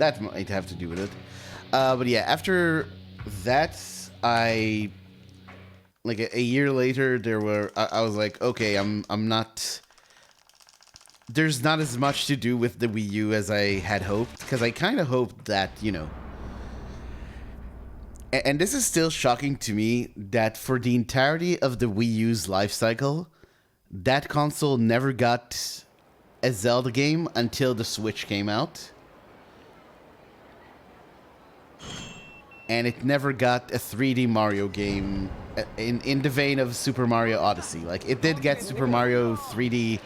that might have to do with it. But yeah, after that, I like a year later, I was like, okay, I'm not. There's not as much to do with the Wii U as I had hoped, because I kind of hoped that, you know. And this is still shocking to me that for the entirety of the Wii U's life cycle, that console never got a Zelda game until the Switch came out. And it never got a 3D Mario game in the vein of Super Mario Odyssey. Like, it did get Super Mario 3D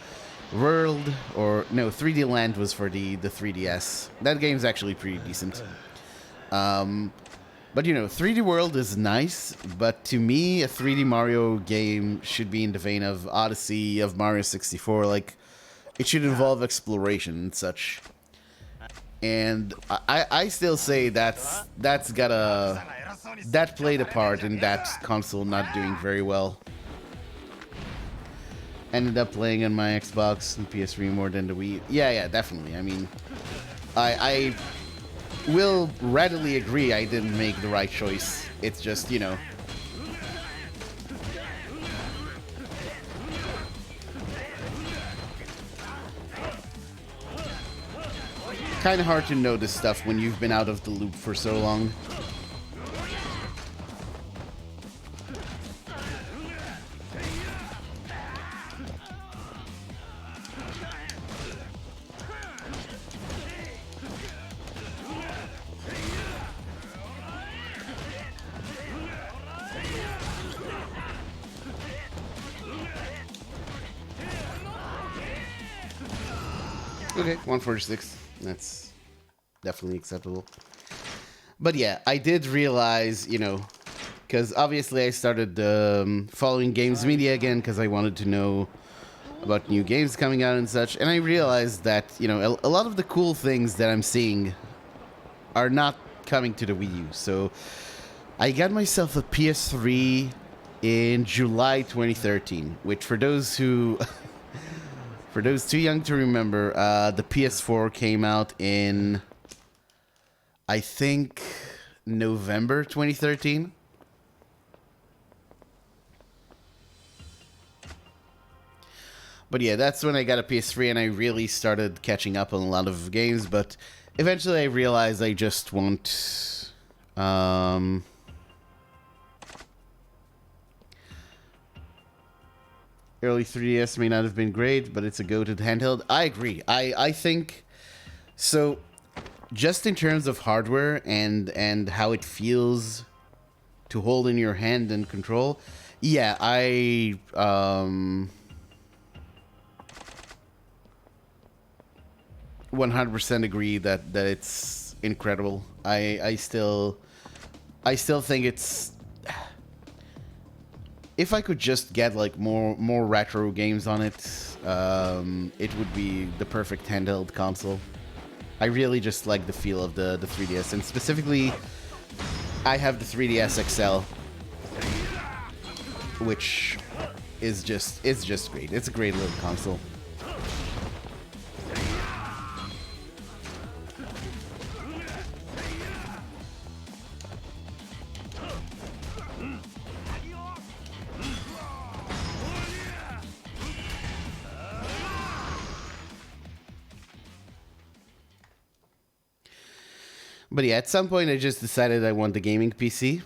World, or no, 3D Land was for the 3DS. That game's actually pretty decent. But, you know, 3D World is nice, but to me, a 3D Mario game should be in the vein of Odyssey, of Mario 64. Like, it should involve exploration and such. And I still say that played a part in that console not doing very well. Ended up playing on my Xbox and PS3 more than the Wii. Yeah, definitely. I mean, I will readily agree I didn't make the right choice. It's just, you know. Kind of hard to know this stuff when you've been out of the loop for so long. Okay, 146. That's definitely acceptable. But yeah, I did realize, you know, because obviously I started following games media again because I wanted to know about new games coming out and such. And I realized that, you know, a lot of the cool things that I'm seeing are not coming to the Wii U. So I got myself a PS3 in July 2013, which for those who... For those too young to remember, the PS4 came out in, I think, November 2013. But yeah, that's when I got a PS3 and I really started catching up on a lot of games. But eventually I realized I just want... Early 3DS may not have been great, but it's a go-to handheld. I agree. I think so. Just in terms of hardware and how it feels to hold in your hand and control, yeah, I 100% agree that it's incredible. I still think it's... If I could just get like more retro games on it, it would be the perfect handheld console. I really just like the feel of the 3DS, and specifically, I have the 3DS XL, which is just great. It's a great little console. But yeah, at some point I just decided I want the gaming PC.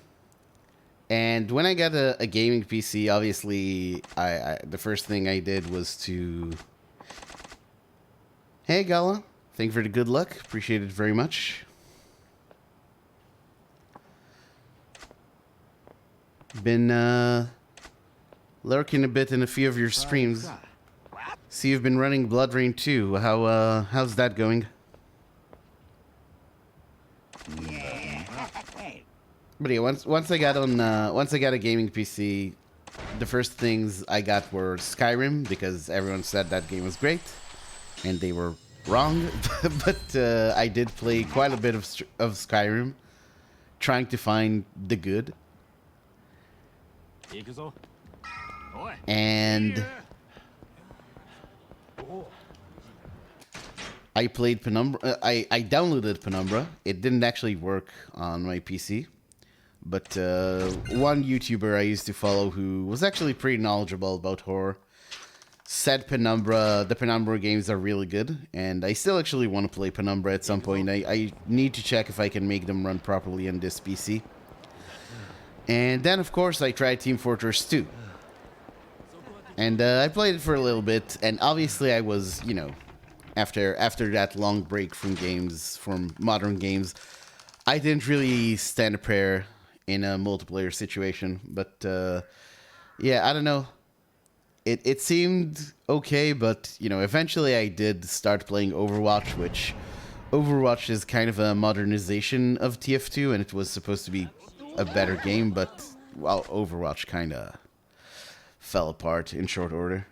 And when I got a gaming PC, obviously, the first thing I did was to... Hey, Gala. Thank you for the good luck. Appreciate it very much. Been lurking a bit in a few of your streams. See, you've been running Blood Rain 2. How's that going? But yeah, once I got a gaming PC, the first things I got were Skyrim, because everyone said that game was great, and they were wrong. But I did play quite a bit of Skyrim, trying to find the good. And I played Penumbra. I downloaded Penumbra. It didn't actually work on my PC. But one YouTuber I used to follow who was actually pretty knowledgeable about horror said the Penumbra games are really good, and I still actually want to play Penumbra at some point. I need to check if I can make them run properly on this PC. And then, of course, I tried Team Fortress 2. And I played it for a little bit, and obviously I was, you know, after that long break from games, from modern games, I didn't really stand a prayer in a multiplayer situation. But, yeah, I don't know. It seemed okay, but, you know, eventually I did start playing Overwatch, which Overwatch is kind of a modernization of TF2, and it was supposed to be a better game, but, well, Overwatch kind of fell apart in short order.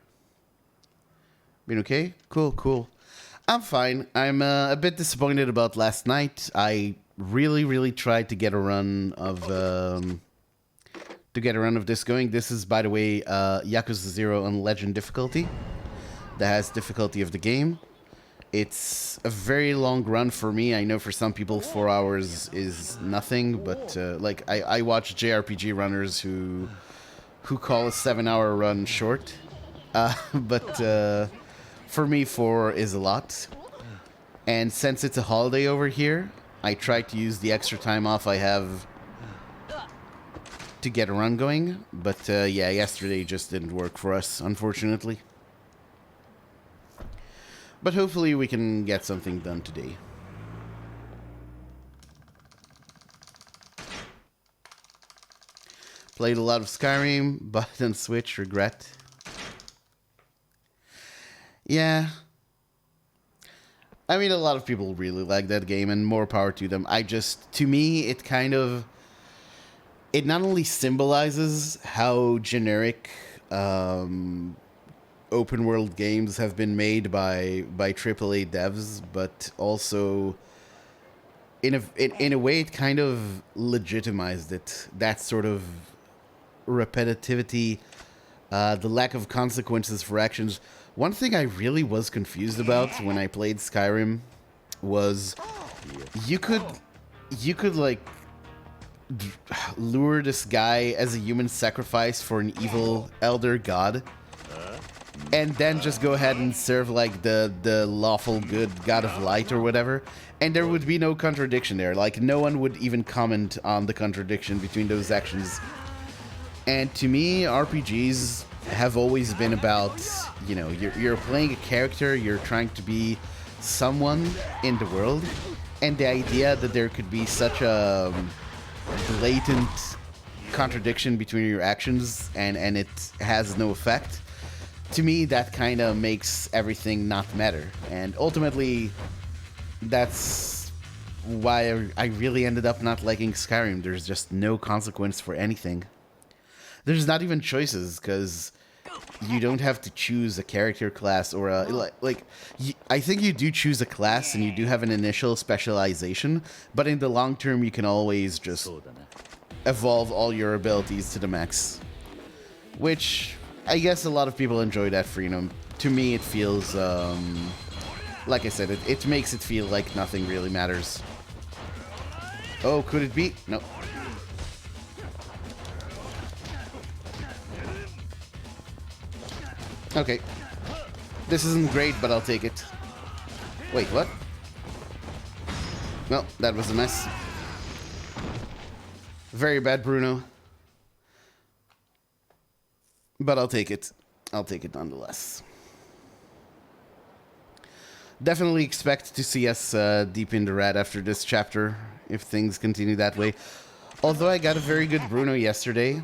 Been okay? Cool. I'm fine. I'm a bit disappointed about last night. I really tried to get a run of this going. This is, by the way, Yakuza 0 on Legend difficulty. That has difficulty of the game. It's a very long run for me. I know for some people 4 hours is nothing, but like I watch JRPG runners who call a 7-hour run short. But for me 4 is a lot. And since it's a holiday over here, I tried to use the extra time off I have to get a run going. But yeah, yesterday just didn't work for us, unfortunately. But hopefully we can get something done today. Played a lot of Skyrim, but on Switch, regret. Yeah. I mean, a lot of people really like that game, and more power to them. To me, it kind of... It not only symbolizes how generic open world games have been made by AAA devs, but also in a way it kind of legitimized it. That sort of repetitivity, the lack of consequences for actions. One thing I really was confused about when I played Skyrim was you could like lure this guy as a human sacrifice for an evil elder god, and then just go ahead and serve like the lawful good god of light or whatever, and there would be no contradiction there. Like, no one would even comment on the contradiction between those actions. And to me, RPGs have always been about, you know, you're playing a character, you're trying to be someone in the world, and the idea that there could be such a blatant contradiction between your actions and it has no effect, to me that kind of makes everything not matter. And ultimately that's why I really ended up not liking Skyrim. There's just no consequence for anything. There's not even choices, because you don't have to choose a character class or a... I think you do choose a class and you do have an initial specialization, but in the long term you can always just evolve all your abilities to the max. Which, I guess a lot of people enjoy that freedom. To me it feels... like I said, it makes it feel like nothing really matters. Oh, could it be? No. Okay. This isn't great, but I'll take it. Wait, what? Well, that was a mess. Very bad, Bruno. But I'll take it. I'll take it nonetheless. Definitely expect to see us deep in the red after this chapter, if things continue that way. Although I got a very good Bruno yesterday,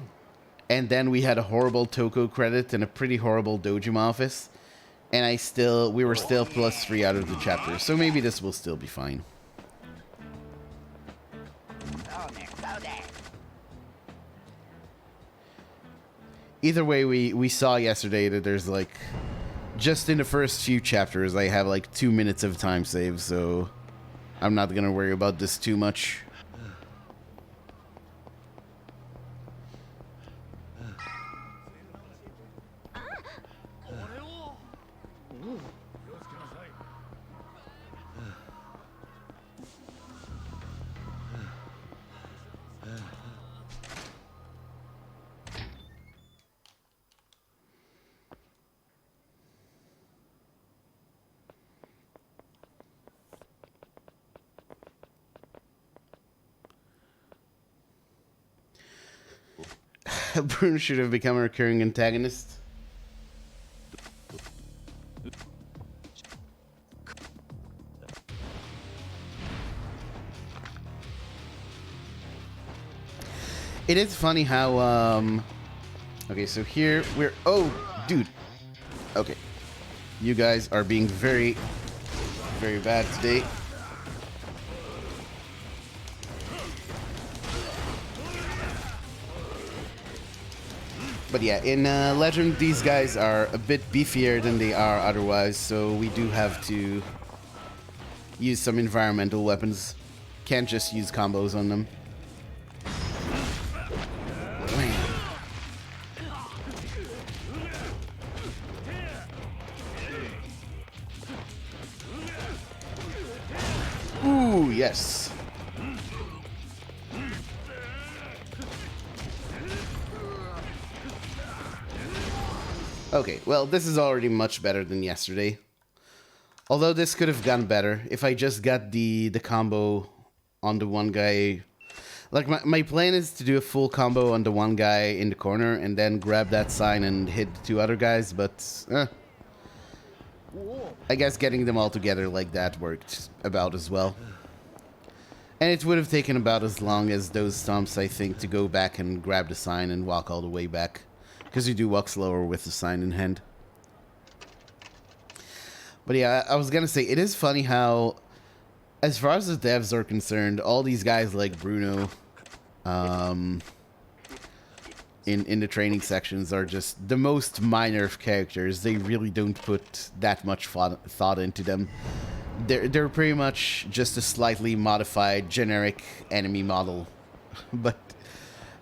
and then we had a horrible Toko credit and a pretty horrible Dojima office, and we were still +3 out of the chapter, so maybe this will still be fine. Either way, we saw yesterday that there's like, just in the first few chapters, I have like 2 minutes of time save, so I'm not gonna worry about this too much. Bruno should have become a recurring antagonist. It is funny how, okay, so here we're, oh, dude. Okay. You guys are being very, very bad today. But yeah, in Legend, these guys are a bit beefier than they are otherwise, so we do have to use some environmental weapons. Can't just use combos on them. Ooh, yes. Okay, well, this is already much better than yesterday. Although this could have gone better if I just got the combo on the one guy. Like, my plan is to do a full combo on the one guy in the corner and then grab that sign and hit the two other guys, but I guess getting them all together like that worked about as well. And it would have taken about as long as those stomps, I think, to go back and grab the sign and walk all the way back. Because you do walk slower with the sign in hand. But yeah, I was gonna say, it is funny how, as far as the devs are concerned, all these guys like Bruno, in the training sections are just the most minor of characters. They really don't put that much thought into them. They're pretty much just a slightly modified generic enemy model, but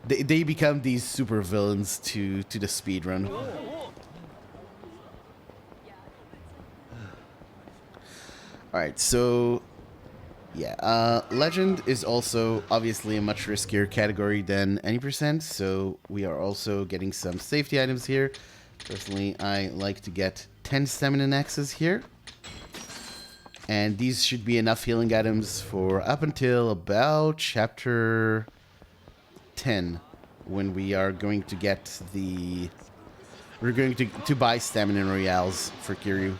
they become these super villains to the speedrun. Alright, so yeah, Legend is also obviously a much riskier category than any percent, so we are also getting some safety items here. Personally, I like to get 10 stamina axes here. And these should be enough healing items for up until about chapter 10, when we are going to get the... We're going to buy stamina royales for Kiryu.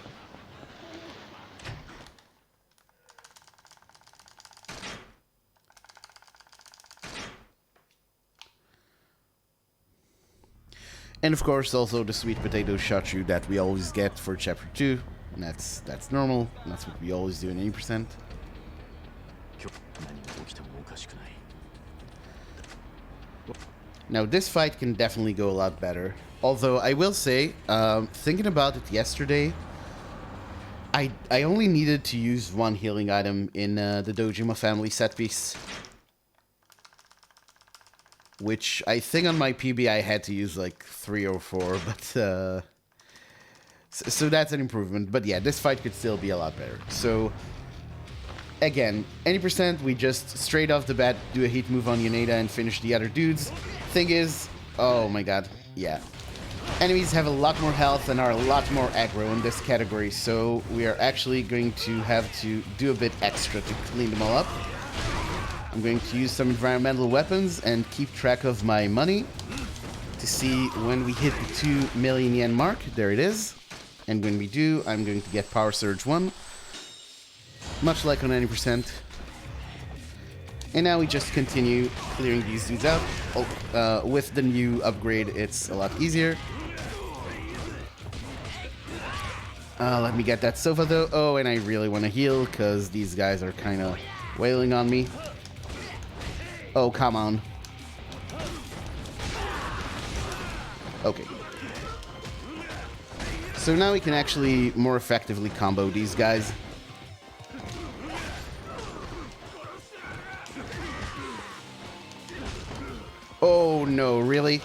And of course also the sweet potato shochu that we always get for chapter 2. And that's normal. That's what we always do in 80%. Now this fight can definitely go a lot better. Although I will say, thinking about it yesterday, I only needed to use one healing item in the Dojima family set piece. Which I think on my PB I had to use like 3 or 4, but so that's an improvement. But yeah, this fight could still be a lot better. So again, 80%, we just straight off the bat do a heat move on Yoneda and finish the other dudes. Thing is, oh my god, yeah. Enemies have a lot more health and are a lot more aggro in this category, so we are actually going to have to do a bit extra to clean them all up. I'm going to use some environmental weapons and keep track of my money to see when we hit the 2 million yen mark. There it is. And when we do, I'm going to get Power Surge 1. Much like on 90%. And now we just continue clearing these dudes out. Oh, with the new upgrade, it's a lot easier. Let me get that sofa though. Oh, and I really want to heal because these guys are kind of wailing on me. Oh, come on. Okay. So now we can actually more effectively combo these guys. Oh no, really?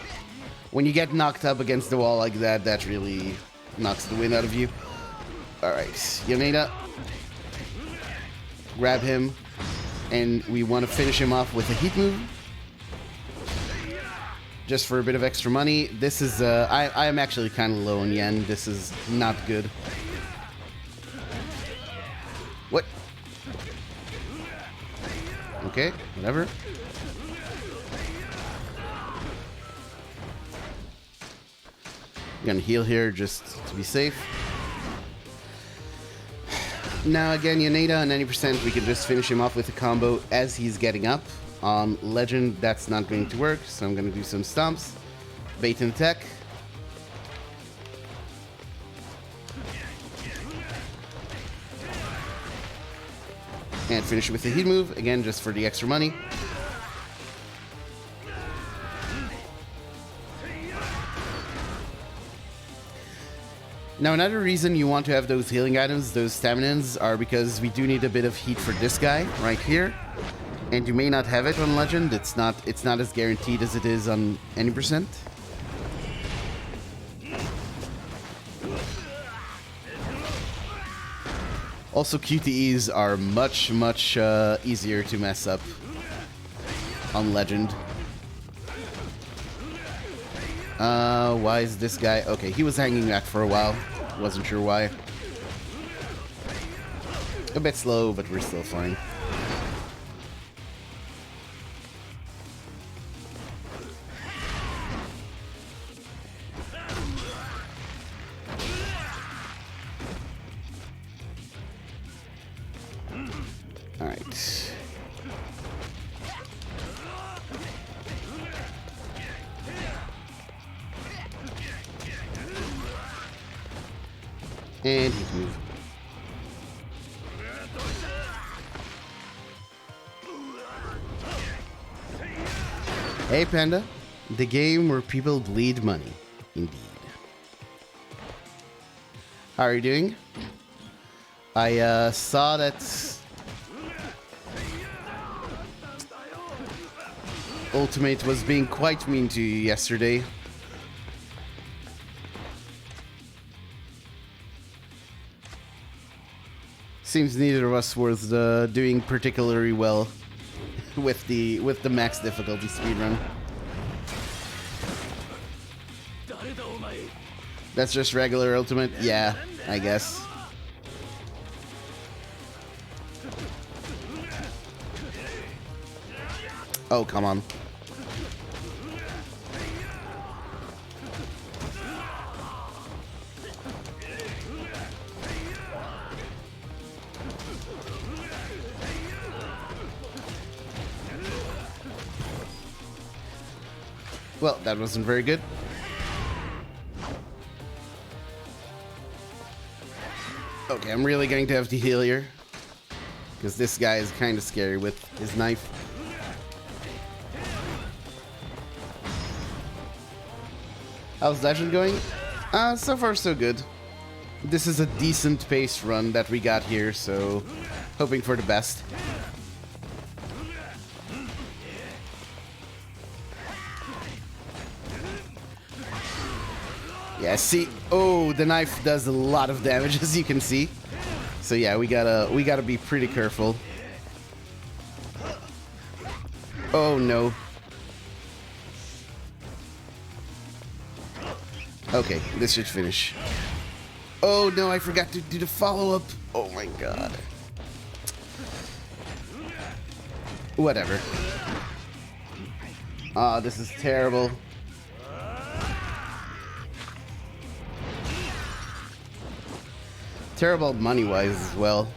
When you get knocked up against the wall like that, that really knocks the wind out of you. Alright, Yoneda. Grab him. And we want to finish him off with a heat move. Just for a bit of extra money. This is, I am actually kind of low on yen. This is not good. What? Okay, whatever. Gonna heal here just to be safe. Now again, Yaneda on 90%, we can just finish him off with a combo as he's getting up. On Legend, that's not going to work, so I'm gonna do some stomps. Bait and attack. And finish with a heat move, again, just for the extra money. Now, another reason you want to have those healing items, those staminans, are because we do need a bit of heat for this guy right here. And you may not have it on Legend. It's not as guaranteed as it is on any percent. Also, QTEs are much easier to mess up on Legend. Why is this guy... Okay, he was hanging back for a while. Wasn't sure why. A bit slow, but we're still fine. Alright. And heat move. Hey Panda, the game where people bleed money. Indeed. How are you doing? I saw that Ultimate was being quite mean to you yesterday. Seems neither of us was doing particularly well with the max difficulty speedrun. That's just regular Ultimate? Yeah, I guess. Oh, come on. Well, that wasn't very good. Okay, I'm really going to have to heal here, because this guy is kind of scary with his knife. How's Legend going? So far so good. This is a decent pace run that we got here, so hoping for the best. Yeah, see, oh, the knife does a lot of damage, as you can see. So yeah, we gotta be pretty careful. Oh no. Okay, this should finish. Oh no, I forgot to do the follow-up. Oh my god. Whatever. Ah, this is terrible. Terrible money-wise as well.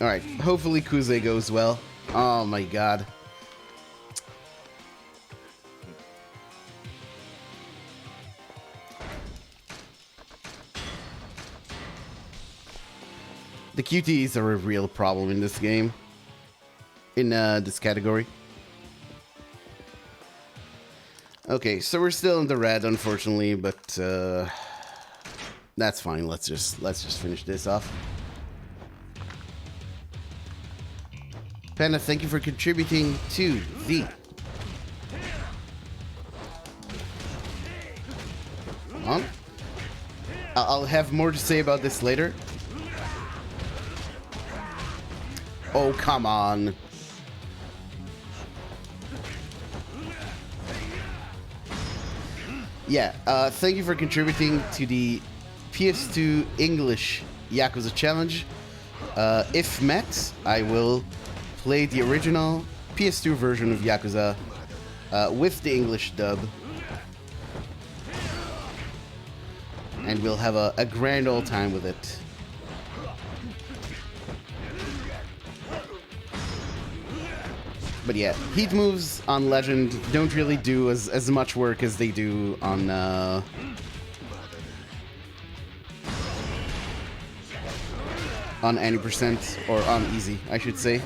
Alright, hopefully Kuze goes well. Oh my god. The QTEs are a real problem in this game. In this category. Okay, so we're still in the red, unfortunately, but that's fine. Let's just finish this off. Panda, thank you for contributing to the... Come on. I'll have more to say about this later. Oh, come on. Yeah, thank you for contributing to the PS2 English Yakuza challenge. If met, I will play the original PS2 version of Yakuza with the English dub. And we'll have a grand old time with it. But yeah, heat moves on Legend don't really do as much work as they do on any percent, or on easy, I should say.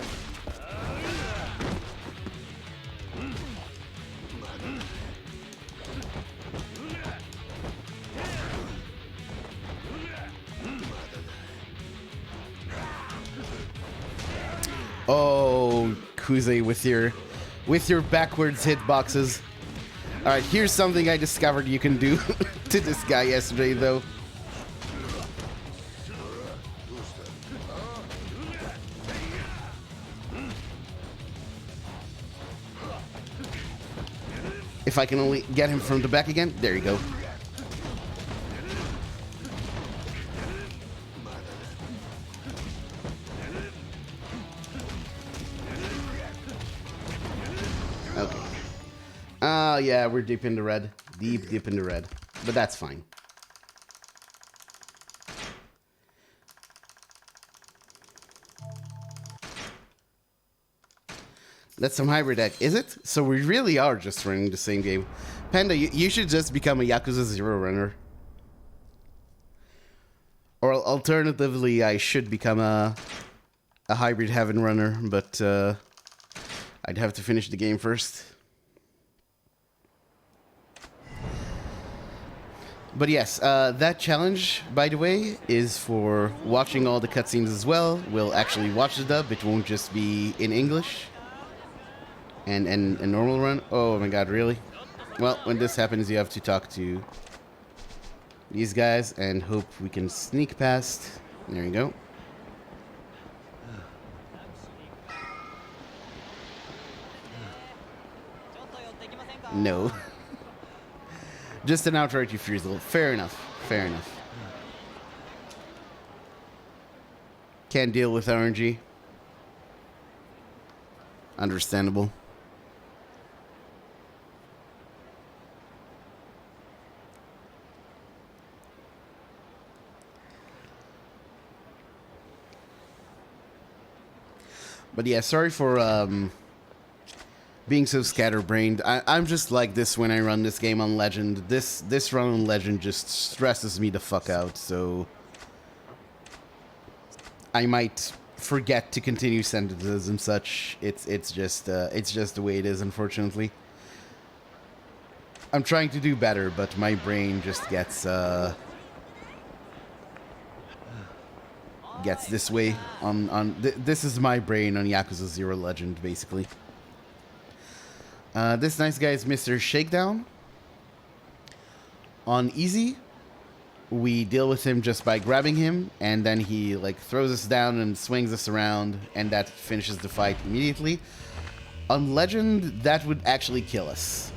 Oh, Kuze with your backwards hitboxes. All right, here's something I discovered you can do to this guy yesterday, though. If I can only get him from the back again, there you go. Okay. Oh, yeah, we're deep in the red. Deep in the red. But that's fine. That's some hybrid deck, is it? So we really are just running the same game. Panda, you should just become a Yakuza 0 runner. Or alternatively, I should become a hybrid heaven runner, but I'd have to finish the game first. But yes, that challenge, by the way, is for watching all the cutscenes as well. We'll actually watch the dub. It won't just be in English. And a normal run. Oh my god, really? Well, when this happens, you have to talk to these guys and hope we can sneak past. There you go. No. Just an outright refusal. Fair enough. Fair enough. Can't deal with RNG. Understandable. But yeah, sorry for being so scatterbrained. I'm just like this when I run this game on Legend. This run on Legend just stresses me the fuck out, so I might forget to continue sentences and such. It's just the way it is, unfortunately. I'm trying to do better, but my brain just gets this way this is my brain on Yakuza 0 Legend, basically. This nice guy is Mr. Shakedown. On easy, we deal with him just by grabbing him, and then he like throws us down and swings us around, and that finishes the fight immediately. On Legend, that would actually kill us.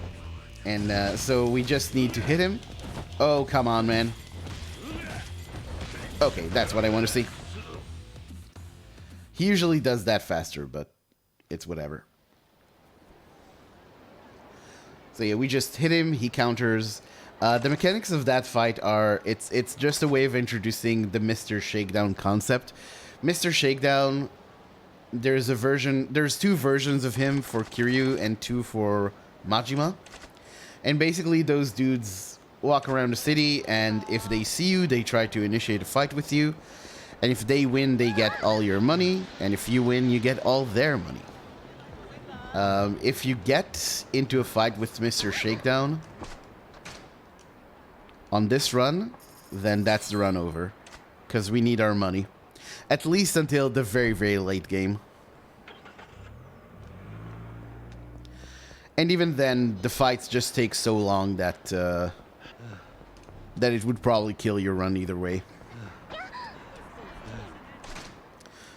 And so we just need to hit him. Oh, come on, man. Okay, that's what I want to see. He usually does that faster, but it's whatever. So yeah, we just hit him, he counters. The mechanics of that fight are, it's just a way of introducing the Mr. Shakedown concept. Mr. Shakedown, there's two versions of him for Kiryu and two for Majima. And basically those dudes walk around the city, and if they see you, they try to initiate a fight with you. And if they win, they get all your money. And if you win, you get all their money. If you get into a fight with Mr. Shakedown on this run, then that's the run over. Because we need our money. At least until the very, very late game. And even then, the fights just take so long that that it would probably kill your run either way.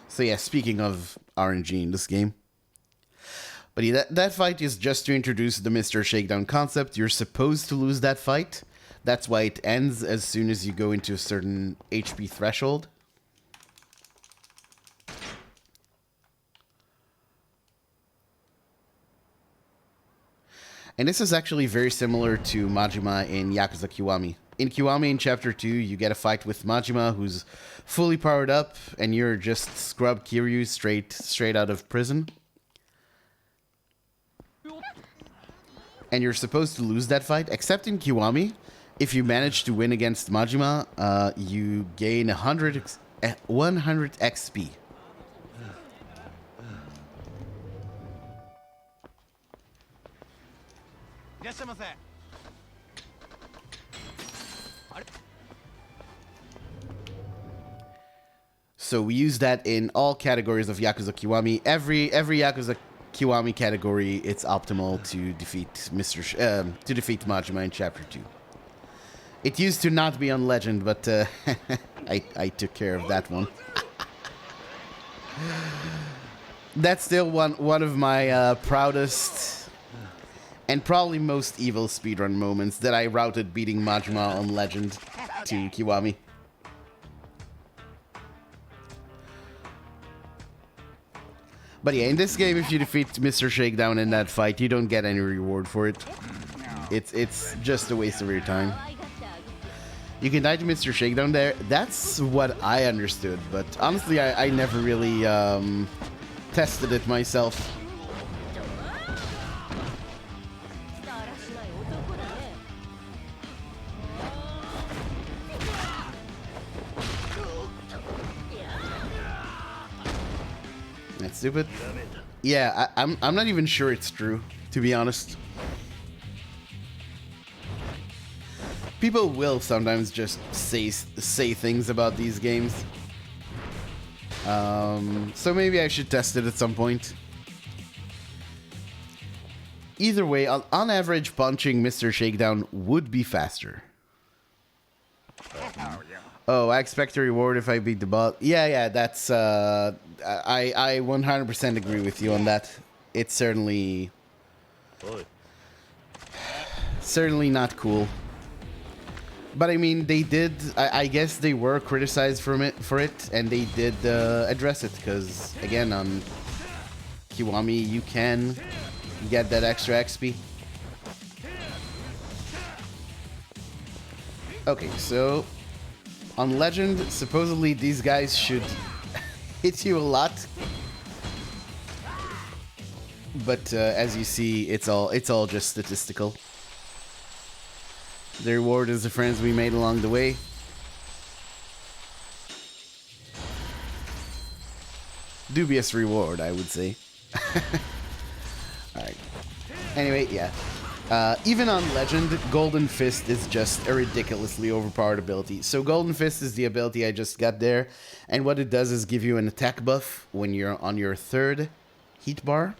So yeah, speaking of RNG in this game. But yeah, that fight is just to introduce the Mr. Shakedown concept. You're supposed to lose that fight. That's why it ends as soon as you go into a certain HP threshold. And this is actually very similar to Majima in Yakuza Kiwami. In Kiwami in Chapter 2, you get a fight with Majima, who's fully powered up, and you're just scrub Kiryu straight out of prison. And you're supposed to lose that fight, except in Kiwami, if you manage to win against Majima, you gain 100 XP. So we use that in all categories of Yakuza Kiwami. Every Yakuza Kiwami category, it's optimal to defeat to defeat Majima in Chapter 2. It used to not be on Legend, but I took care of that one. That's still one of my proudest and probably most evil speedrun moments, that I routed beating Majima on Legend to Kiwami. But yeah, in this game, if you defeat Mr. Shakedown in that fight, you don't get any reward for it. It's just a waste of your time. You can die to Mr. Shakedown there. That's what I understood, but honestly, I never really tested it myself. That's stupid. Yeah, I'm not even sure it's true, to be honest. People will sometimes just say things about these games. So maybe I should test it at some point. Either way, on average, punching Mr. Shakedown would be faster. Oh, I expect a reward if I beat the boss. Yeah, that's... I 100% agree with you on that. It's certainly not cool. But I mean, they did... I guess they were criticized for it, and they did address it, because, again, on Kiwami, you can get that extra XP. Okay, so... on Legend, supposedly these guys should hit you a lot. But as you see, it's all just statistical. The reward is the friends we made along the way. Dubious reward, I would say. Alright. Anyway, yeah. Even on Legend, Golden Fist is just a ridiculously overpowered ability. So Golden Fist is the ability I just got there, and what it does is give you an attack buff when you're on your third heat bar.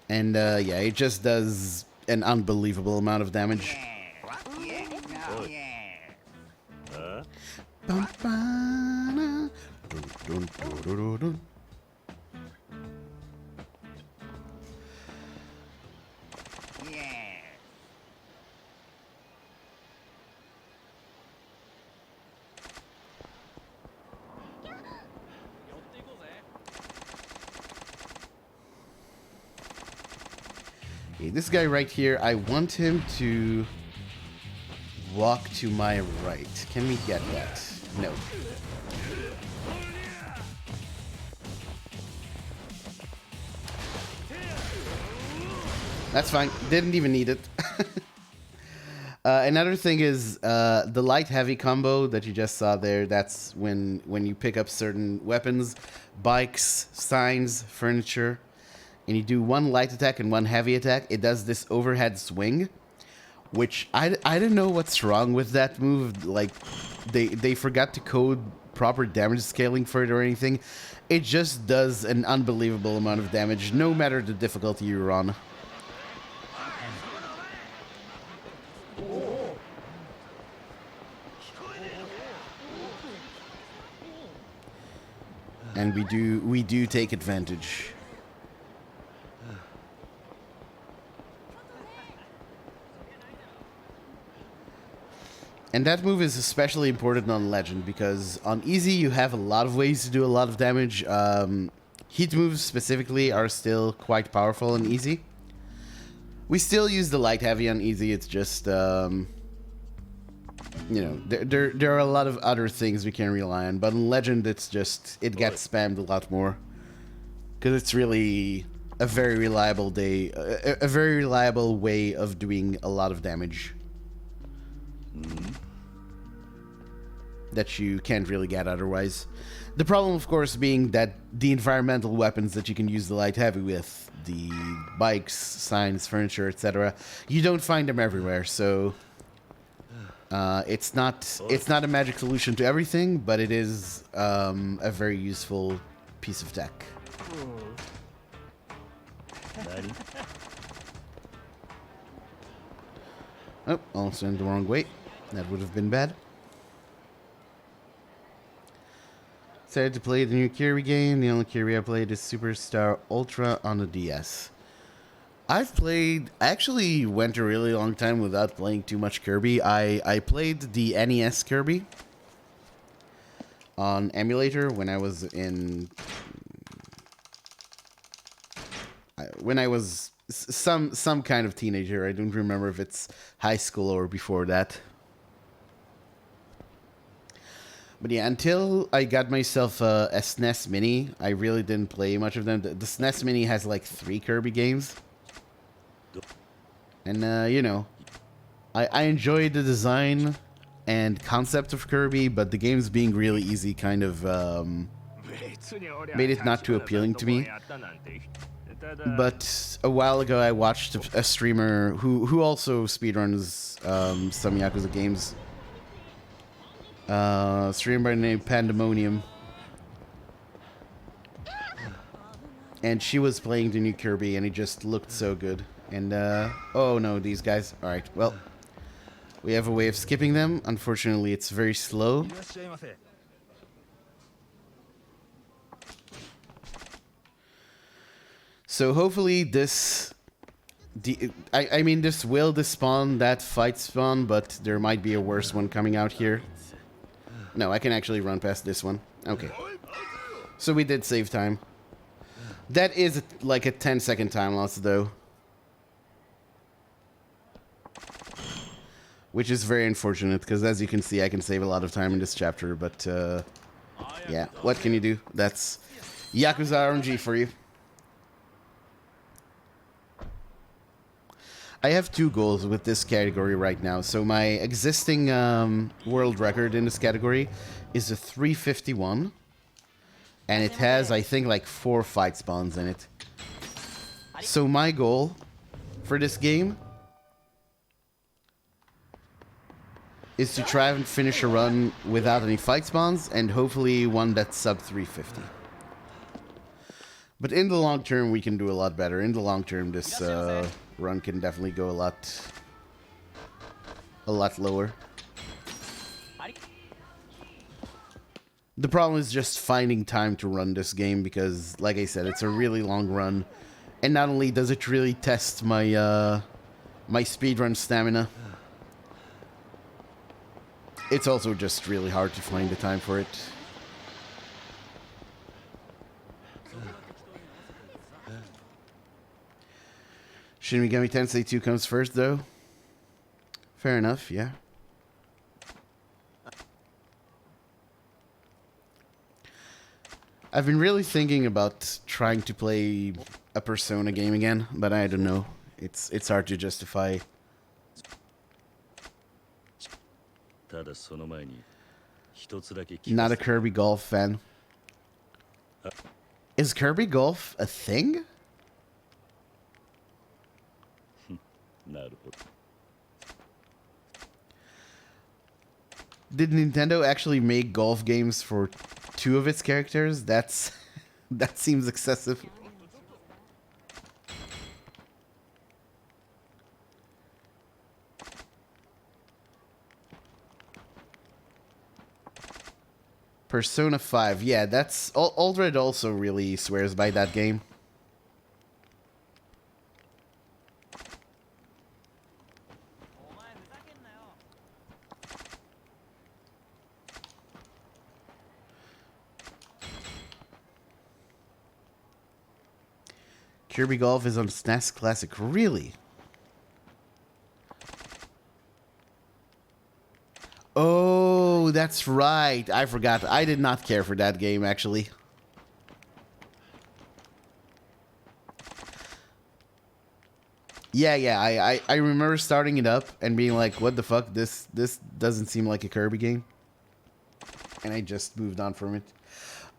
And yeah, it just does an unbelievable amount of damage. Okay, this guy right here, I want him to walk to my right. Can we get that? No. That's fine. Didn't even need it. Another thing is the light-heavy combo that you just saw there. That's when you pick up certain weapons, bikes, signs, furniture, and you do one light attack and one heavy attack. It does this overhead swing, which I don't know what's wrong with that move. Like, they forgot to code proper damage scaling for it or anything. It just does an unbelievable amount of damage, no matter the difficulty you're on. And we do take advantage. And that move is especially important on Legend, because on Easy you have a lot of ways to do a lot of damage. Heat moves specifically are still quite powerful on Easy. We still use the light heavy on easy. It's just you know, there are a lot of other things we can rely on, but in Legend it gets spammed a lot more because it's really a very reliable a very reliable way of doing a lot of damage that you can't really get otherwise. The problem, of course, being that the environmental weapons that you can use the light heavy with, the bikes, signs, furniture, etc., you don't find them everywhere, so it's not a magic solution to everything, but it is a very useful piece of tech. Oh, also in the wrong way. That would have been bad. Decided to play the new Kirby game. The only Kirby I played is Superstar Ultra on the DS. I actually went a really long time without playing too much Kirby. I played the NES Kirby on emulator when I was some kind of teenager. I don't remember if it's high school or before that. But yeah, until I got myself a SNES Mini, I really didn't play much of them. The SNES Mini has like 3 Kirby games. And, you know, I enjoyed the design and concept of Kirby, but the games being really easy kind of made it not too appealing to me. But a while ago, I watched a streamer who also speedruns some Yakuza games. Streamer by the name Pandemonium. And she was playing the new Kirby, and it just looked so good. And, oh no, these guys. Alright, well, we have a way of skipping them. Unfortunately, it's very slow. So hopefully this... I mean, this will despawn that fight spawn, but there might be a worse one coming out here. No, I can actually run past this one. Okay. So we did save time. That is like a 10-second time loss, though. Which is very unfortunate, because as you can see, I can save a lot of time in this chapter, but, yeah, what can you do? That's Yakuza RNG for you. I have 2 goals with this category right now. So my existing world record in this category is a 351. And it has, I think, like 4 fight spawns in it. So my goal for this game is to try and finish a run without any fight spawns, and hopefully one that's sub 350. But in the long term, we can do a lot better. In the long term, this run can definitely go a lot lower. The problem is just finding time to run this game because, like I said, it's a really long run. And not only does it really test my my speedrun stamina, it's also just really hard to find the time for it. Shin Megami Tensei 2 comes first, though. Fair enough, yeah. I've been really thinking about trying to play a Persona game again, but I don't know. It's hard to justify. Not a Kirby Golf fan. Is Kirby Golf a thing? Did Nintendo actually make golf games for 2 of its characters? That seems excessive. Persona 5, yeah, that's... Aldred also really swears by that game. Kirby Golf is on SNES Classic. Really? Oh, that's right. I forgot. I did not care for that game, actually. Yeah. I remember starting it up and being like, what the fuck? This doesn't seem like a Kirby game. And I just moved on from it.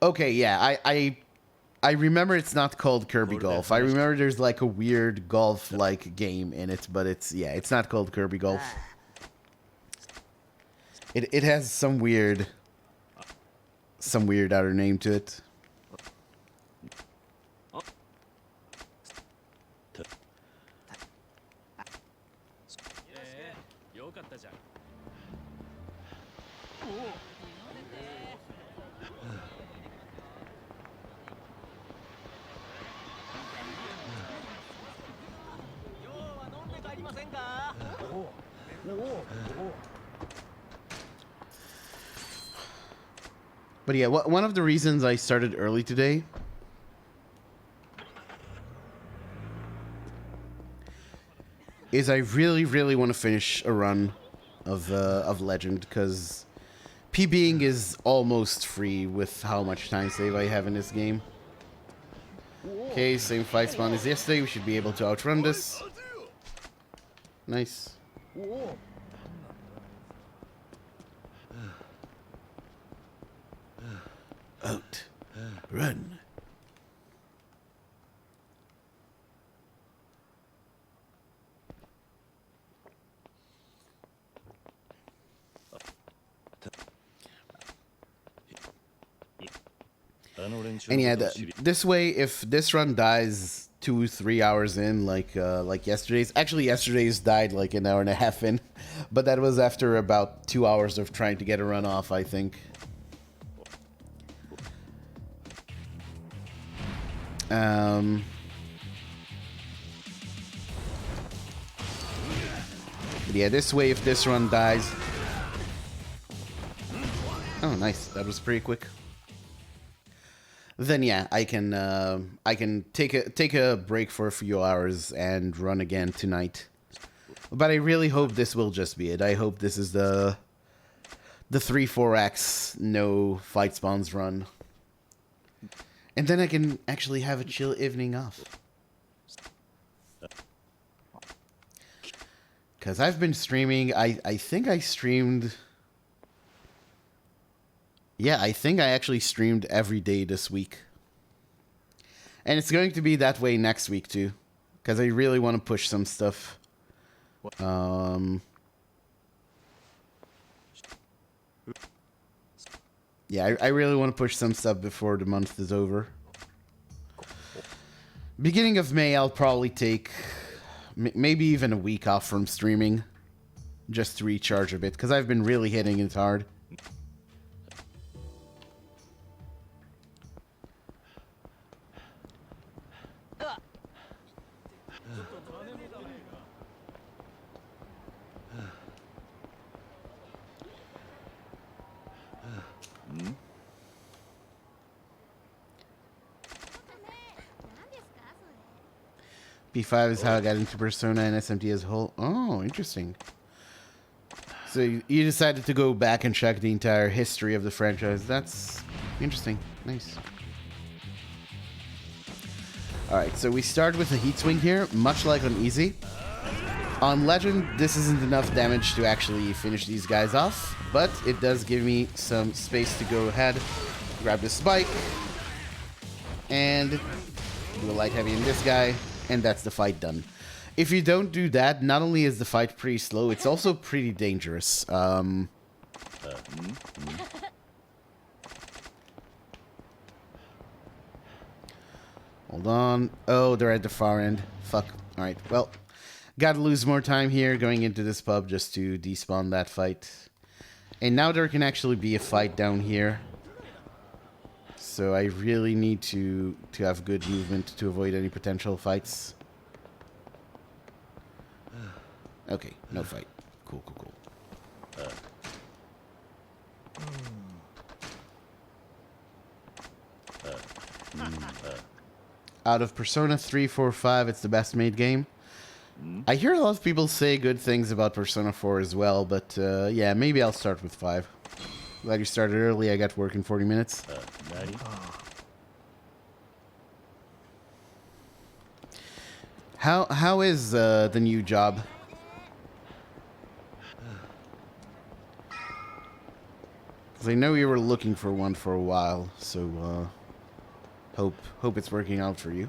Okay, yeah. I remember it's not called Kirby Golf. I remember there's like a weird golf-like game in it, but it's not called Kirby Golf. It has some weird other name to it. But yeah, one of the reasons I started early today is I really want to finish a run of Legend, because PBing is almost free with how much time save I have in this game. Okay, same fight spawn as yesterday. We should be able to outrun this. Nice. Out. Run. And yeah, this way, if this run dies 2-3 hours in, like yesterday's. Actually, yesterday's died like an hour and a half in, but that was after about 2 hours of trying to get a run off, I think. Yeah, this way, if this run dies. Oh, nice. That was pretty quick. Then yeah, I can take a break for a few hours and run again tonight. But I really hope this will just be it. I hope this is the 3-4x no fight spawns run. And then I can actually have a chill evening off. Because I've been streaming, I think I streamed... Yeah, I think I actually streamed every day this week. And it's going to be that way next week too. Because I really want to push some stuff. Yeah, I really want to push some stuff before the month is over. Beginning of May, I'll probably take maybe even a week off from streaming. Just to recharge a bit. Because I've been really hitting it hard. P5 is how I got into Persona and SMT as a whole. Oh, interesting. So you decided to go back and check the entire history of the franchise. That's interesting. Nice. Alright, so we start with a heat swing here, much like on Easy. On Legend, this isn't enough damage to actually finish these guys off, but it does give me some space to go ahead, grab the spike, and do a light heavy in this guy. And that's the fight done. If you don't do that, not only is the fight pretty slow, it's also pretty dangerous. Hold on. Oh, they're at the far end. Fuck. Alright, well. Gotta lose more time here going into this pub just to despawn that fight. And now there can actually be a fight down here. So I really need to have good movement to avoid any potential fights. Okay, no fight. Cool. Out of Persona 3, 4, 5, it's the best made game. I hear a lot of people say good things about Persona 4 as well, but yeah, maybe I'll start with 5. Glad you started early. I got work in 40 minutes. How is the new job? Because I know you were looking for one for a while, so hope it's working out for you.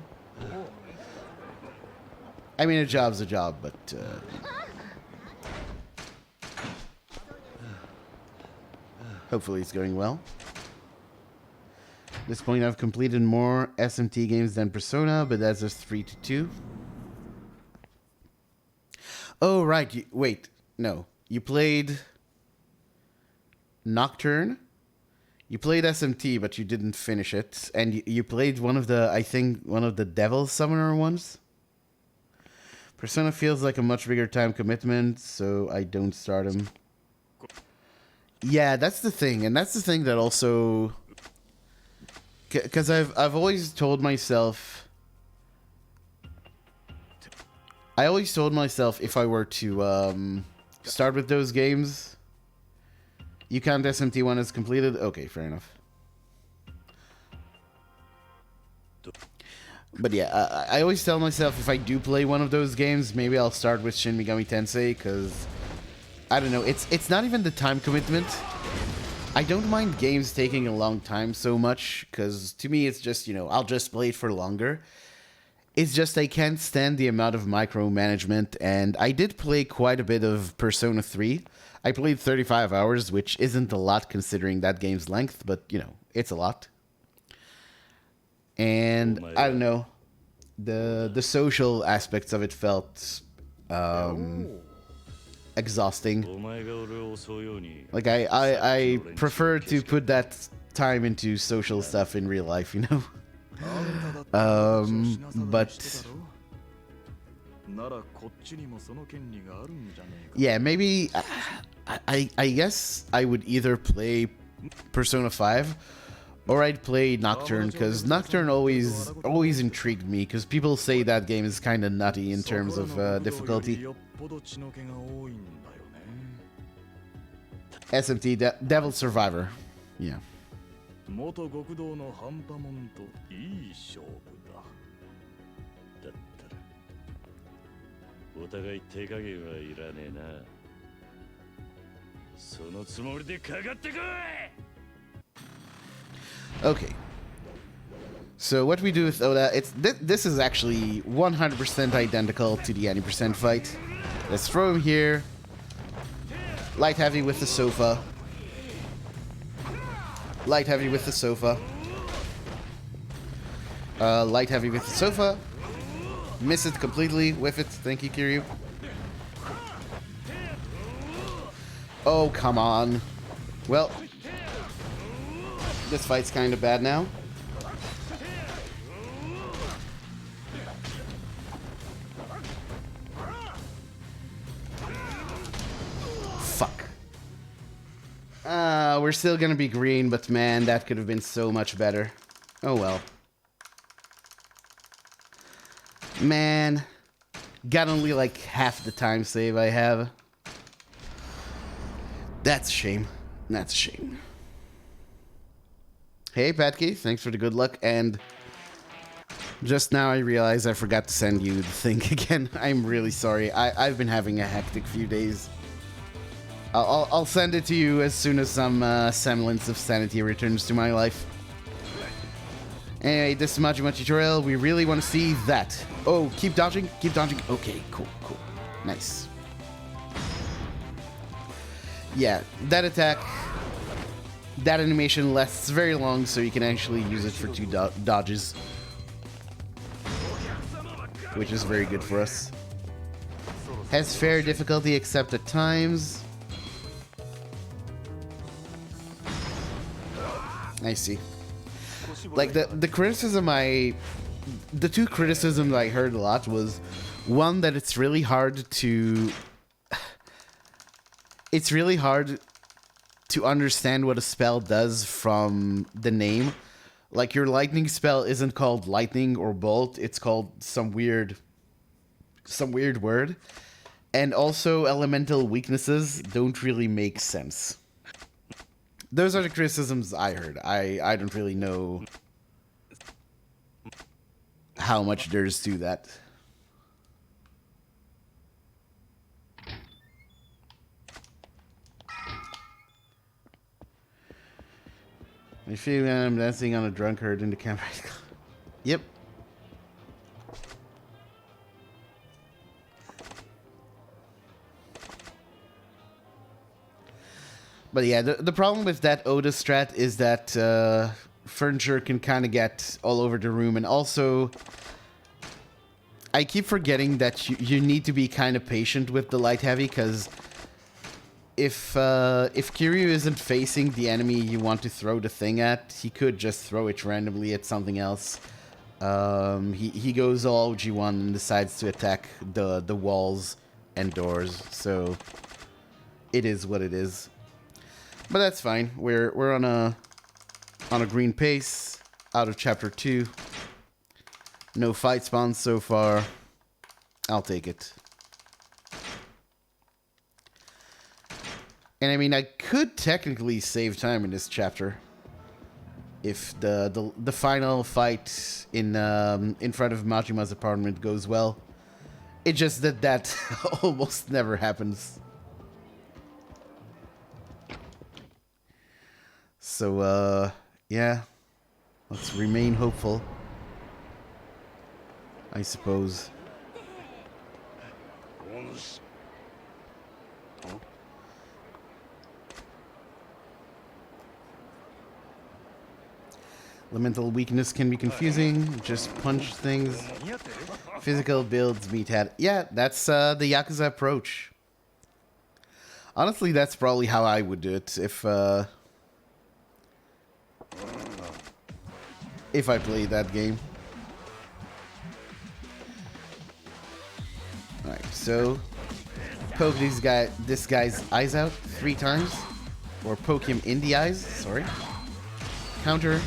I mean, a job's a job, but hopefully it's going well. At this point, I've completed more SMT games than Persona, but that's just 3-2. Oh, right. Wait. No. You played Nocturne. You played SMT, but you didn't finish it. And you played one of the, I think, one of the Devil Summoner ones. Persona feels like a much bigger time commitment, so I don't start them. Yeah, that's the thing. And that's the thing that also... Because I've always told myself... I always told myself if I were to start with those games... You count SMT1 as completed? Okay, fair enough. But yeah, I always tell myself if I do play one of those games, maybe I'll start with Shin Megami Tensei, because... I don't know, it's not even the time commitment. I don't mind games taking a long time so much, because to me it's just, you know, I'll just play it for longer. It's just I can't stand the amount of micromanagement, and I did play quite a bit of Persona 3. I played 35 hours, which isn't a lot considering that game's length, but, you know, it's a lot. And, I don't know, the social aspects of it felt exhausting. Like, I prefer to put that time into social stuff in real life, you know? But... yeah, maybe... I guess I would either play Persona 5 or I'd play Nocturne, because Nocturne always intrigued me, because people say that game is kind of nutty in terms of difficulty. SMT, Devil Survivor. Yeah. Okay. So what we do with Oda, this is actually 100% identical to the 90% fight. Let's throw him here. Light heavy with the sofa. Light heavy with the sofa. Light heavy with the sofa. Miss it completely. Whiff it. Thank you, Kiryu. Oh, come on. Well, this fight's kind of bad now. Fuck. We're still gonna be green, but man, that could have been so much better. Oh well. Man, got only like half the time save I have. That's a shame. That's a shame. Hey, Patke, thanks for the good luck. And just now I realized I forgot to send you the thing again. I'm really sorry. I've been having a hectic few days. I'll send it to you as soon as some semblance of sanity returns to my life. Anyway, this is Majima tutorial. We really want to see that. Oh, keep dodging. Keep dodging. Okay, cool, cool. Nice. Yeah, that attack, that animation lasts very long, so you can actually use it for 2 dodges. Which is very good for us. Has fair difficulty except at times. I see. Like, the criticism the 2 criticisms I heard a lot was, one, that it's really hard to understand what a spell does from the name. Like, your lightning spell isn't called lightning or bolt, it's called some weird some weird word. And also, elemental weaknesses don't really make sense. Those are the criticisms I heard. I don't really know how much there's to that. I feel that I'm dancing on a drunkard in the campsite. Yep. But yeah, the problem with that Oda strat is that furniture can kind of get all over the room. And also, I keep forgetting that you need to be kind of patient with the light heavy, because if Kiryu isn't facing the enemy you want to throw the thing at, he could just throw it randomly at something else. He goes all G1 and decides to attack the walls and doors. So it is what it is. But that's fine. We're on a green pace out of chapter 2. No fight spawns so far. I'll take it. And I mean, I could technically save time in this chapter if the final fight in front of Majima's apartment goes well. It just that almost never happens. So yeah, let's remain hopeful, I suppose. Elemental weakness can be confusing. Just punch things. Physical builds meet head. Yeah, that's the Yakuza approach. Honestly, that's probably how I would do it if I played that game. Alright, so poke this guy's eyes out 3 times. Or poke him in the eyes, sorry. Counter.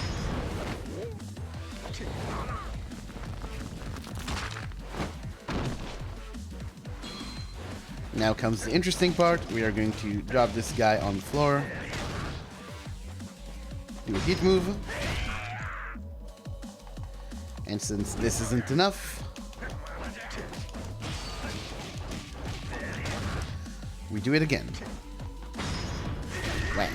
Now comes the interesting part. We are going to drop this guy on the floor. Do a hit move. And since this isn't enough, we do it again. Wham.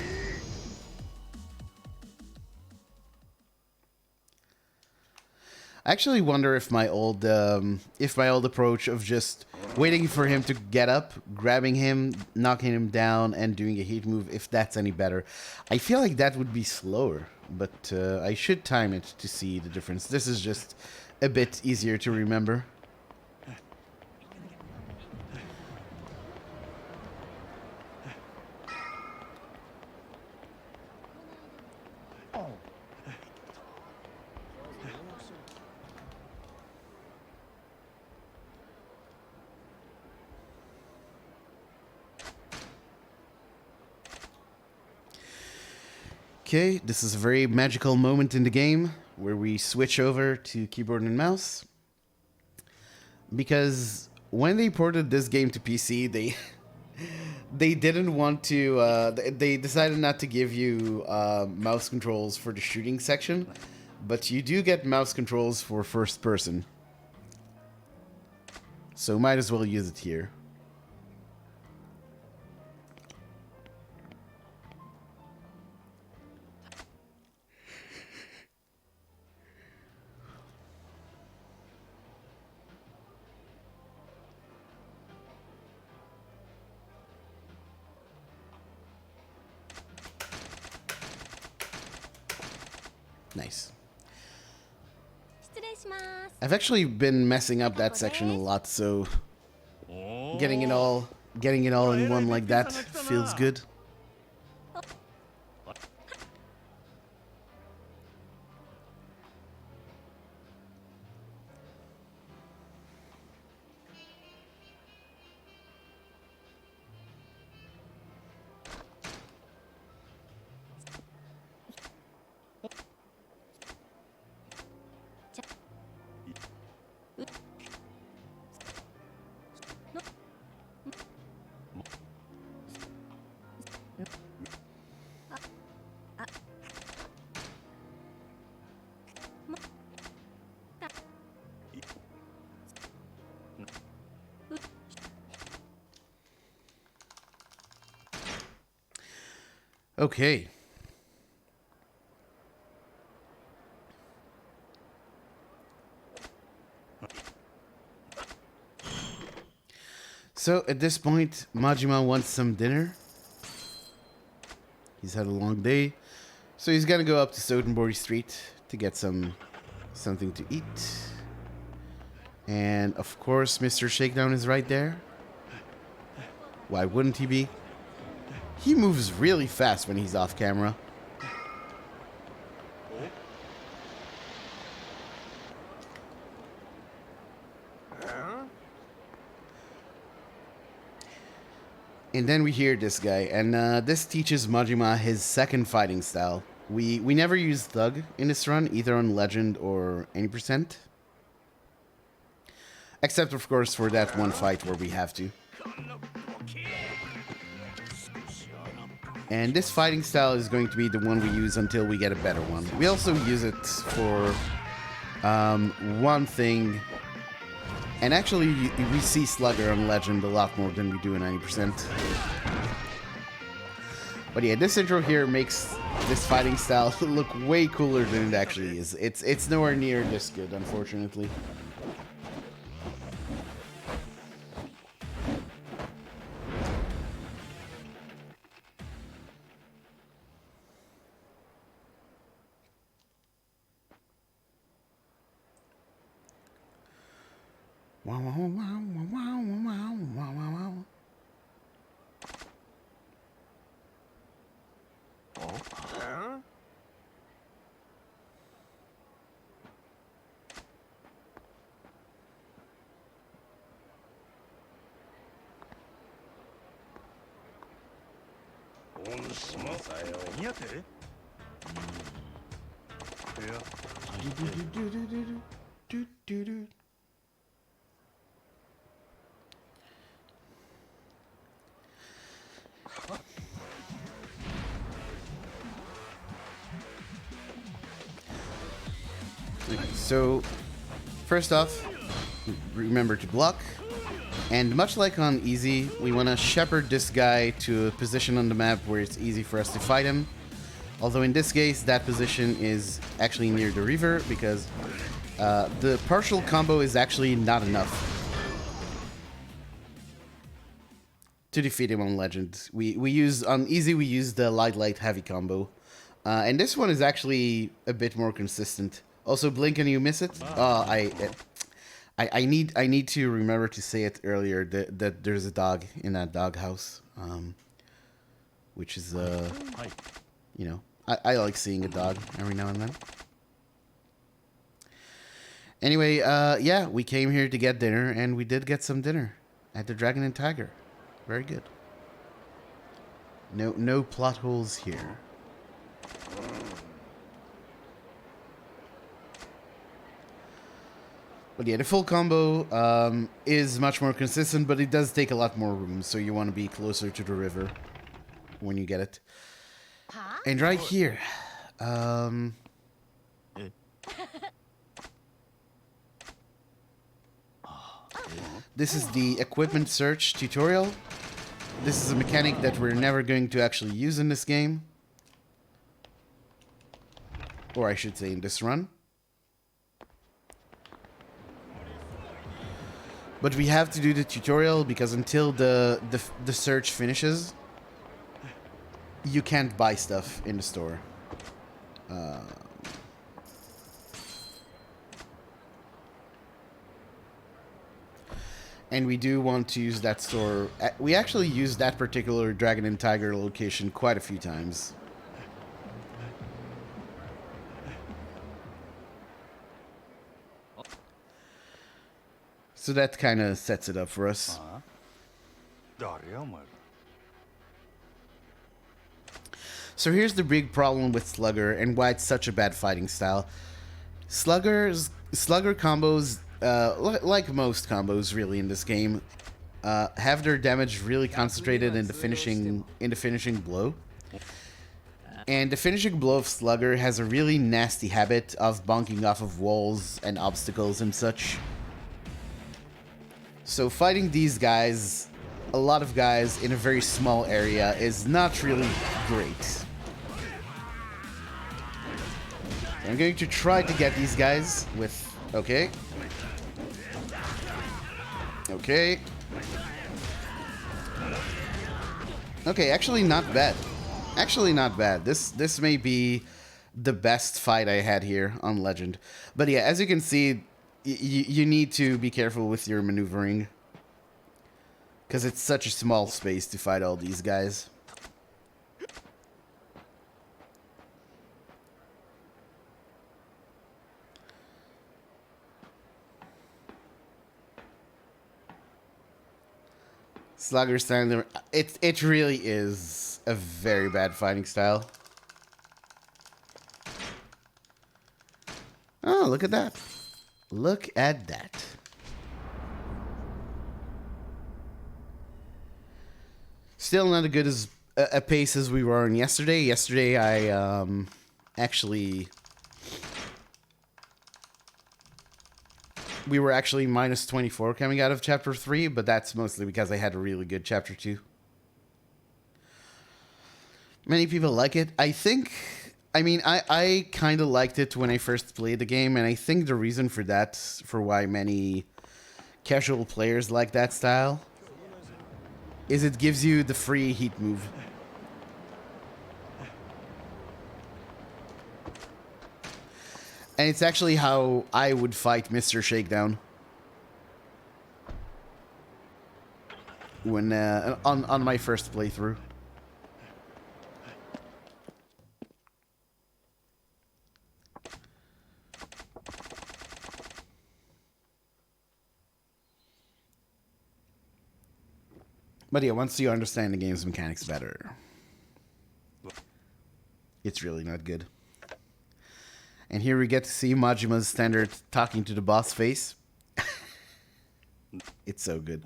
I actually wonder if my old approach of just waiting for him to get up, grabbing him, knocking him down, and doing a heat move, if that's any better. I feel like that would be slower, but I should time it to see the difference. This is just a bit easier to remember. Okay, this is a very magical moment in the game where we switch over to keyboard and mouse. Because when they ported this game to PC, they didn't want to. They decided not to give you mouse controls for the shooting section, but you do get mouse controls for first person. So might as well use it here. Nice. I've actually been messing up that section a lot, so getting it all in one like that feels good. Okay. So at this point, Majima wants some dinner. He's had a long day. So he's gonna go up to Sotenbori Street to get something to eat. And of course, Mr. Shakedown is right there. Why wouldn't he be? He moves really fast when he's off camera. And then we hear this guy, and this teaches Majima his second fighting style. We never use Thug in this run, either on Legend or any percent. Except, of course, for that one fight where we have to. And this fighting style is going to be the one we use until we get a better one. We also use it for one thing. And actually, we see Slugger on Legend a lot more than we do in 90%. But yeah, this intro here makes this fighting style look way cooler than it actually is. It's nowhere near this good, unfortunately. Wow, wow, wow, wow, wow, wow, wow, wow. So, first off, remember to block. And much like on easy, we want to shepherd this guy to a position on the map where it's easy for us to fight him. Although in this case, that position is actually near the river because the partial combo is actually not enough to defeat him on Legend. We use on easy, we use the light heavy combo, and this one is actually a bit more consistent. Also, blink and you miss it. I need to remember to say it earlier that there's a dog in that doghouse, which is you know, I like seeing a dog every now and then. Anyway, yeah, we came here to get dinner, and we did get some dinner at the Dragon and Tiger. Very good. No plot holes here. But yeah, the full combo is much more consistent, but it does take a lot more room, so you want to be closer to the river when you get it. And right here, this is the equipment search tutorial. This is a mechanic that we're never going to actually use in this game. Or I should say in this run. But we have to do the tutorial because until the search finishes, you can't buy stuff in the store. And we do want to use that store. We actually use that particular Dragon and Tiger location quite a few times. So that kind of sets it up for us. So here's the big problem with Slugger and why it's such a bad fighting style. Slugger combos, like most combos really in this game, have their damage really concentrated in the finishing blow. And the finishing blow of Slugger has a really nasty habit of bonking off of walls and obstacles and such. So fighting these guys, a lot of guys in a very small area, is not really great. I'm going to try to get these guys with... Okay. Okay. Okay, actually not bad. Actually not bad. This may be the best fight I had here on Legend. But yeah, as you can see, you need to be careful with your maneuvering. Because it's such a small space to fight all these guys. Slugger style, it really is a very bad fighting style. Oh, look at that. Look at that. Still not as good as a pace as we were on yesterday. Yesterday I actually... We were actually minus 24 coming out of Chapter 3, but that's mostly because I had a really good Chapter 2. Many people like it. I think... I mean, I kind of liked it when I first played the game, and I think the reason for that, for why many casual players like that style, is it gives you the free heat move. And it's actually how I would fight Mr. Shakedown. When, on my first playthrough. But yeah, once you understand the game's mechanics better, it's really not good. And here we get to see Majima's standard talking to the boss face. It's so good.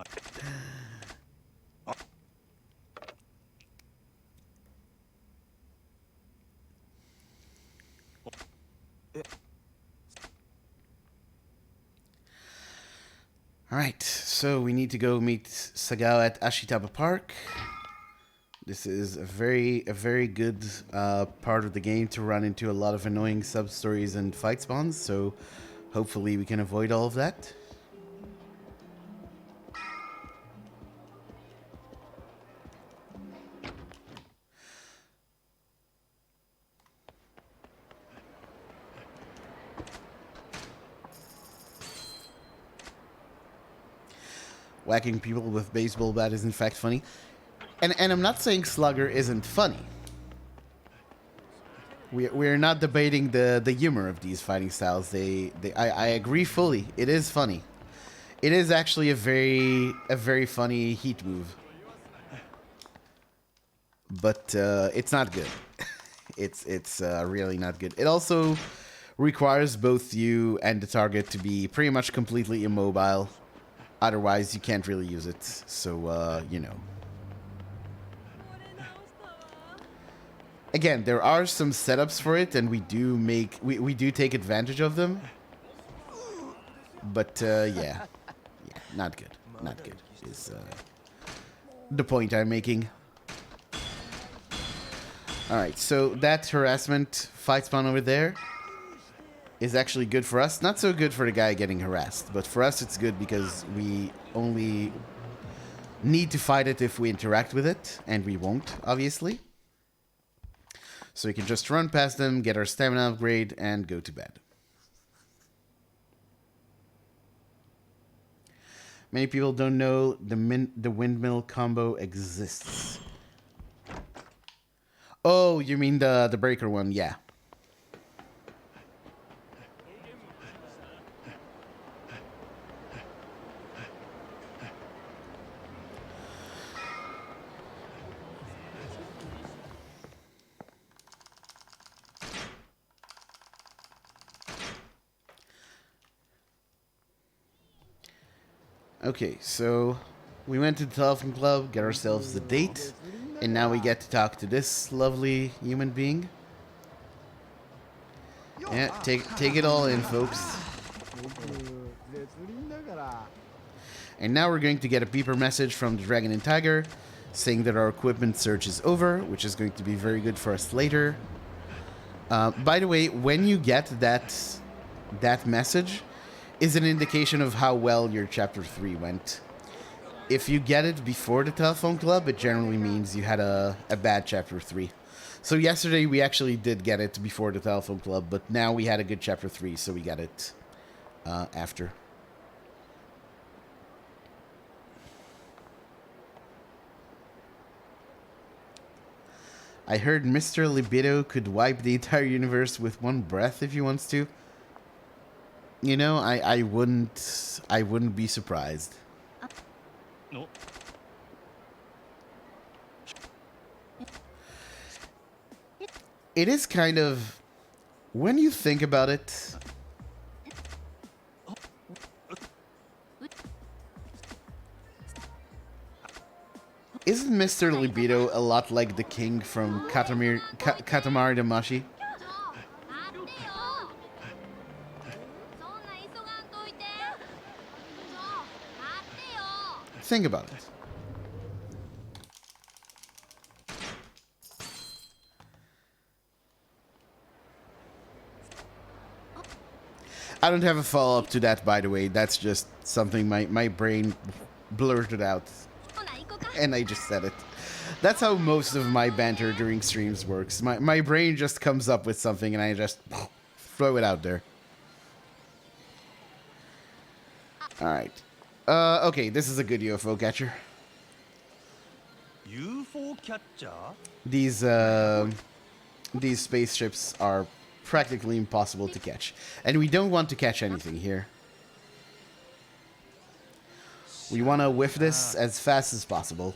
Alright, so we need to go meet Sagao at Ashitaba Park. This is a very good part of the game to run into a lot of annoying sub-stories and fight spawns, so hopefully we can avoid all of that. Whacking people with baseball bat is in fact funny. And I'm not saying Slugger isn't funny. We're not debating the humor of these fighting styles. I agree fully. It is funny. It is actually a very funny heat move. But it's not good. It's really not good. It also requires both you and the target to be pretty much completely immobile. Otherwise, you can't really use it. So, you know. Again, there are some setups for it, and we do take advantage of them. But, yeah, not good. Not good is the point I'm making. Alright, so that harassment fight spawn over there is actually good for us. Not so good for the guy getting harassed, but for us it's good because we only need to fight it if we interact with it, and we won't, obviously. So we can just run past them, get our stamina upgrade, and go to bed. Many people don't know the windmill combo exists. Oh, you mean the breaker one? Yeah. Okay, so we went to the telephone club, get ourselves a date, and now we get to talk to this lovely human being. Yeah, take it all in, folks. And now we're going to get a beeper message from the Dragon and Tiger saying that our equipment search is over, which is going to be very good for us later. By the way, when you get that message, is an indication of how well your chapter 3 went. If you get it before the telephone club, it generally means you had a bad chapter 3. So yesterday we actually did get it before the telephone club, but now we had a good chapter 3, so we got it after. I heard Mr. Libido could wipe the entire universe with one breath if he wants to. You know, I wouldn't be surprised. No. It is kind of, when you think about it, isn't Mr. Libido a lot like the king from Katamari Damacy? Think about it. I don't have a follow-up to that, by the way. That's just something my brain blurted out. And I just said it. That's how most of my banter during streams works. My brain just comes up with something and I just throw it out there. Alright. Okay, this is a good UFO catcher. UFO catcher? These spaceships are practically impossible to catch. And we don't want to catch anything here. We want to whiff this as fast as possible.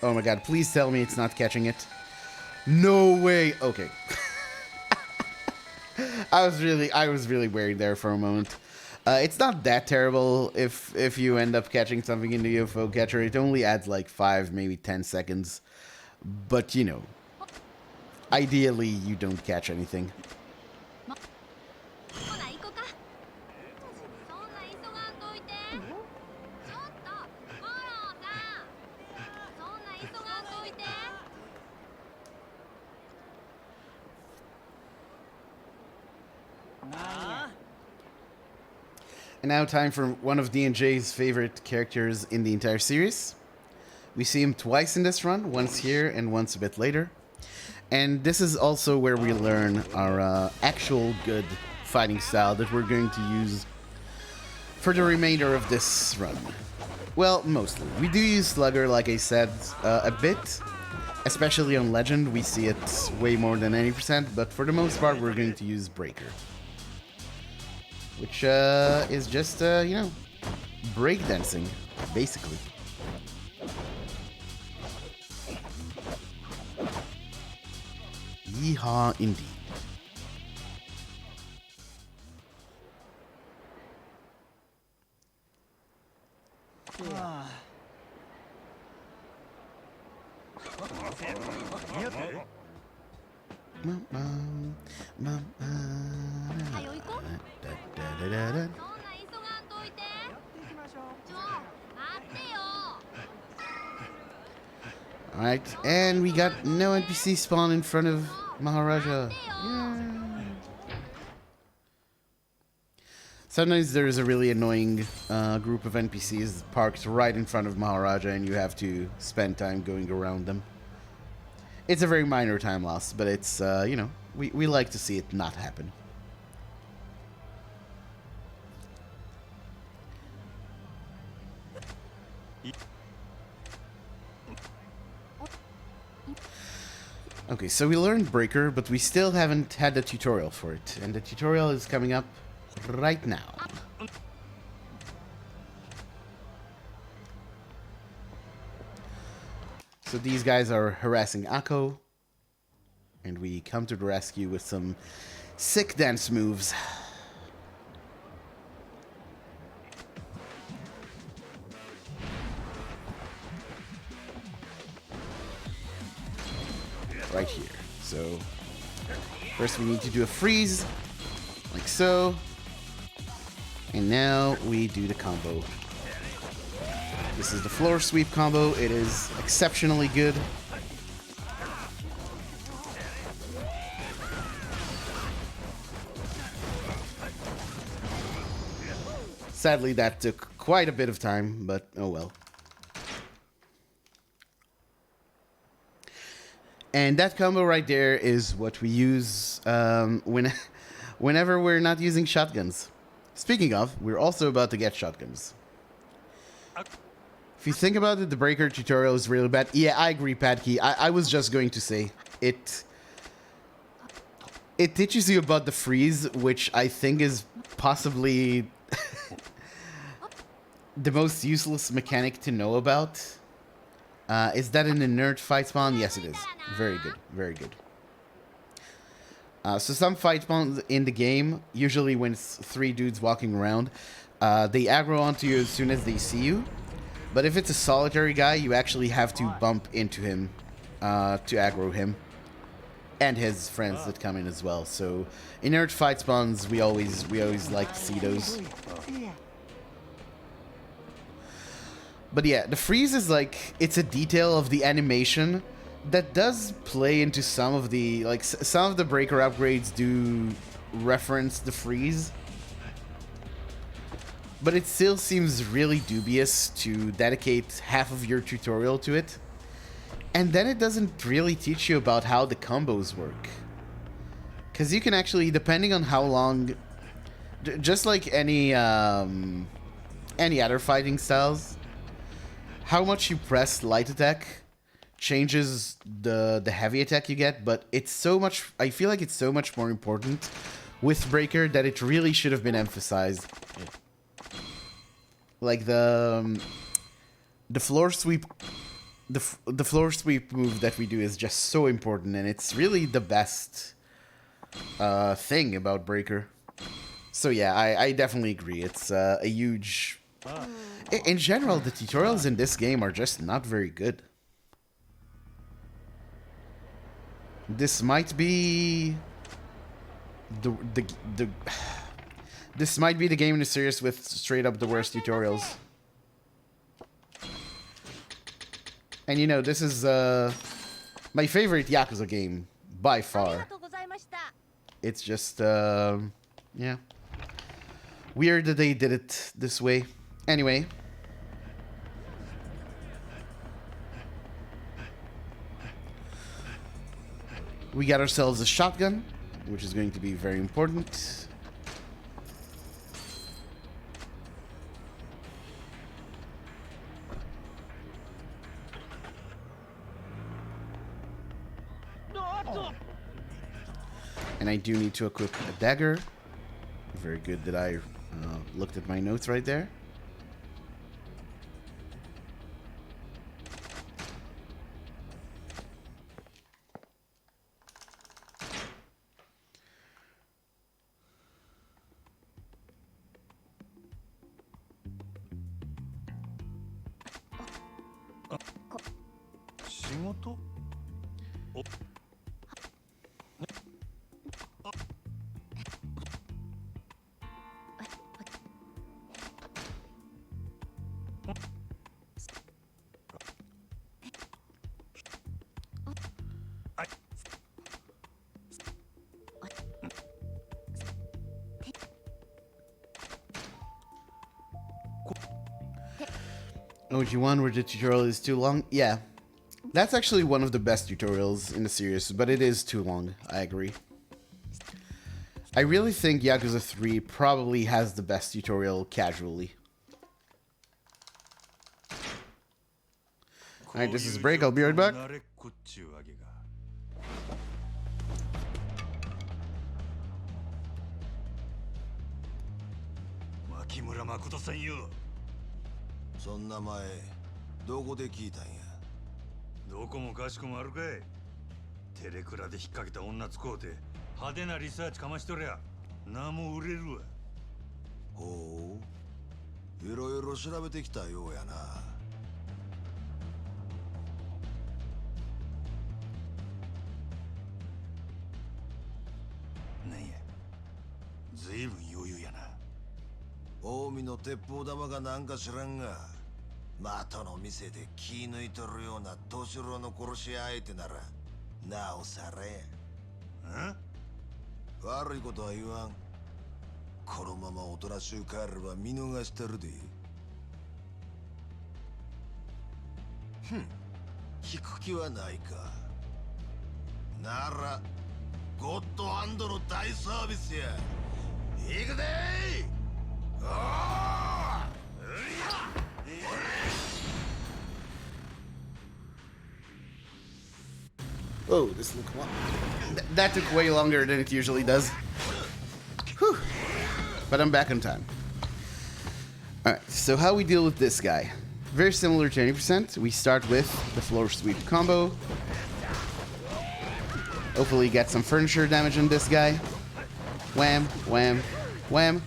Oh my god, please tell me it's not catching it. No way. Okay. I was really worried there for a moment. It's not that terrible if you end up catching something in the UFO catcher. It only adds like 5, maybe 10 seconds. But, you know, ideally you don't catch anything. And now time for one of D&J's favorite characters in the entire series. We see him twice in this run, once here and once a bit later. And this is also where we learn our actual good fighting style that we're going to use for the remainder of this run. Well, mostly. We do use Slugger, like I said, a bit. Especially on Legend, we see it way more than 80%, but for the most part, we're going to use Breaker. Which is just, you know, breakdancing, basically. Yeehaw, indeed. Alright, and we got no NPC spawn in front of Maharaja. Yeah. Sometimes there's a really annoying group of NPCs parked right in front of Maharaja and you have to spend time going around them. It's a very minor time loss, but it's, you know, we like to see it not happen. Okay, so we learned Breaker, but we still haven't had the tutorial for it, and the tutorial is coming up right now. So these guys are harassing Akko, and we come to the rescue with some sick dance moves. Right here. So first we need to do a freeze, like so. And now we do the combo. This is the floor sweep combo. It is exceptionally good. Sadly, that took quite a bit of time, but oh well. And that combo right there is what we use whenever we're not using shotguns. Speaking of, we're also about to get shotguns. If you think about it, the Breaker tutorial is really bad. Yeah, I agree, Padkey. I was just going to say, it teaches you about the freeze, which I think is possibly the most useless mechanic to know about. Is that an inert fight spawn? Yes, it is. Very good. Very good. So some fight spawns in the game, usually when it's 3 dudes walking around, they aggro onto you as soon as they see you. But if it's a solitary guy, you actually have to bump into him to aggro him. And his friends that come in as well. So inert fight spawns, we always like to see those. But yeah, the freeze is like, it's a detail of the animation that does play into some of the, like, some of the Breaker upgrades do reference the freeze. But it still seems really dubious to dedicate half of your tutorial to it. And then it doesn't really teach you about how the combos work. Because you can actually, depending on how long, just like any other fighting styles, how much you press light attack changes the heavy attack you get, but it's so much, I feel like it's so much more important with Breaker that it really should have been emphasized. Like the floor sweep, the floor sweep move that we do is just so important, and it's really the best thing about Breaker. So yeah, I definitely agree. It's a huge... In general, the tutorials in this game are just not very good. This might be this might be the game in the series with straight up the worst tutorials. And you know, this is my favorite Yakuza game by far. It's just yeah, weird that they did it this way. Anyway, we got ourselves a shotgun, which is going to be very important. And I do need to equip a dagger. Very good that I looked at my notes right there. OG1 where the tutorial is too long? Yeah. That's actually one of the best tutorials in the series, but it is too long. I agree. I really think Yakuza 3 probably has the best tutorial casually. Alright, this is a break. I'll be right back. またの店で気抜いとるような年寄りの殺し相手ならなおさらん悪いことは言わん。このままおとなしゅう帰れば見逃してるで。引く気はないか。ならゴッドハンドの大サービスや。行くでー。Oh, this look long. That took way longer than it usually does. Whew. But I'm back on time. Alright, so how we deal with this guy. Very similar to 20%. We start with the floor sweep combo. Hopefully get some furniture damage on this guy. Wham, wham, wham.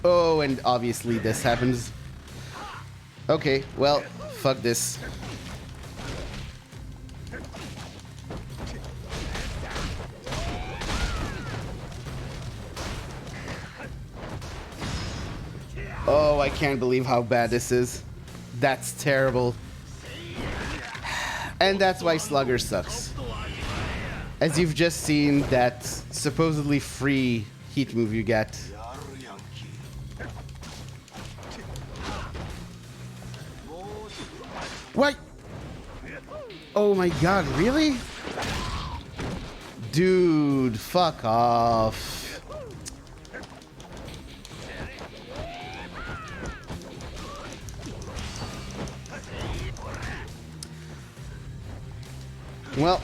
Oh, and obviously this happens. Okay, well, fuck this. Oh, I can't believe how bad this is. That's terrible. And that's why Slugger sucks. As you've just seen, that supposedly free heat move you get. What? Oh my god, really? Dude, fuck off. Well,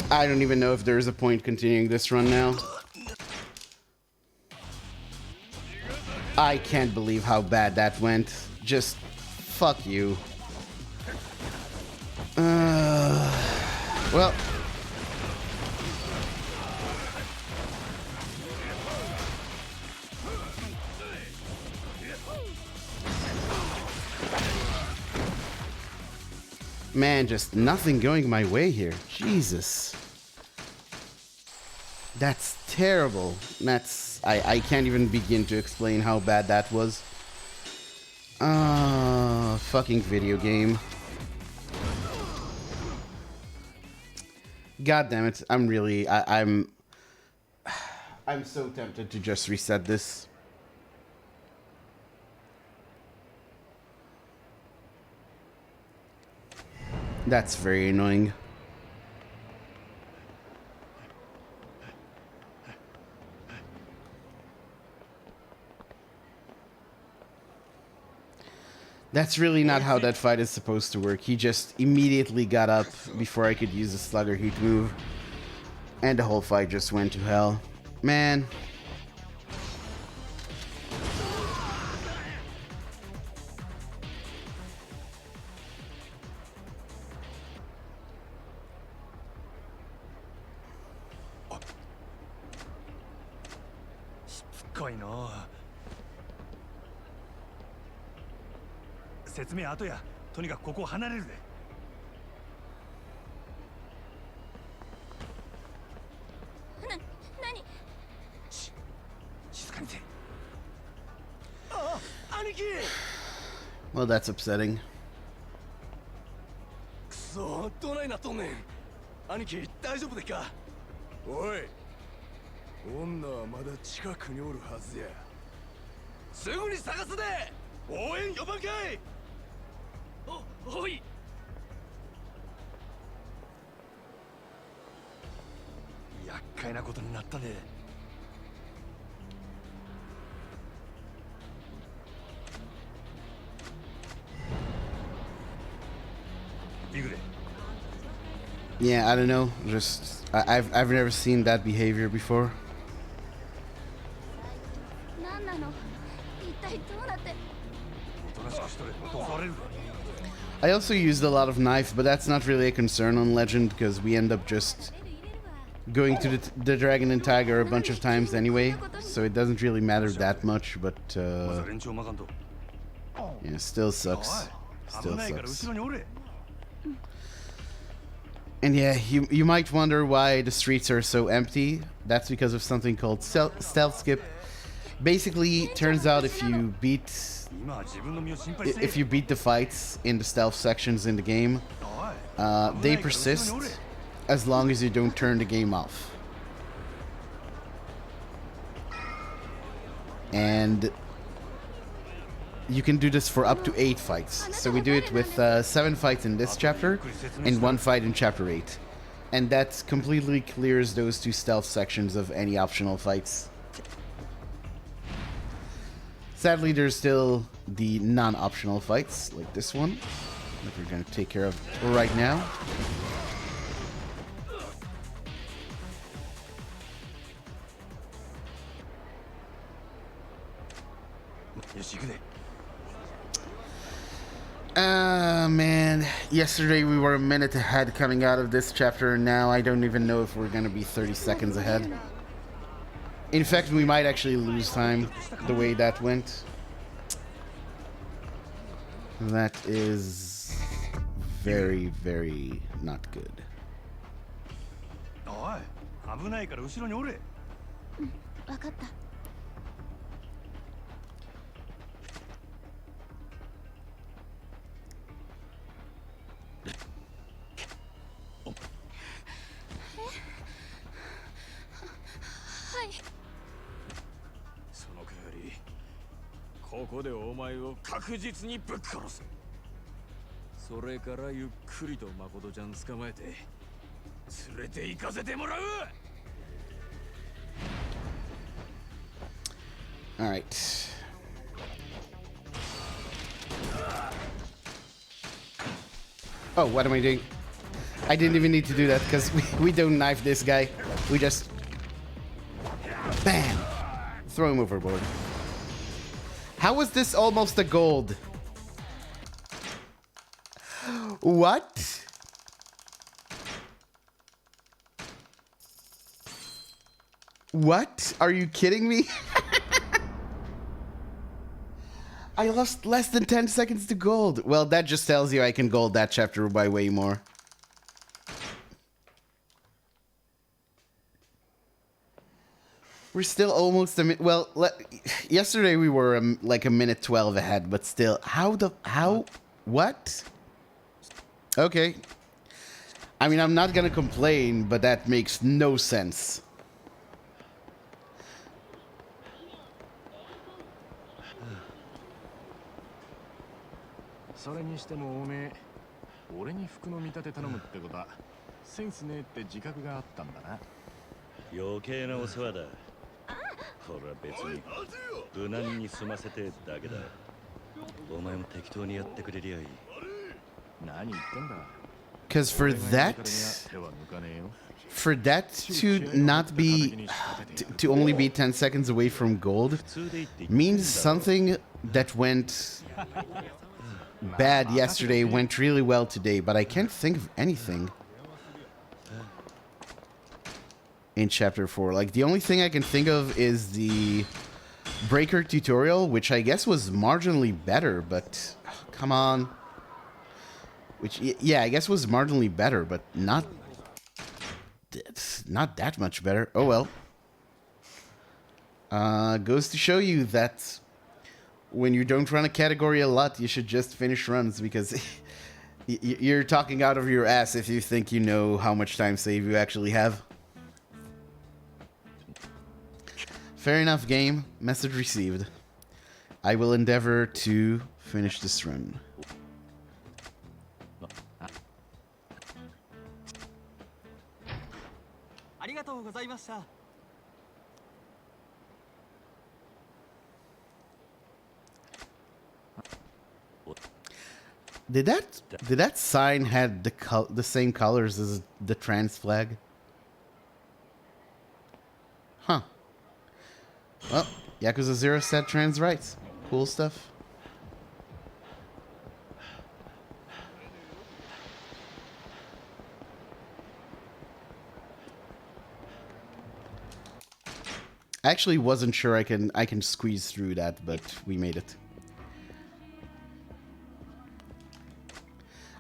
I don't even know if there's a point continuing this run now. I can't believe how bad that went. Just fuck you. Well. Man, just nothing going my way here. Jesus. That's terrible. I can't even begin to explain how bad that was. Fucking video game. God damn it. I'm so tempted to just reset this. That's very annoying. That's really not how that fight is supposed to work. He just immediately got up before I could use the Slugger heat move. And the whole fight just went to hell. Man. No. 説明後や。とにかくここを離れるで。何？静かにせ。あ、兄貴。Well, that's upsetting. くそ、どないなっとんねん。兄貴、大丈夫でっか。おい。女はまだ近くにおるはずや。すぐに探すで。応援呼ばんかい。おい。厄介なことになったね。いくれ。 Yeah, I don't know. Just I've never seen that behavior before. I also used a lot of knife, but that's not really a concern on Legend because we end up just going to the Dragon and Tiger a bunch of times anyway, so it doesn't really matter that much, but yeah, still sucks. Still sucks. And yeah, you might wonder why the streets are so empty. That's because of something called stealth skip. Basically, turns out if you beat 今は自分の身を心配せえ if you beat the fights in the stealth sections in the game, おい they 危ないから後ろに persist おれ as long as you don't turn the game off. And you can do this for up to 8 fights. So we do it with 7 fights in this chapter and 1 fight in chapter 8. And that completely clears those 2 stealth sections of any optional fights. Sadly, there's still the non-optional fights, like this one, that we're going to take care of right now. Man, yesterday we were a minute ahead coming out of this chapter, and now I don't even know if we're gonna be 30 seconds ahead. In fact, we might actually lose time the way that went. That is very, very not good. おい危ないから後ろにおれわかった。その代わりここでお前を確実にぶっ殺す。それからゆっくりと誠ちゃん捕まえて連れて行かせてもらう。 All right. Oh, what am I doing? I didn't even need to do that because we don't knife this guy. We just bam, throw him overboard. How was this almost a gold? What? What? Are you kidding me? I lost less than 10 seconds to gold. Well, that just tells you I can gold that chapter by way more. We're still almost a minute. Well, yesterday we were like a minute 12 ahead, but still, what? Okay. I mean, I'm not gonna complain, but that makes no sense. Because for that to not be to only be 10 seconds away from gold means something that went bad yesterday went really well today, but I can't think of anything in chapter 4. Like, the only thing I can think of is the breaker tutorial, which I guess was marginally better, but come on. Which, yeah, I guess was marginally better, but not that much better. Oh well. Goes to show you that when you don't run a category a lot, you should just finish runs, because you're talking out of your ass if you think you know how much time save you actually have. Fair enough, game. Message received. I will endeavor to finish this run. Did that sign had the same colors as the trans flag? Huh. Well, Yakuza 0 said trans rights. Cool stuff. I actually wasn't sure I can squeeze through that, but we made it.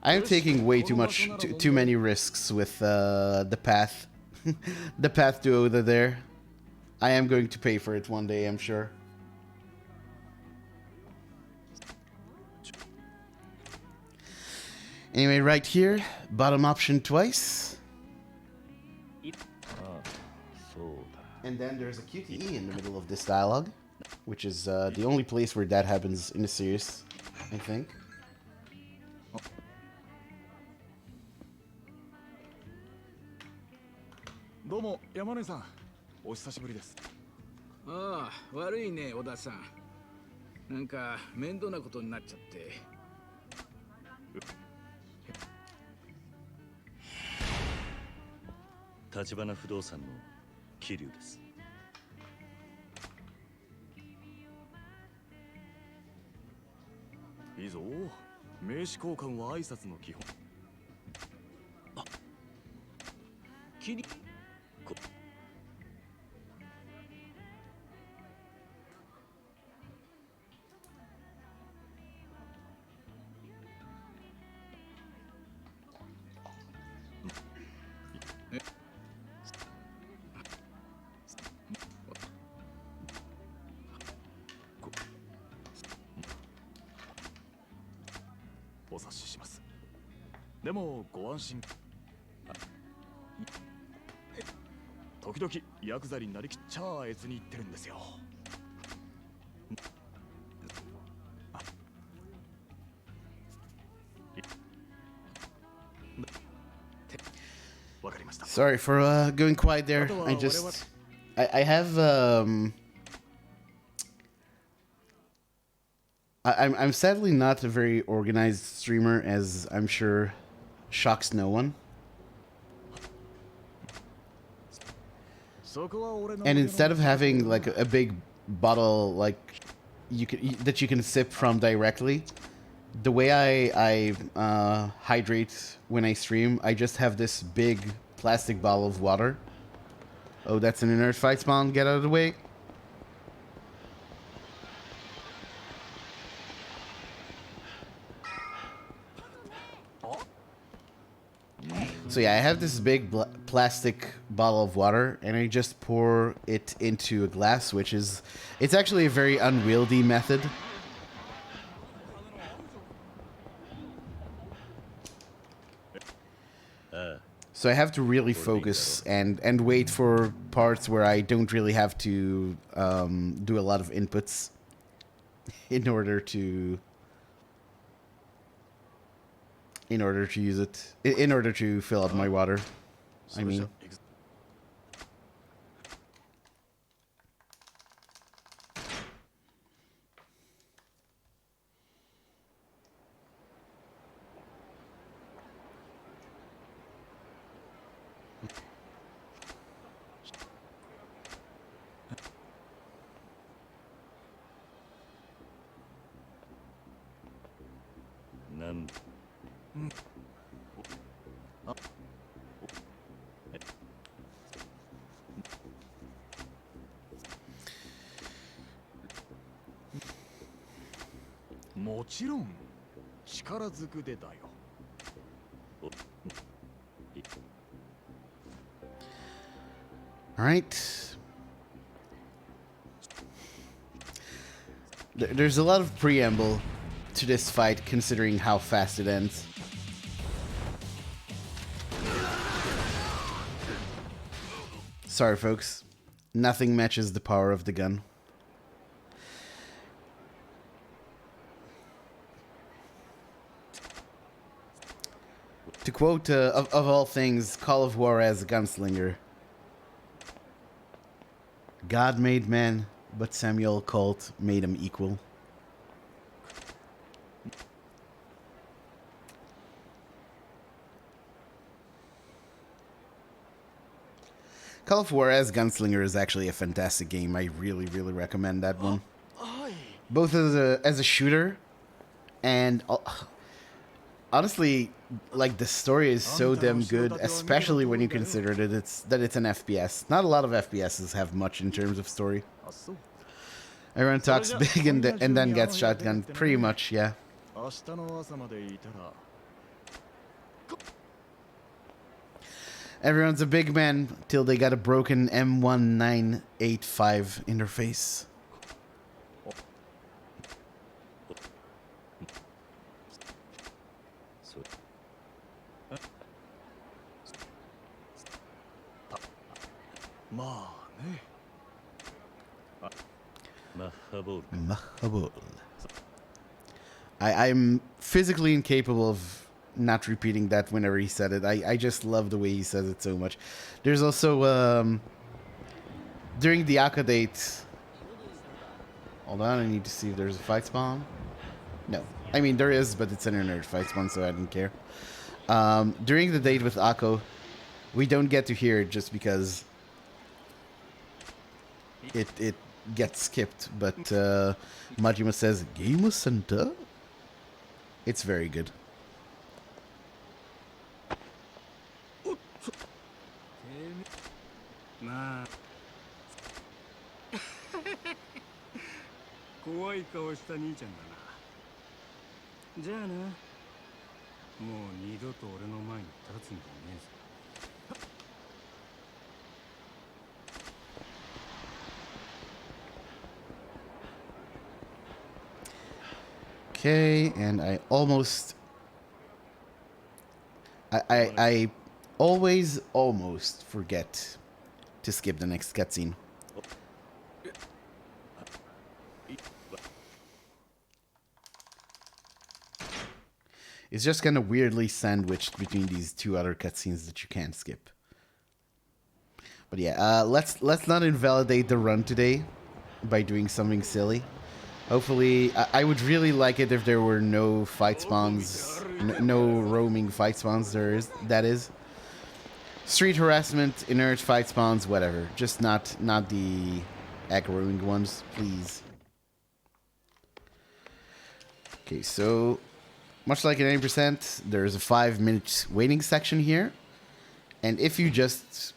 I am taking way too many risks with the path, the path to Oda there. I am going to pay for it one day, I'm sure. Anyway, right here, bottom option twice. And then there's a QTE in the middle of this dialogue, which is the only place where that happens in the series, I think. どうも山根さん、お久しぶりです。ああ、悪いね、小田さん。なんか面倒なことになっちゃって。立花不動産の桐生です。いいぞ。名刺交換は挨拶の基本。あ、桐こお察しします。でもご安心。時々ヤクザになりきっちゃあえつに言ってるんですよ。わかりました。 Sorry for going quiet there. I have I'm sadly not a very organized streamer, as I'm sure shocks no one. And instead of having like a big bottle like you can sip from directly, the way I hydrate when I stream, I just have this big plastic bottle of water. Oh, that's an inert fight spawn. Get out of the way. So yeah, I have this big plastic bottle of water, and I just pour it into a glass, which is... It's actually a very unwieldy method. So I have to really focus and wait for parts where I don't really have to do a lot of inputs in order to use it, in order to fill up my water, I mean. All right. There's a lot of preamble to this fight, considering how fast it ends. Sorry, folks. Nothing matches the power of the gun. To quote, of all things, Call of War as a gunslinger. God made man, but Samuel Colt made him equal. Call of War as Gunslinger is actually a fantastic game. I really, really recommend that one. Both as a shooter, and honestly, like, the story is so damn good, especially when you consider that it's an FPS. Not a lot of FPSs have much in terms of story. Everyone talks big and then gets shotgunned. Pretty much, yeah. Everyone's a big man till they got a broken M1985 in their face. Mahabul. I'm physically incapable of not repeating that whenever he said it. I just love the way he says it so much. There's also during the Aka date. Hold on, I need to see if there's a fight spawn. No. I mean, there is, but it's an inert fight spawn, so I didn't care. During the date with Akko, we don't get to hear it just because it gets skipped. But Majima says, Game Center? It's very good. Okay, and I almost... I always almost forget to skip the next cutscene. It's just kind of weirdly sandwiched between these two other cutscenes that you can't skip. But yeah, let's not invalidate the run today by doing something silly. Hopefully, I would really like it if there were no fight spawns, no roaming fight spawns. That is. Street harassment, inert fight spawns, whatever. Just not the egg roaming ones, please. Okay, so much like in 80%, there's a 5-minute waiting section here. And if you just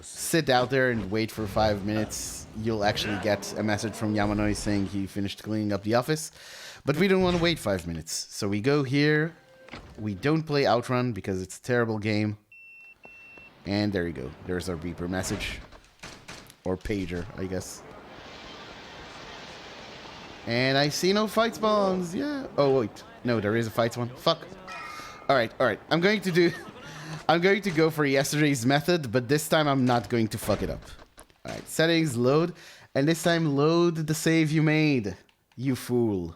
sit out there and wait for 5 minutes, you'll actually get a message from Yamanoi saying he finished cleaning up the office. But we don't want to wait 5 minutes. So we go here. We don't play Outrun because it's a terrible game. And there you go. There's our beeper message. Or pager, I guess. And I see no fight spawns. Yeah. Oh, wait. No, there is a fight spawn. Fuck. Alright. I'm going to go for yesterday's method, but this time I'm not going to fuck it up. Alright, settings, load. And this time load the save you made. You fool.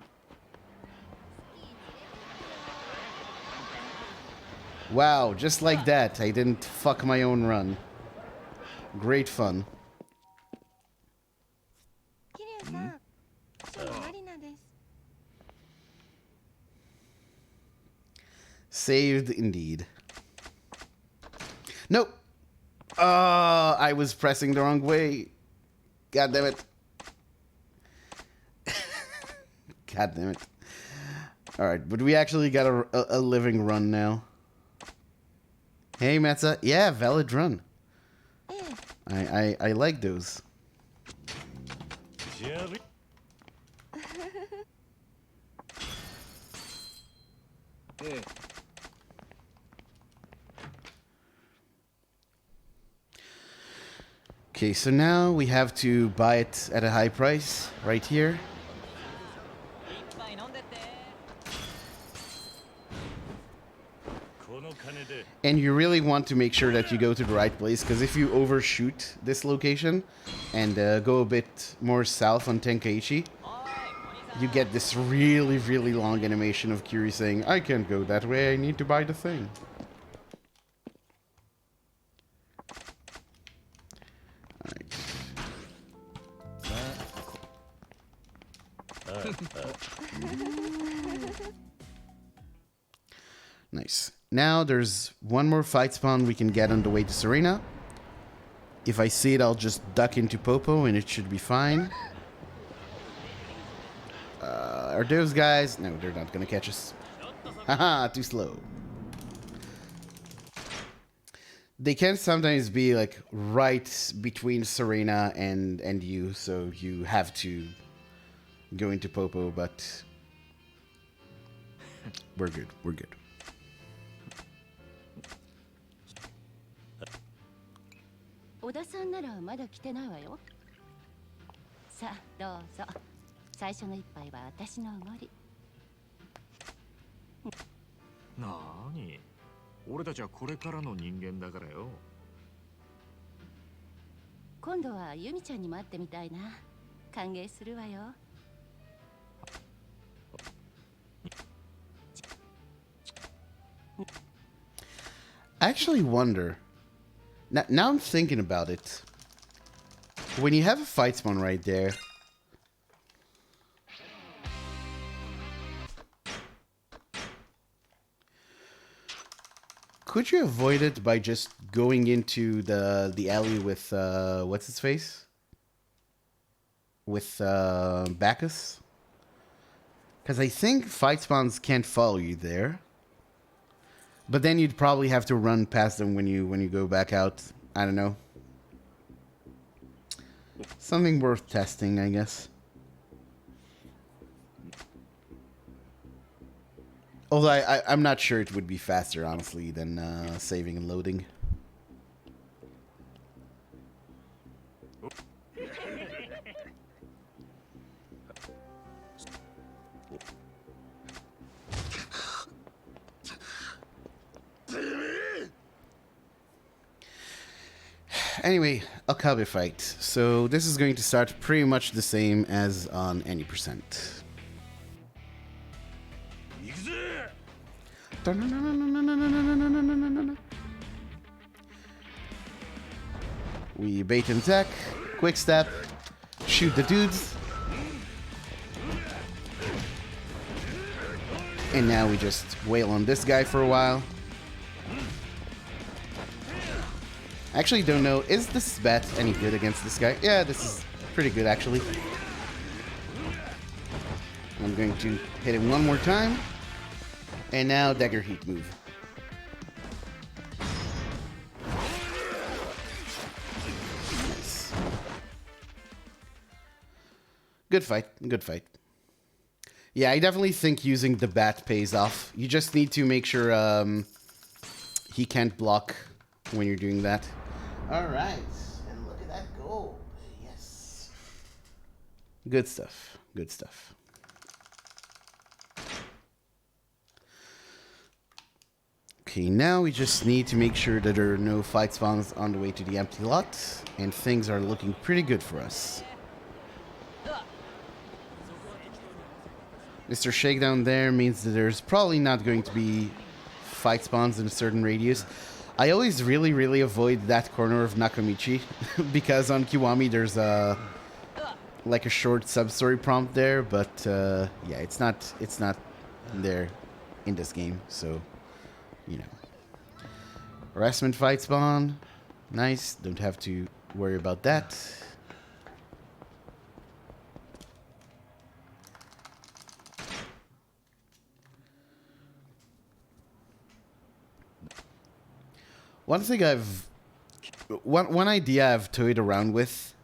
Wow, just like that, I didn't fuck my own run. Great fun. Saved indeed. Nope. I was pressing the wrong way. God damn it. God damn it. Alright, but we actually got a living run now. Hey, Metza. Yeah, valid run. I like those. Okay, so now we have to buy it at a high price right here. And you really want to make sure that you go to the right place, because if you overshoot this location and go a bit more south on Tenkaichi, you get this really, really long animation of Kiri saying, I can't go that way, I need to buy the thing. Nice. Now there's one more fight spawn we can get on the way to Serena. If I see it, I'll just duck into Popo and it should be fine. Are those guys? No, they're not gonna catch us. Haha, too slow. They can sometimes be like right between Serena and you, so you have to go into Popo, but we're good. We're good. 小田さんならまだ来てないわよ。さあどうぞ。最初の一杯は私のおごり。なーに、俺たちはこれからの人間だからよ。今度はユミちゃんにも会ってみたいな。歓迎するわよ。 I actually wonder. Now I'm thinking about it. When you have a fight spawn right there, could you avoid it by just going into the alley with what's his face? With Bacchus? Because I think fight spawns can't follow you there. But then you'd probably have to run past them when you go back out. I don't know. Something worth testing, I guess. Although I'm not sure it would be faster, honestly, than saving and loading. Anyway, Okabe fight. So this is going to start pretty much the same as on any percent. We bait and attack, quick step, shoot the dudes. And now we just wail on this guy for a while. I actually don't know, is this bat any good against this guy? Yeah, this is pretty good actually. I'm going to hit him one more time. And now dagger heat move. Nice. Good fight, good fight. Yeah, I definitely think using the bat pays off. You just need to make sure he can't block when you're doing that. Alright, and look at that gold. Yes. Good stuff, good stuff. Okay, now we just need to make sure that there are no fight spawns on the way to the empty lot, and things are looking pretty good for us. Mr. Shakedown there means that there's probably not going to be fight spawns in a certain radius. I always really avoid that corner of Nakamichi because on Kiwami there's like a short sub-story prompt there, but yeah, it's not there in this game, so you know. Harassment fight spawn, nice. Don't have to worry about that. One idea I've toyed around with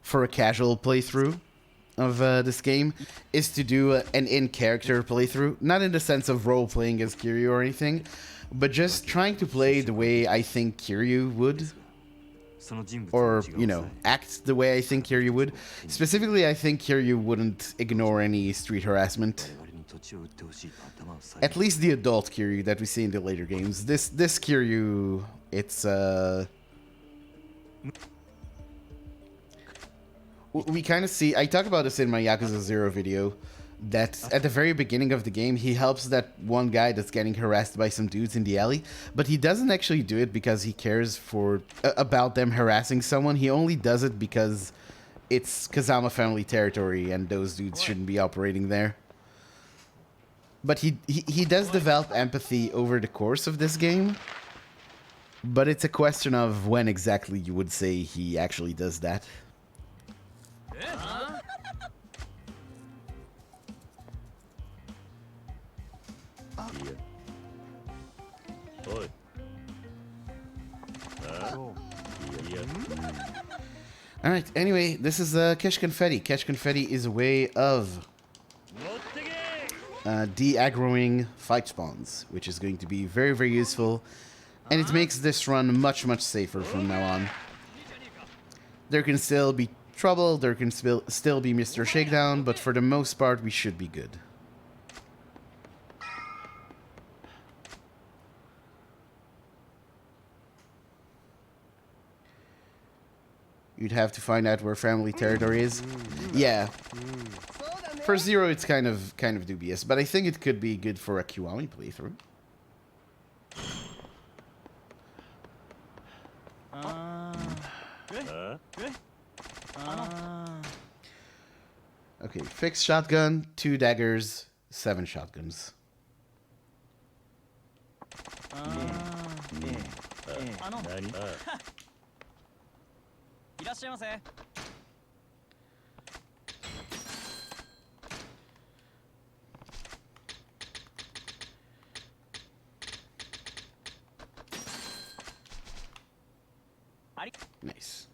for a casual playthrough of this game is to do an in-character playthrough, not in the sense of role-playing as Kiryu or anything, but just trying to play the way I think Kiryu would, or, you know, act the way I think Kiryu would. Specifically, I think Kiryu wouldn't ignore any street harassment. At least the adult Kiryu that we see in the later games. This Kiryu, it's we kind of see, I talk about this in my Yakuza 0 video, that at the very beginning of the game, he helps that one guy that's getting harassed by some dudes in the alley, but he doesn't actually do it because he cares for about them harassing someone. He only does it because it's Kazama family territory and those dudes shouldn't be operating there. But he does develop empathy over the course of this game, but it's a question of when exactly you would say he actually does that. Alright, anyway, this is Catch Confetti. Catch Confetti is a way of de-aggroing fight spawns, which is going to be very useful, and it makes this run much safer from now on. There can still be trouble, there can still be Mr. Shakedown, but for the most part we should be good. you'd have to find out where family territory is. Yeah. For Zero, it's kind of dubious, but I think it could be good for a Kiwami playthrough. Okay, fixed shotgun, 2 daggers, 7 shotguns. Nice.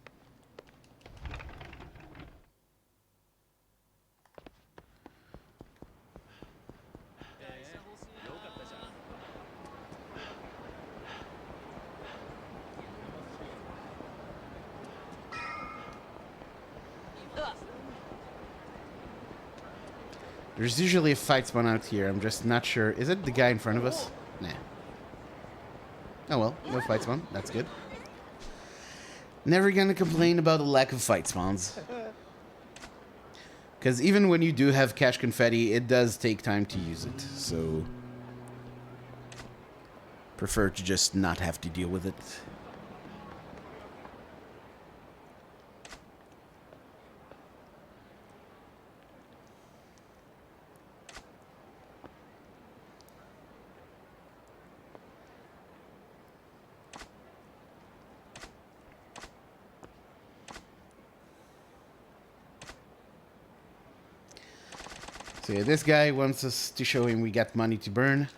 There's usually a fight spawn out here. I'm just not sure. Is it the guy in front of us? Nah. Oh well, no fight spawn. That's good. Never gonna complain about a lack of fight spawns. Because even when you do have cash confetti, it does take time to use it. So, prefer to just not have to deal with it. So yeah, this guy wants us to show him we got money to burn.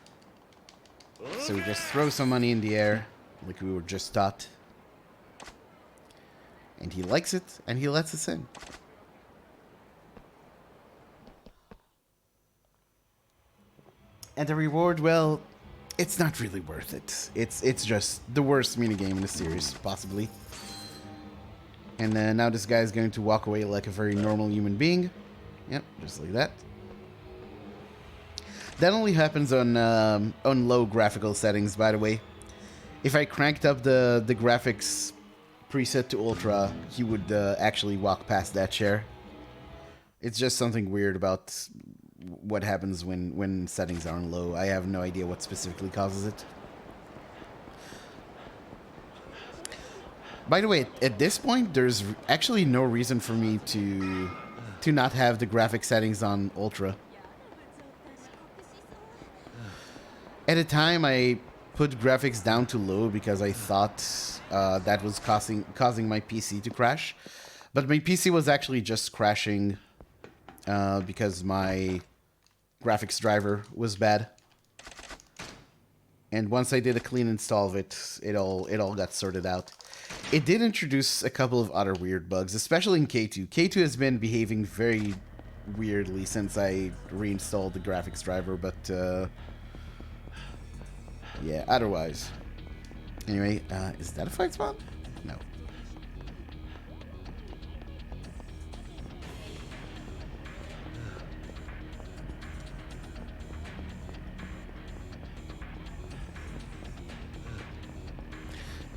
So we just throw some money in the air, like we were just taught. And he likes it, and he lets us in. And the reward, well, it's not really worth it. It's just the worst minigame in the series, possibly. And then now this guy is going to walk away like a very normal human being. Yep, just like that. That only happens on low graphical settings, by the way. If I cranked up the graphics preset to ultra, he would actually walk past that chair. It's just something weird about what happens when settings are on low. I have no idea what specifically causes it. By the way, at this point, there's actually no reason for me to not have the graphic settings on ultra. At the time, I put graphics down to low because I thought that was causing my PC to crash. But my PC was actually just crashing because my graphics driver was bad. And once I did a clean install of it, it all got sorted out. It did introduce a couple of other weird bugs, especially in K2. K2 has been behaving very weirdly since I reinstalled the graphics driver, but yeah, otherwise. Anyway, is that a fight spawn? No.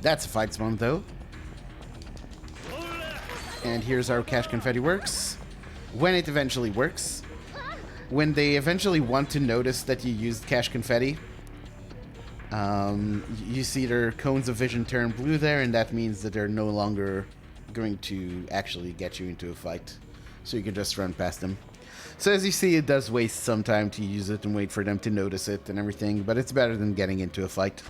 That's a fight spawn, though. And here's how cash confetti works. When it eventually works. When they eventually want to notice that you used cash confetti, you see their cones of vision turn blue there, and that means that they're no longer going to actually get you into a fight. So you can just run past them. So as you see, it does waste some time to use it and wait for them to notice it and everything, but it's better than getting into a fight.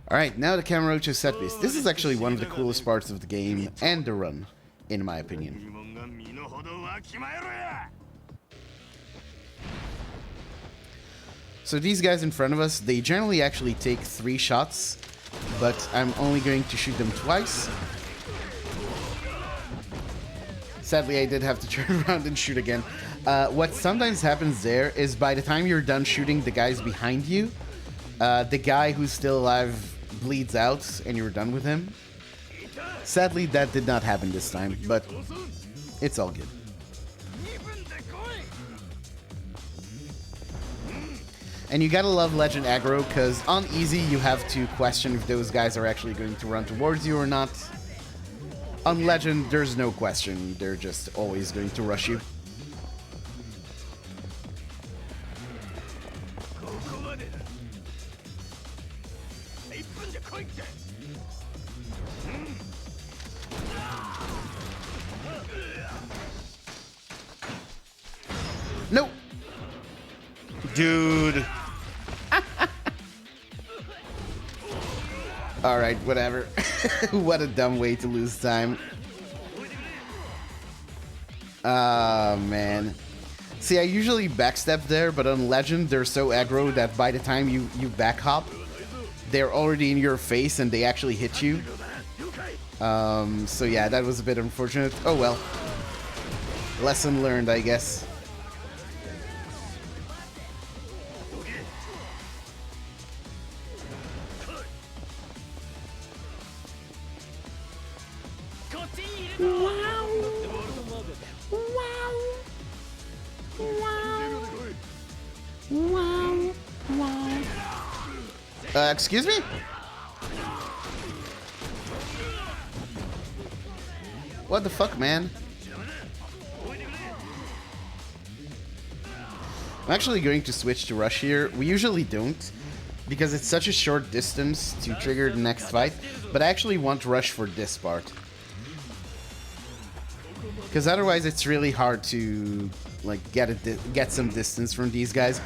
Alright, now the Kamurocho set piece. This is actually one of the coolest parts of the game and the run, in my opinion. So these guys in front of us, they generally actually take 3 shots, but I'm only going to shoot them twice. Sadly, I did have to turn around and shoot again. What sometimes happens there is by the time you're done shooting the guys behind you, the guy who's still alive bleeds out and you're done with him. Sadly, that did not happen this time, but it's all good. And you gotta love Legend aggro, because on easy you have to question if those guys are actually going to run towards you or not. On Legend, there's no question. They're just always going to rush you. No! Dude! Alright, whatever. What a dumb way to lose time. Ah, man. See, I usually backstep there, but on Legend, they're so aggro that by the time you back hop, they're already in your face and they actually hit you. So yeah, that was a bit unfortunate. Oh well. Lesson learned, I guess. Excuse me? What the fuck, man? I'm actually going to switch to rush here. We usually don't, because it's such a short distance to trigger the next fight, but I actually want rush for this part. Because otherwise it's really hard to like get some distance from these guys.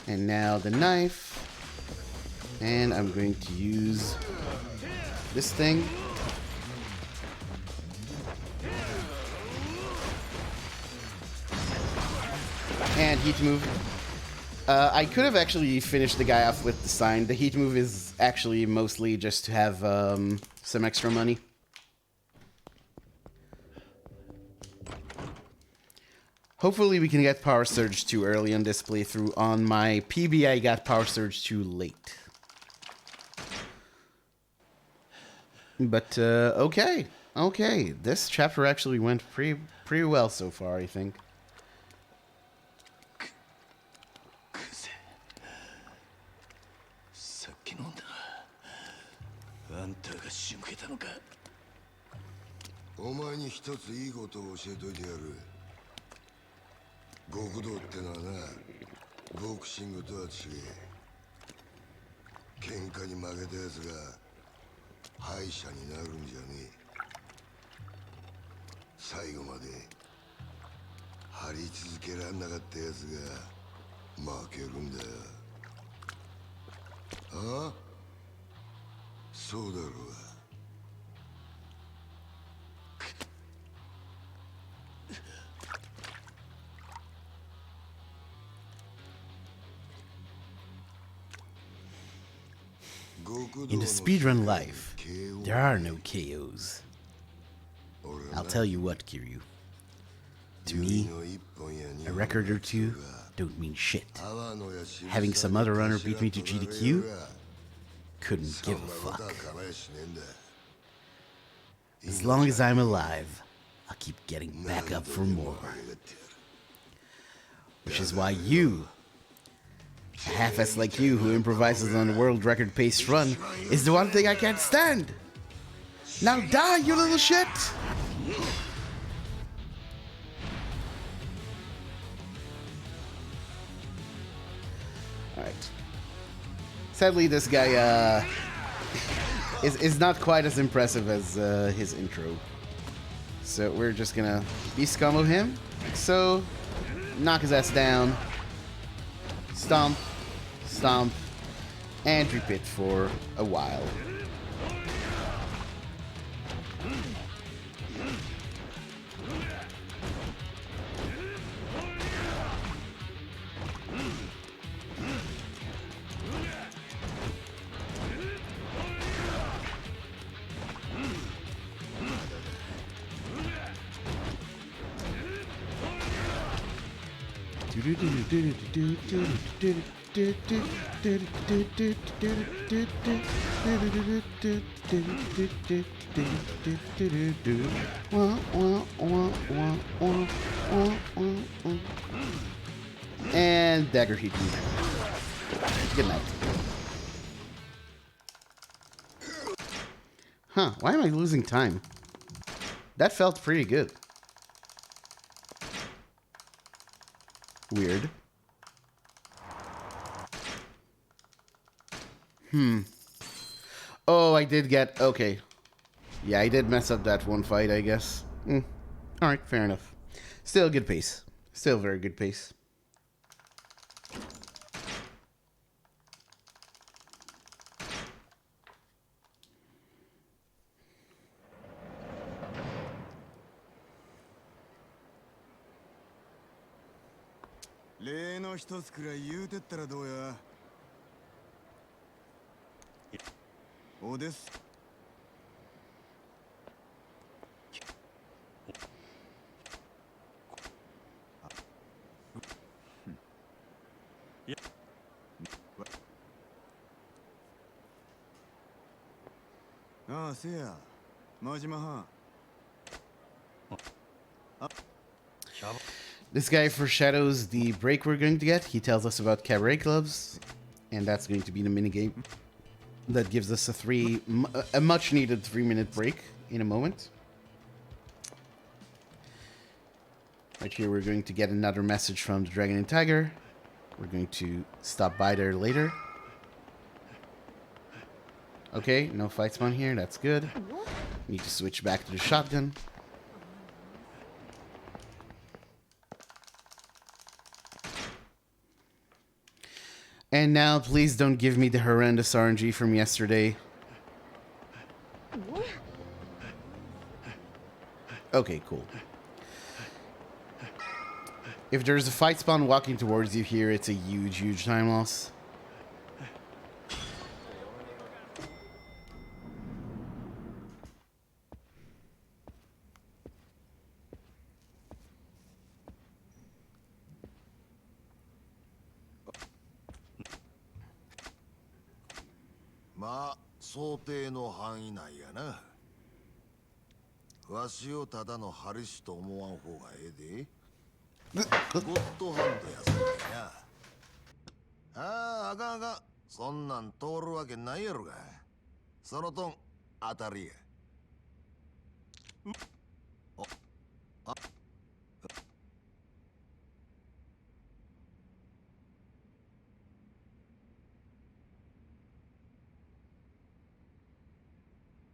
And now the knife. And I'm going to use this thing. And heat move. I could have actually finished the guy off with the sign. The heat move is actually mostly just to have some extra money. Hopefully we can get Power Surge too early on this playthrough. On my PB, I got Power Surge too late. But, okay. Okay, this chapter actually went pretty well so far, I think. お前に一ついいことを教えといてやる。極道ってのはな、ボクシングとは違え。喧嘩に負けたやつが敗者になるんじゃねえ。最後まで張り続けらんなかったやつが負けるんだよ。ああ、そうだろうが。 In the speedrun life, there are no KOs. I'll tell you what, Kiryu. To me, a record or two don't mean shit. Having some other runner beat me to GDQ, couldn't give a fuck. As long as I'm alive, I'll keep getting back up for more. Which is why you, a half-ass like you who improvises on a world record pace run, is the one thing I can't stand! Now die, you little shit! Alright. Sadly, this guy, is not quite as impressive as, his intro. So we're just gonna beast combo him. So, knock his ass down. Stomp, stomp, and repeat for a while. And dagger heat. Good night. Huh, why am I losing time? That felt pretty good. Weird. Oh, I did get... Okay. Yeah, I did mess up that one fight, I guess. Alright, fair enough. Still good pace. Still very good pace. Majima. This guy foreshadows the break we're going to get. He tells us about cabaret gloves, and that's going to be the minigame that gives us a much needed 3-minute break in a moment. Right here, we're going to get another message from the Dragon and Tiger. We're going to stop by there later. Okay, no fight spawn here. That's good. Need to switch back to the shotgun. And now, please don't give me the horrendous RNG from yesterday. Okay, cool. If there's a fight spawn walking towards you here, it's a huge, huge time loss. Ma, 想定の範囲内やな。わしをただのハリシと思わん方がええで。ゴッドハンドやそれや。ああ、あかんあかん。そんなん通るわけないやろが。そのトン、当たりや。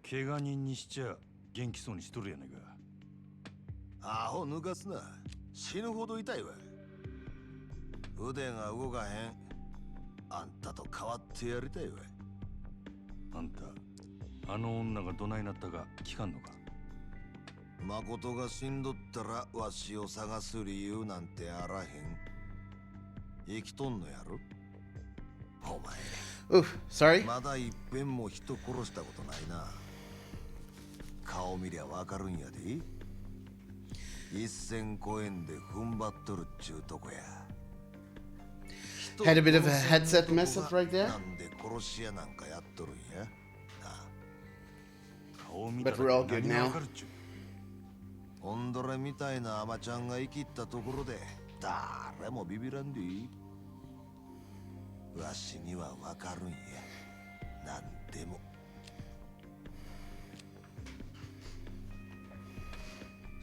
怪我人にしちゃ元気そうにしとるやねが。アホ抜かすな。死ぬほど痛いわ。腕が動かへん。あんたと変わってやりたいわ。あんた、あの女がどないなったか聞かんのか。誠が死んどったらわしを探す理由なんてあらへん。生きとんのやろお前。Oof, sorry. まだいっぺんも人殺したことないな。顔見りゃわかるんやで。1000コエンで踏ん張っとるっちゅうとこや。Had a bit of a headset mess up right there. なんで殺し屋なんかやっとるんや。顔見たら But we're all good 何が now. わかるっちゅう。オンドレみたいなアマちゃんが生きったところで誰もビビらんでいい。わしにはわかるんや。なんでも。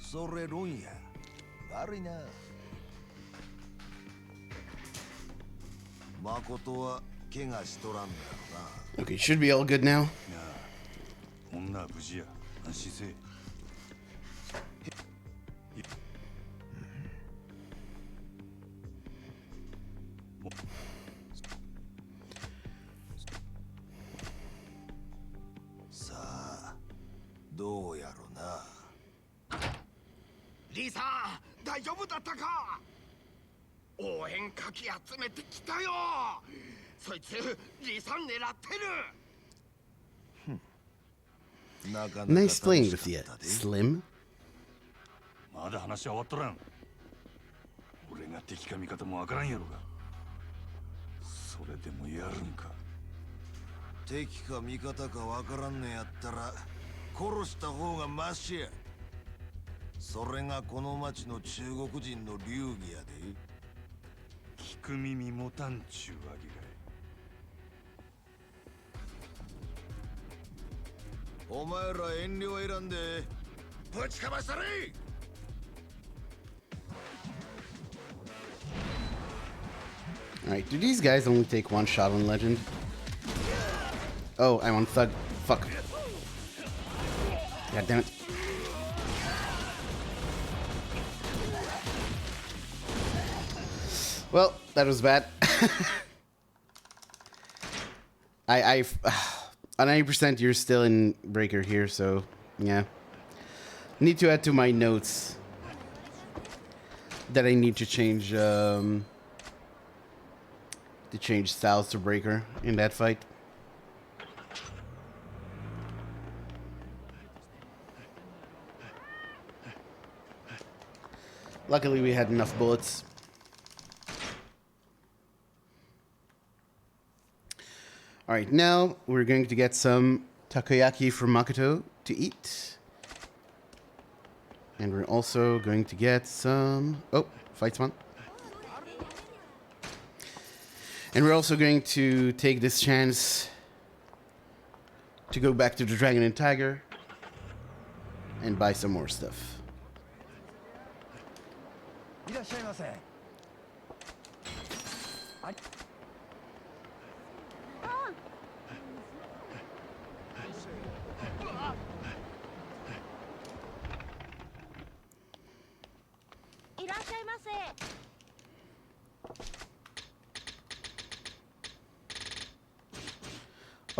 それ論や。悪いな。誠は怪我しとらんのやろな。Okay, should be all good now. なあ、女は無事や。安心せえ。さあ、どうやろな。リさん、大丈夫だったか。応援かき集めてきたよ。そいつリさん狙ってる。なかなか Nice playing 楽 with し you, かったで。 Slim. まだ話は終わっとらん。俺が敵か味方もわからんやろが。それでもやるんか。敵か味方かわからんねやったら殺した方がマシや。それがこの町の中国人の流儀やで。聞く耳持たんちゅうわけかい。お前ら遠慮選んでぶちかましたれ。Alright, do these guys only take one shot on Legend? Oh, I'm on Thug. Fuck. God damn it. Well, that was bad. On 90% you're still in Breaker here, so yeah. Need to add to my notes that I need to change styles to Breaker in that fight. Luckily we had enough bullets. Alright, now we're going to get some takoyaki from Makoto to eat. And we're also going to get some... Oh, fight spawn. And we're also going to take this chance to go back to the Dragon and Tiger and buy some more stuff.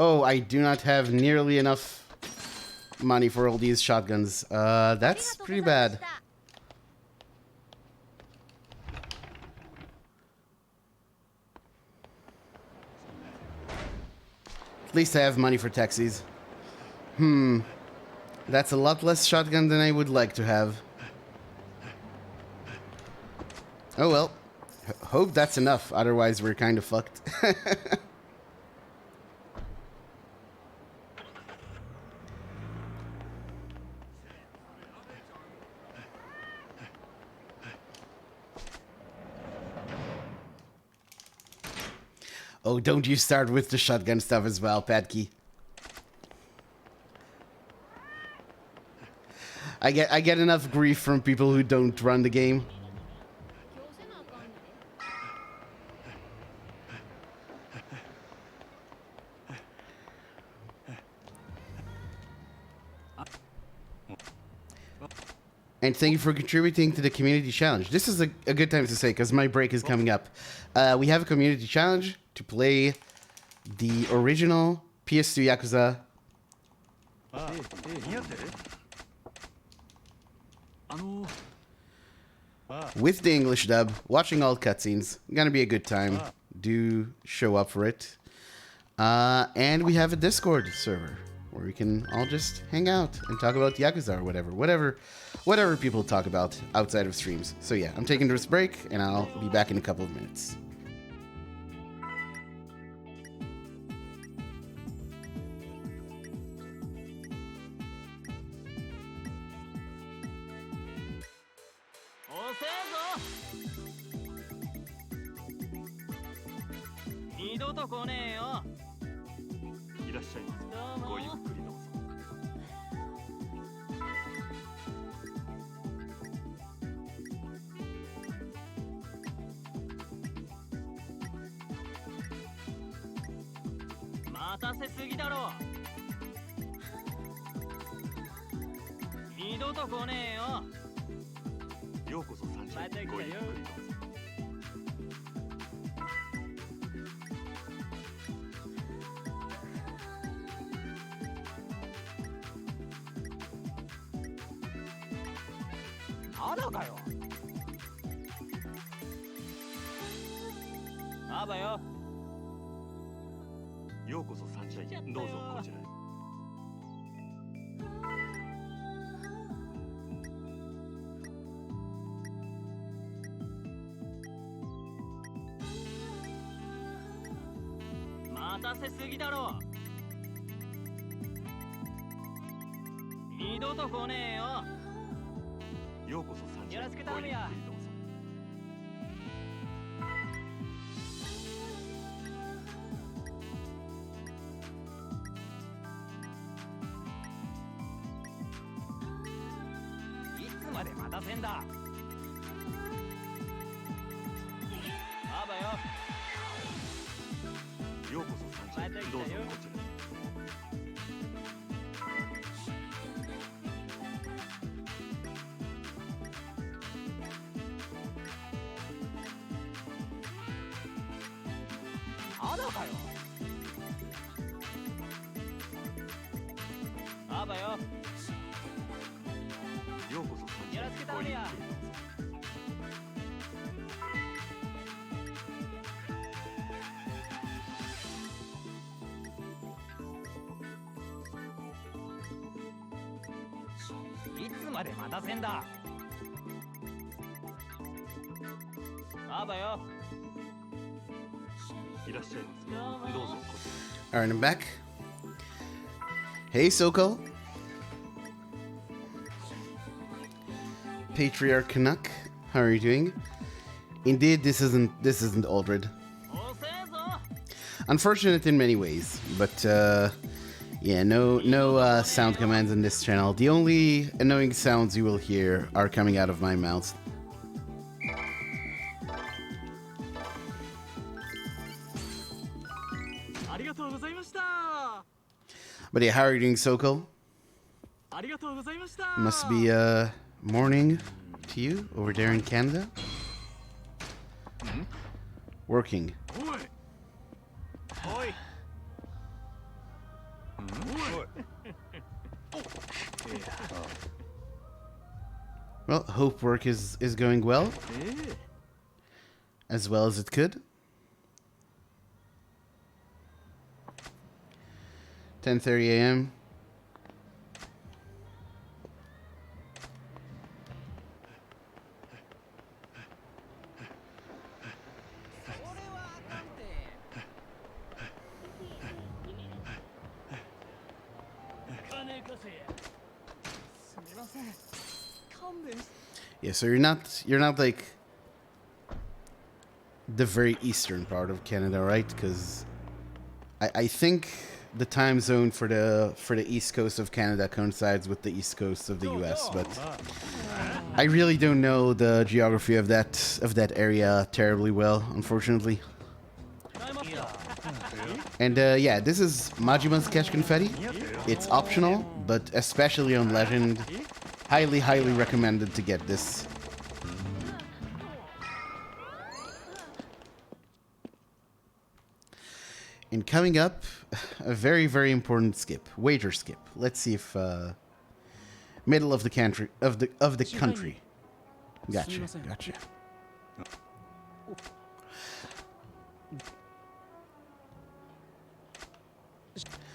Oh, I do not have nearly enough money for all these shotguns. That's pretty bad. At least I have money for taxis. That's a lot less shotgun than I would like to have. Oh well. Hope that's enough, otherwise we're kind of fucked. Oh, don't you start with the shotgun stuff as well, Padkey. I get enough grief from people who don't run the game. And thank you for contributing to the community challenge. This is a good time to say, because my break is coming up. We have a community challenge to play the original PS2 Yakuza with the English dub, watching all cutscenes. Gonna be a good time. Do show up for it. And we have a Discord server where we can all just hang out and talk about Yakuza or whatever people talk about outside of streams. So yeah, I'm taking this break and I'll be back in a couple of minutes. 二度と来ねえよ。ようこそ参加。よろしく頼むよ。どうぞ。いつまで待たせんだ。あばよ。ようこそ参加。どうぞこちら。まだかよ。あばよ。ようこそ参加。よろしく頼むよ。いつまで待たせんだ。あばよ。いらっしゃいませ。どうぞこちら。 Alright, I'm back. Hey, Soko. Patriarch Canuck, how are you doing? Indeed, this isn't Aldred. Unfortunate in many ways, but yeah, no sound commands in this channel. The only annoying sounds you will hear are coming out of my mouth. But yeah, how are you doing, Soko? Must be morning to you over there in Canada. Working. Well, hope work is going well. As well as it could. 10:30 a.m. Yeah, so you're not like the very eastern part of Canada, right? Because I think the time zone for the east coast of Canada coincides with the east coast of the US, but I really don't know the geography of that area terribly well, unfortunately. And yeah, this is Majima's Catch Confetti. It's optional, but especially on Legend, highly recommended to get this. And coming up, a very important skip, wager skip. Let's see if middle of the country of the country. Gotcha.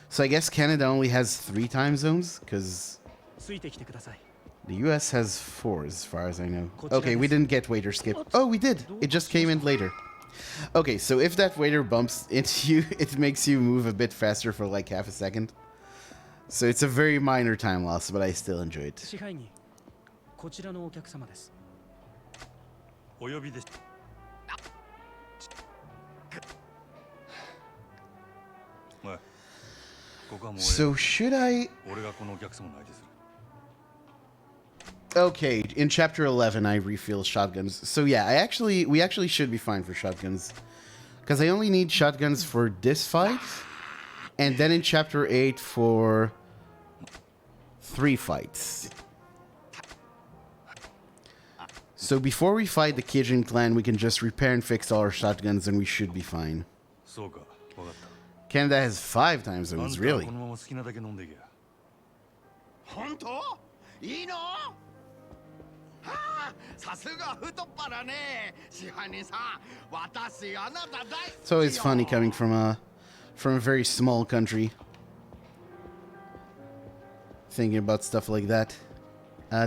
So I guess Canada only has 3 time zones, because the US has 4 as far as I know. Okay, we didn't get waiter skip. Oh, we did! It just came in later. Okay, so if that waiter bumps into you, it makes you move a bit faster for like half a second. So it's a very minor time loss, but I still enjoy it. お呼びです。 So should I... Okay, in chapter 11 I refill shotguns. So yeah, we actually should be fine for shotguns. Because I only need shotguns for this fight. And then in chapter 8 for 3 fights. So before we fight the Kijin clan, we can just repair and fix all our shotguns and we should be fine. Canada has 5 time zones, really? It's always funny coming from a very small country, thinking about stuff like that. I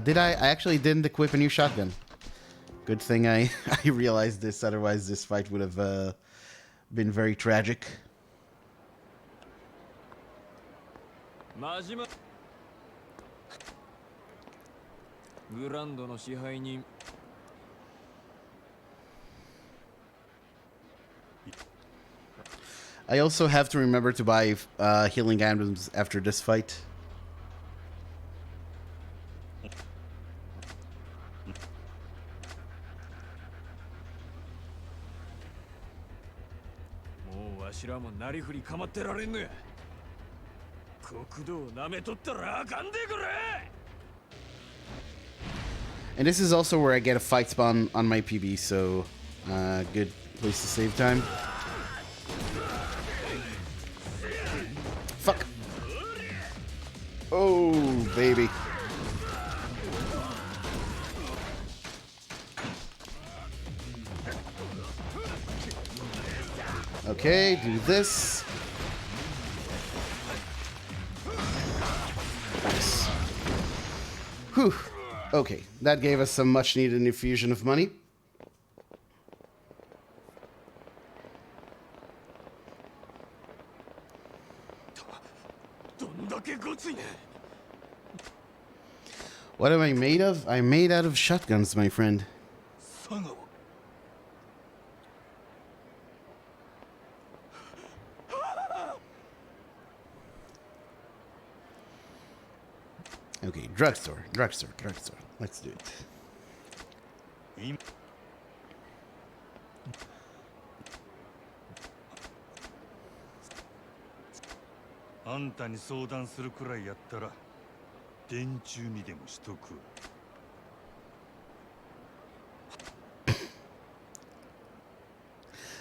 actually didn't equip a new shotgun. Good thing I realized this, otherwise this fight would have been very tragic. Majima. グランドの支配人 I also have to remember to buy healing items after this fight. And this is also where I get a fight spawn on my PB, so good place to save time. Fuck. Oh, baby. Okay, do this. Nice. Whew. Okay, that gave us some much needed infusion of money. What am I made of? I'm made out of shotguns, my friend. Okay, drugstore. Let's do it. あんたに相談するくらいやったら電柱にでもしとく。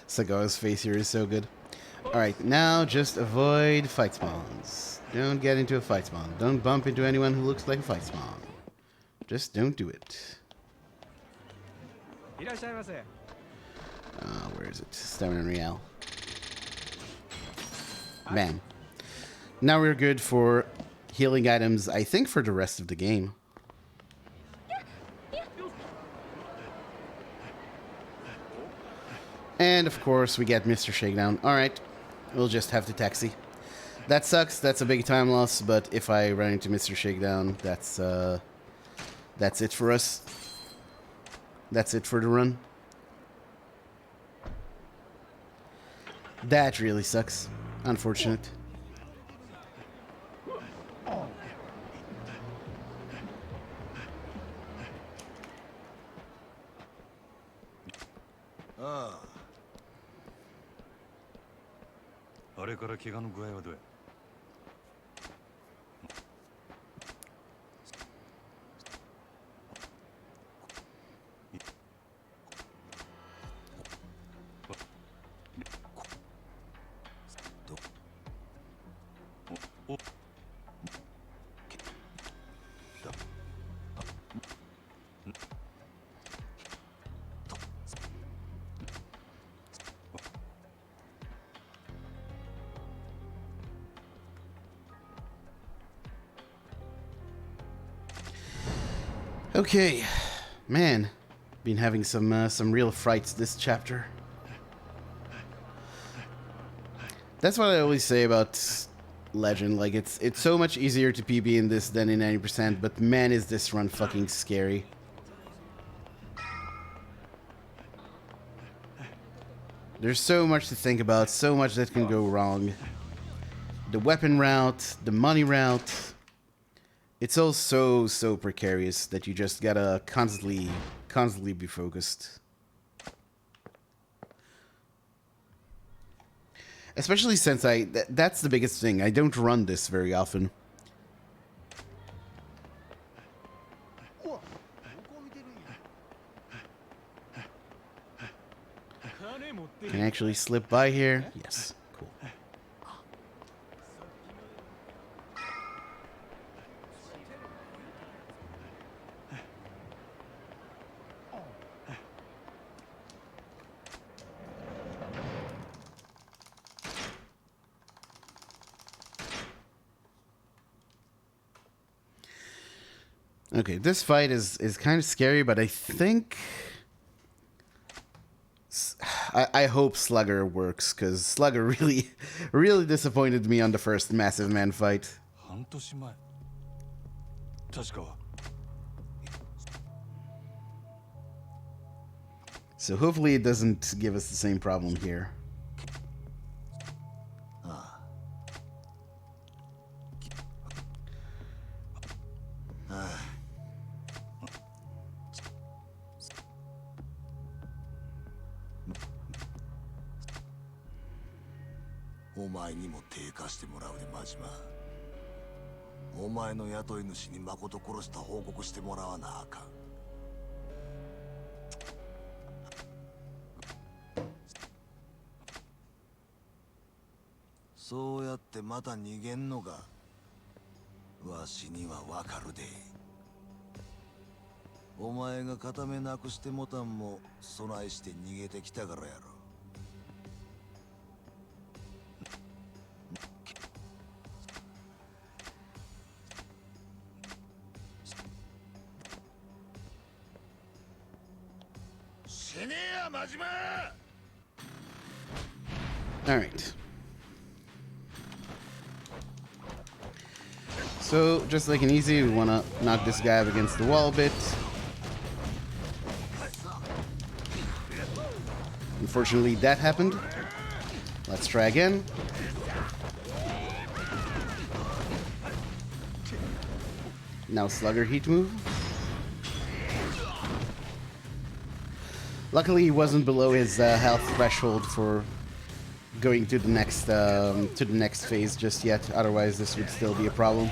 Saga's face here is so good. Alright, now just avoid fight spawns. Don't get into a fight spawn. Don't bump into anyone who looks like a fight spawn. Just don't do it. Where is it? Stamina Real. Bam. Now we're good for healing items, I think, for the rest of the game. And of course we get Mr. Shakedown. Alright, we'll just have to taxi. That sucks, that's a big time loss, but if I run into Mr. Shakedown, that's it for us. That's it for the run. That really sucks. Unfortunate. Ah. あれから怪我の具合はどうや。Okay, man, been having some real frights this chapter. That's what I always say about Legend. Like it's so much easier to PB in this than in 90%, but man, is this run fucking scary. There's so much to think about, so much that can go wrong. The weapon route, the money route. It's all so precarious that you just gotta constantly be focused. Especially since that's the biggest thing. I don't run this very often. Can I actually slip by here? Yes. Cool. Okay, this fight is kind of scary, but I think... I hope Slugger works, because Slugger really disappointed me on the first Massive Man fight. 半年前確か So hopefully it doesn't give us the same problem here. お前にも手貸してもらうで、真島。お前の雇い主に誠殺した報告してもらわなあかん。そうやってまた逃げんのか。わしにはわかるで。お前が片目なくしてもたんも備えして逃げてきたからやろ。死ねや、真島。 All right. So, just like an easy, we want to knock this guy up against the wall a bit. Unfortunately, that happened. Let's try again. Now Slugger heat move. Luckily, he wasn't below his health threshold for going to the next phase just yet. Otherwise, this would still be a problem.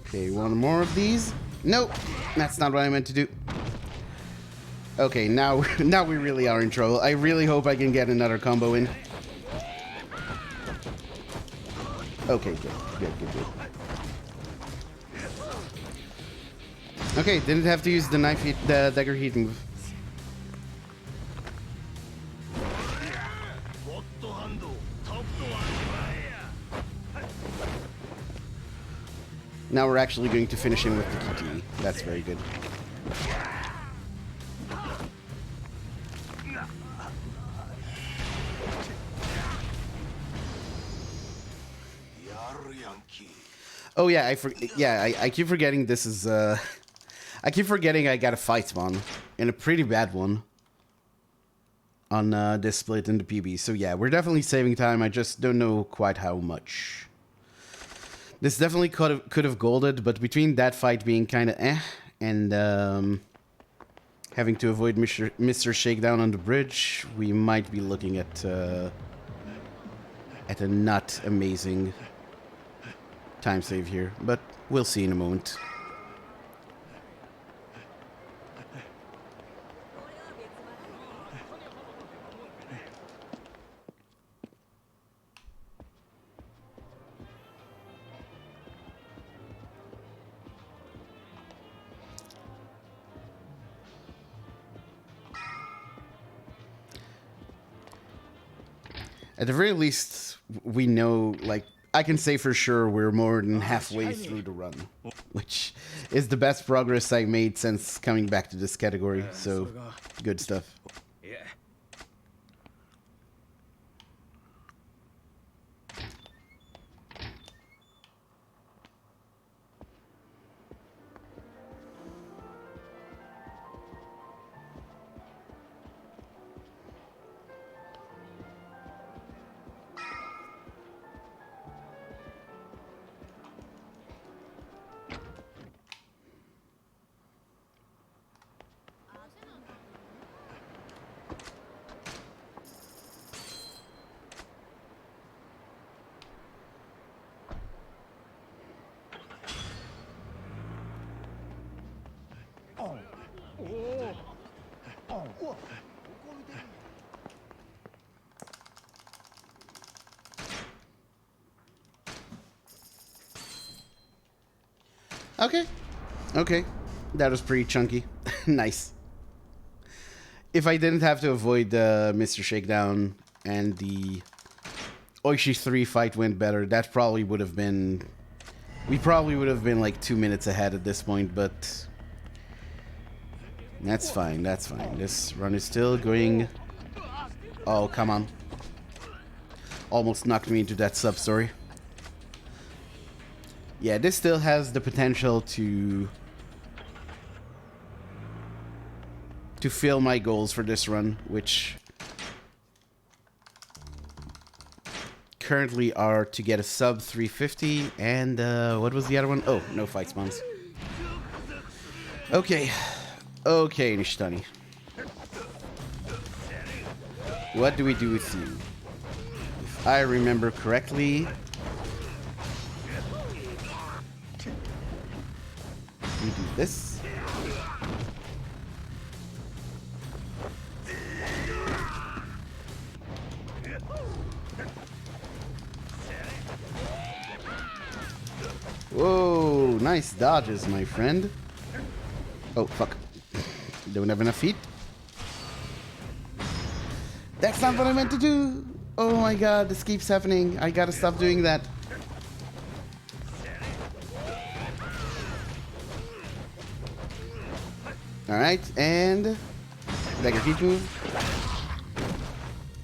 Okay, one more of these. Nope, that's not what I meant to do. Okay, now we really are in trouble. I really hope I can get another combo in. Okay, good. Okay, didn't have to use the the dagger heat move. Now we're actually going to finish him with the QT. That's very good. Oh yeah, I keep forgetting this is I keep forgetting I got a fight spawn, and a pretty bad one on this split in the PB. So yeah, we're definitely saving time. I just don't know quite how much. This definitely could have golded, but between that fight being kind of and having to avoid Mr. Shakedown on the bridge, we might be looking at a not amazing time save here, but we'll see in a moment. At the very least, we know, like, I can say for sure we're more than halfway through the run, which is the best progress I made since coming back to this category, so good stuff. Okay. That was pretty chunky. Nice. If I didn't have to avoid Mr. Shakedown and the Oishi 3 fight went better, that probably would have been We probably would have been like 2 minutes ahead at this point, but that's fine, that's fine. This run is still going... Oh, come on. Almost knocked me into that sub-story. Yeah, this still has the potential to fill my goals for this run, which currently are to get a sub 350 and what was the other one? Oh, no fight spawns. Okay. Okay, Nishtani. What do we do with you? If I remember correctly, we do this. Whoa, nice dodges, my friend. Oh, fuck. Don't have enough feet. That's not what I meant to do. Oh my god, this keeps happening. I gotta stop doing that. Alright, and dagger heat move.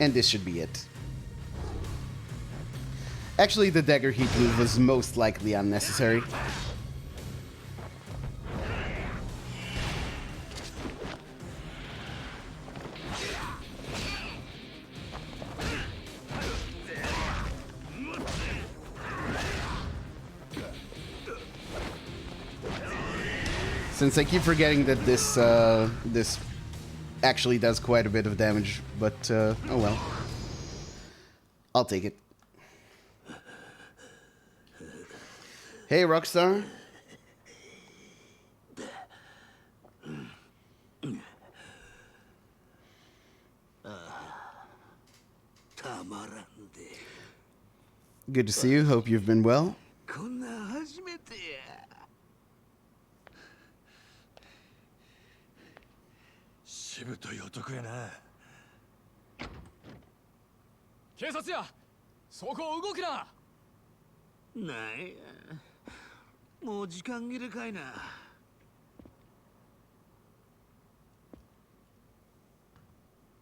And this should be it. Actually, the dagger heat move was most likely unnecessary. Since I keep forgetting that this this actually does quite a bit of damage, but oh well. I'll take it. Hey, Rockstar. Good to see you. Hope you've been well. しぶとい男やな。警察や、そこ動くな。なんや、もう時間切れかいな。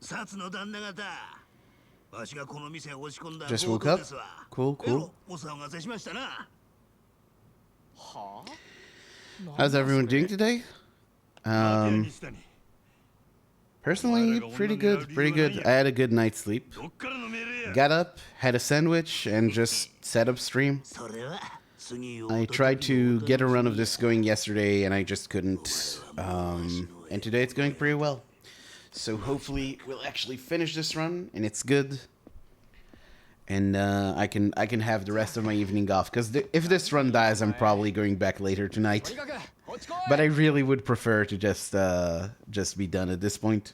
薩の旦那方、わしがこの店を押し込んだ強盗ですわ。Cool, cool. お騒がせしましたな。はあ How's everyone doing today? Personally, pretty good, pretty good. I had a good night's sleep. Got up, had a sandwich, and just set up stream. I tried to get a run of this going yesterday, and I just couldn't. And today it's going pretty well. So hopefully we'll actually finish this run, and it's good. And I can have the rest of my evening off, because if this run dies, I'm probably going back later tonight. But I really would prefer to just be done at this point.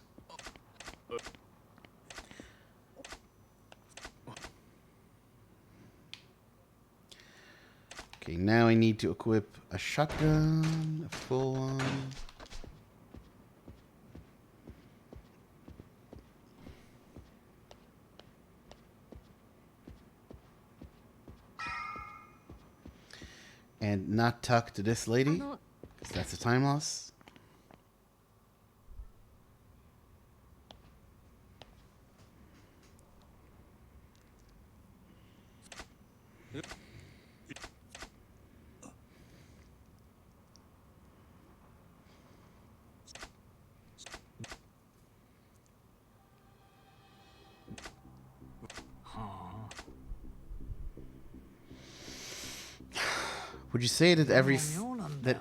Okay, now I need to equip a shotgun, a full one. And not talk to this lady, because that's a time loss. Would you say that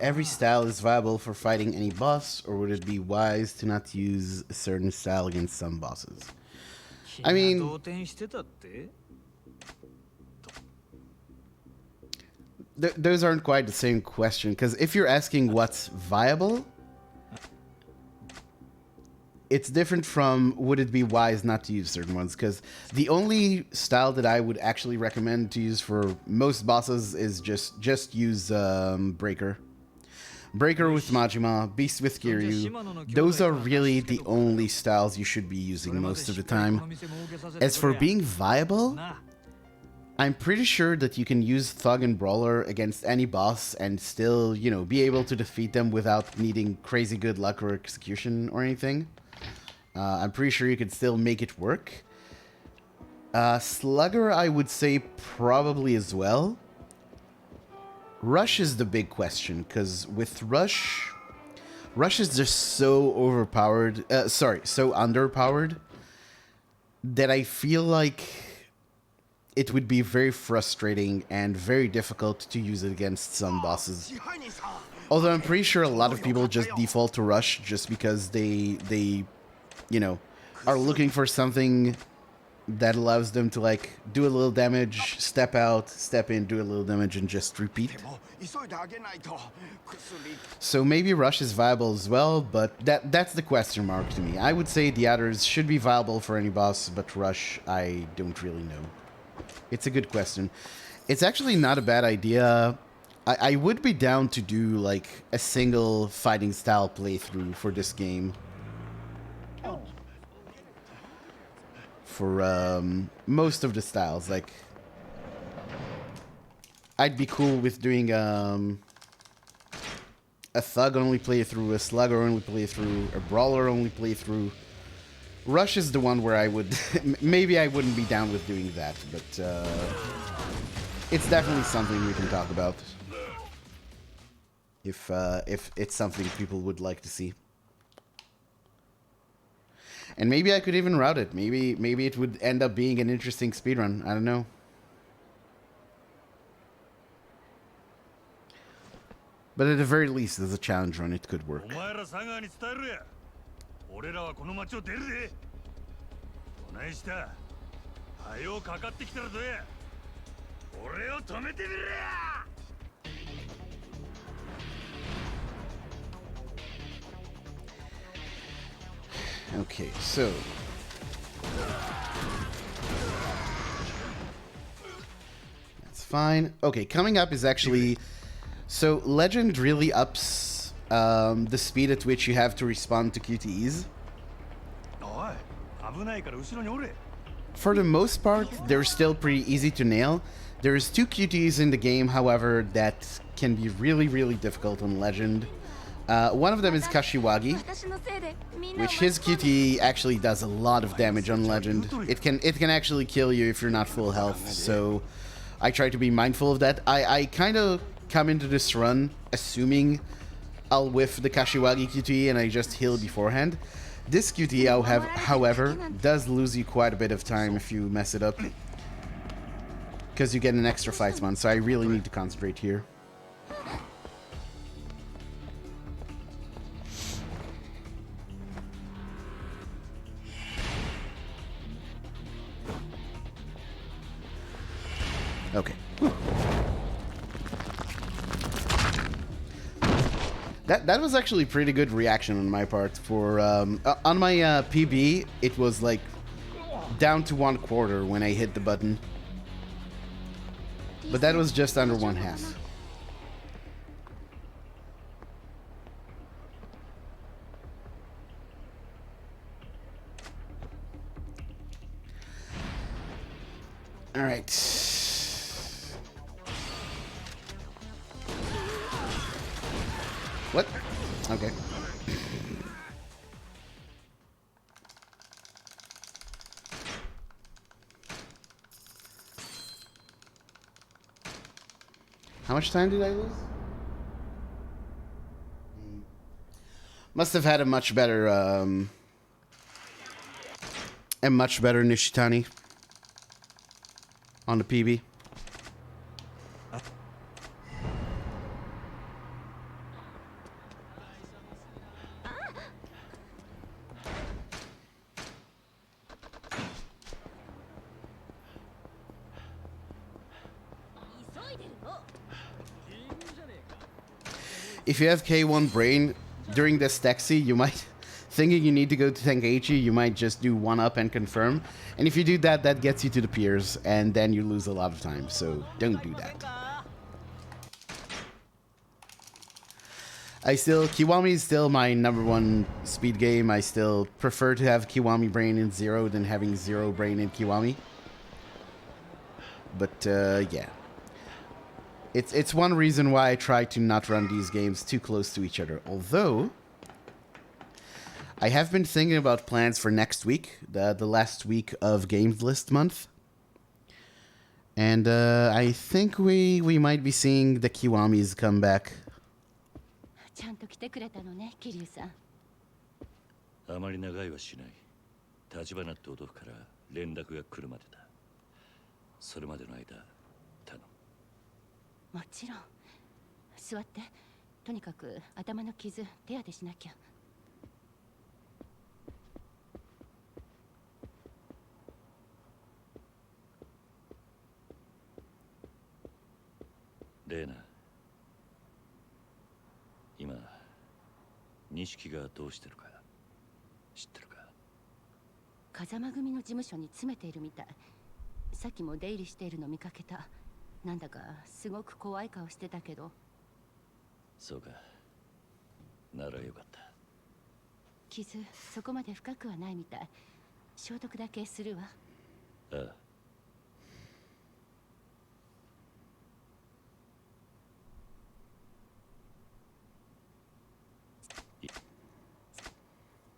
every style is viable for fighting any boss, or would it be wise to not use a certain style against some bosses? I mean, those aren't quite the same question, because if you're asking what's viable, it's different from would it be wise not to use certain ones, because the only style that I would actually recommend to use for most bosses is just use Breaker. Breaker with Majima, Beast with Kiryu. Those are really the only styles you should be using most of the time. As for being viable, I'm pretty sure that you can use Thug and Brawler against any boss and still, you know, be able to defeat them without needing crazy good luck or execution or anything. I'm pretty sure you can still make it work. Slugger, I would say probably as well. Rush is the big question, because with Rush is just so overpowered, so underpowered, that I feel like it would be very frustrating and very difficult to use it against some bosses. Although I'm pretty sure a lot of people just default to Rush just because they you know, are looking for something that allows them to, like, do a little damage, step out, step in, do a little damage, and just repeat. So maybe Rush is viable as well, but that's the question mark to me. I would say the others should be viable for any boss, but Rush, I don't really know. It's a good question. It's actually not a bad idea. I would be down to do, like, a single fighting style playthrough for this game. For most of the styles, like, I'd be cool with doing a Thug only playthrough, a Slugger only playthrough, a Brawler only playthrough. Rush is the one where I would maybe I wouldn't be down with doing that, but it's definitely something we can talk about if it's something people would like to see. And maybe I could even route it. Maybe it would end up being an interesting speedrun. I don't know. But at the very least, as a challenge run, it could work. Okay, so that's fine. Okay, coming up is actually, so Legend really ups the speed at which you have to respond to QTEs. For the most part, they're still pretty easy to nail. There's 2 QTEs in the game, however, that can be really, really difficult on Legend. One of them is Kashiwagi, which his QTE actually does a lot of damage on Legend. It can actually kill you if you're not full health, so I try to be mindful of that. I kind of come into this run assuming I'll whiff the Kashiwagi QTE and I just heal beforehand. This QTE, however, does lose you quite a bit of time if you mess it up, because you get an extra fight stun, so I really need to concentrate here. Okay. That was actually pretty good reaction on my part. For on my PB, it was like down to 1/4 when I hit the button, but that was just under 1/2. All right. What? Okay. How much time did I lose? Must have had a much better Nishitani on the PB. If you have K1 brain during this taxi, you might, thinking you need to go to Tenkaichi, you might just do 1-up and confirm. And if you do that, that gets you to the piers, and then you lose a lot of time, so don't do that. Kiwami is still my #1 speed game. I still prefer to have Kiwami brain in 0 than having 0 brain in Kiwami. But yeah. It's one reason why I try to not run these games too close to each other. Although, I have been thinking about plans for next week, the last week of Games List month. And I think we might be seeing the Kiwamis come back. ちゃんと来てくれたのね、桐生さん。あまり長いはしない。立花って男から連絡が来るまでだ。それまでの間、頼む。もちろん。座って。とにかく頭の傷手当てしなきゃ。レーナ、今錦がどうしてるか知ってるか？風間組の事務所に詰めているみたい。さっきも出入りしているの見かけた。なんだかすごく怖い顔してたけど。そうか。ならよかった。傷そこまで深くはないみたい。消毒だけするわ。ああ。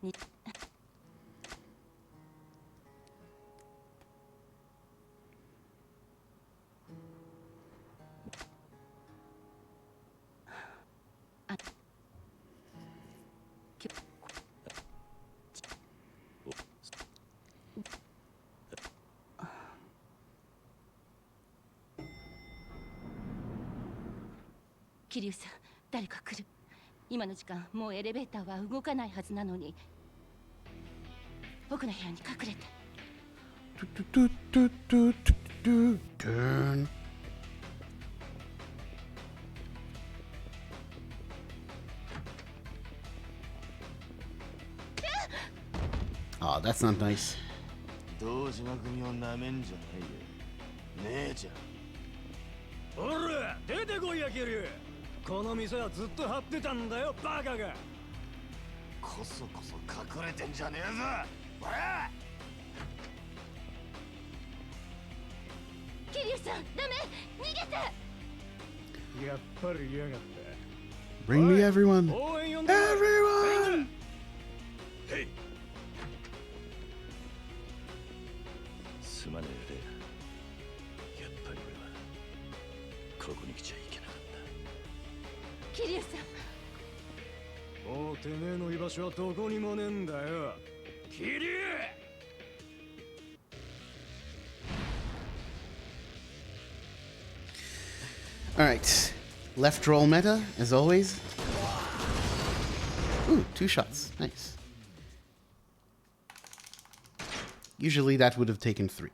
にあき桐生さん、誰か来る。今の時間もうエレベーターは動かないはずなのに。僕の部屋に隠れて。Turn. Oh, that's not nice. 堂島組をなめんじゃないよ。姉ちゃん。おら、出てこいや、キリュウ。この店はずっと張ってたんだよ、バカが。こそこそ隠れてんじゃねえぞ。ほら。桐生さん、ダメ、逃げて。やっぱり嫌がった。 Bring me everyone. 応援呼んで。 Everyone. へい。すまねえ、レイナ。やっぱり俺はここに来ちゃいけなかった。桐生さん。もうてめえの居場所はどこにもねえんだよ。キリュウ。 Alright. Left roll meta, as always. Ooh, 2 shots. Nice. Usually that would have taken 3.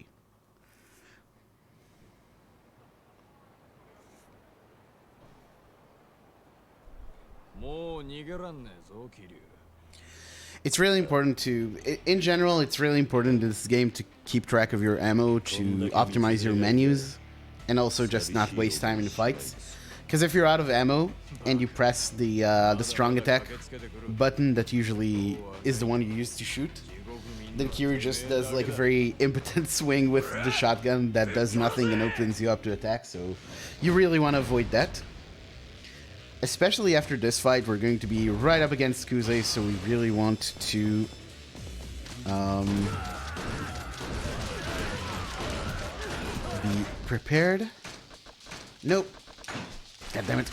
It's really important to, in general, it's really important in this game to keep track of your ammo, to optimize your menus, and also just not waste time in fights. Because if you're out of ammo and you press the strong attack button that usually is the one you use to shoot, then Kiryu just does like a very impotent swing with the shotgun that does nothing and opens you up to attack, so you really want to avoid that. Especially after this fight, we're going to be right up against Kuze, so we really want to be prepared. Nope. God damn it.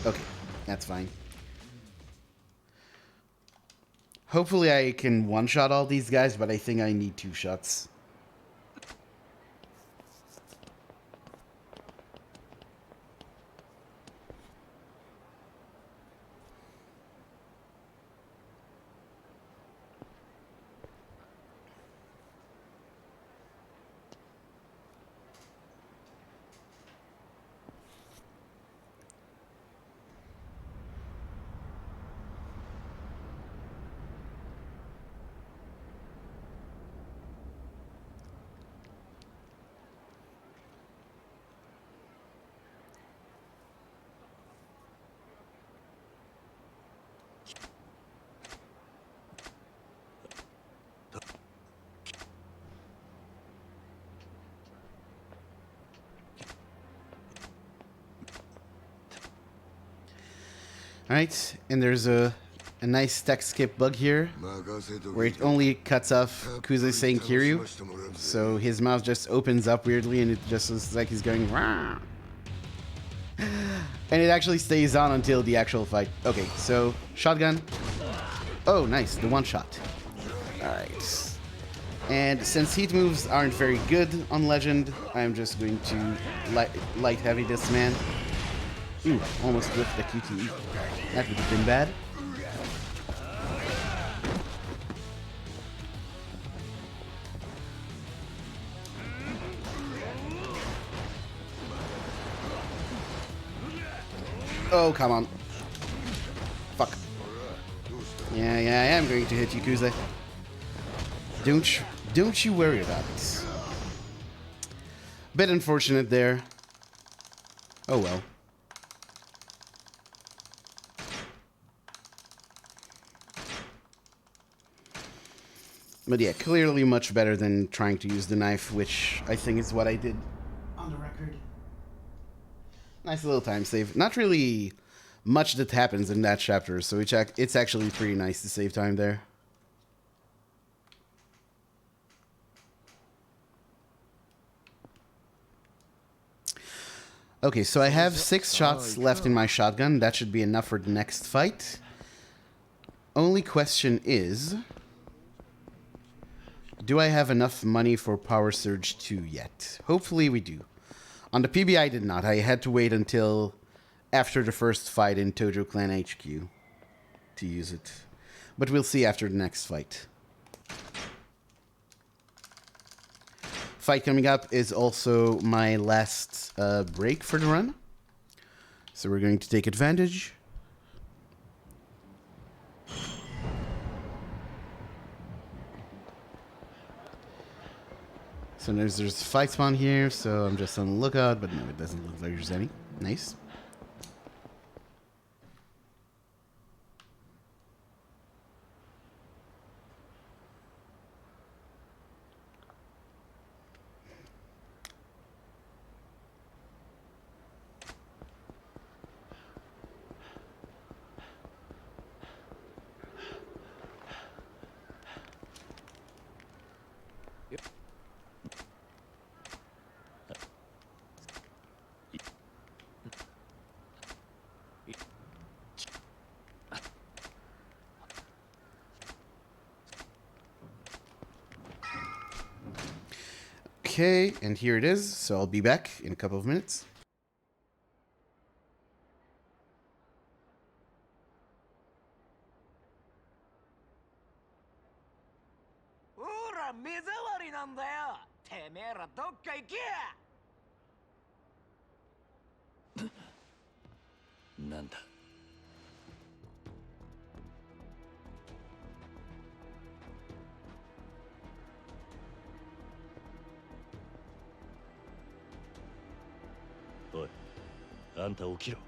Okay, that's fine. Hopefully I can one-shot all these guys, but I think I need 2 shots. Alright, and there's a nice stack skip bug here where it only cuts off Yakuza saying Kiryu. So his mouth just opens up weirdly and it just looks like he's going Wah! And it actually stays on until the actual fight. Okay, so shotgun. Oh, nice, the one shot. Alright. And since heat moves aren't very good on Legend, I'm just going to light heavy this man. Ooh, almost whiffed the QTE. That would have been bad. Oh, come on. Fuck. Yeah, I am going to hit Yakuza. Don't you worry about it. Bit unfortunate there. Oh well. But yeah, clearly much better than trying to use the knife, which I think is what I did on the record. Nice little time save. Not really much that happens in that chapter, so it's actually pretty nice to save time there. Okay, so I have 6 shots left in my shotgun. That should be enough for the next fight. Only question is, do I have enough money for Power Surge 2 yet? Hopefully we do. On the PB I did not. I had to wait until after the first fight in Tojo Clan HQ to use it. But we'll see after the next fight. Fight coming up is also my last break for the run. So we're going to take advantage. So there's fight spawn here, so I'm just on the lookout, but no, it doesn't look like there's any. Nice. Okay, and here it is. So I'll be back in a couple of minutes. Nanda. おい、あんた起きろ。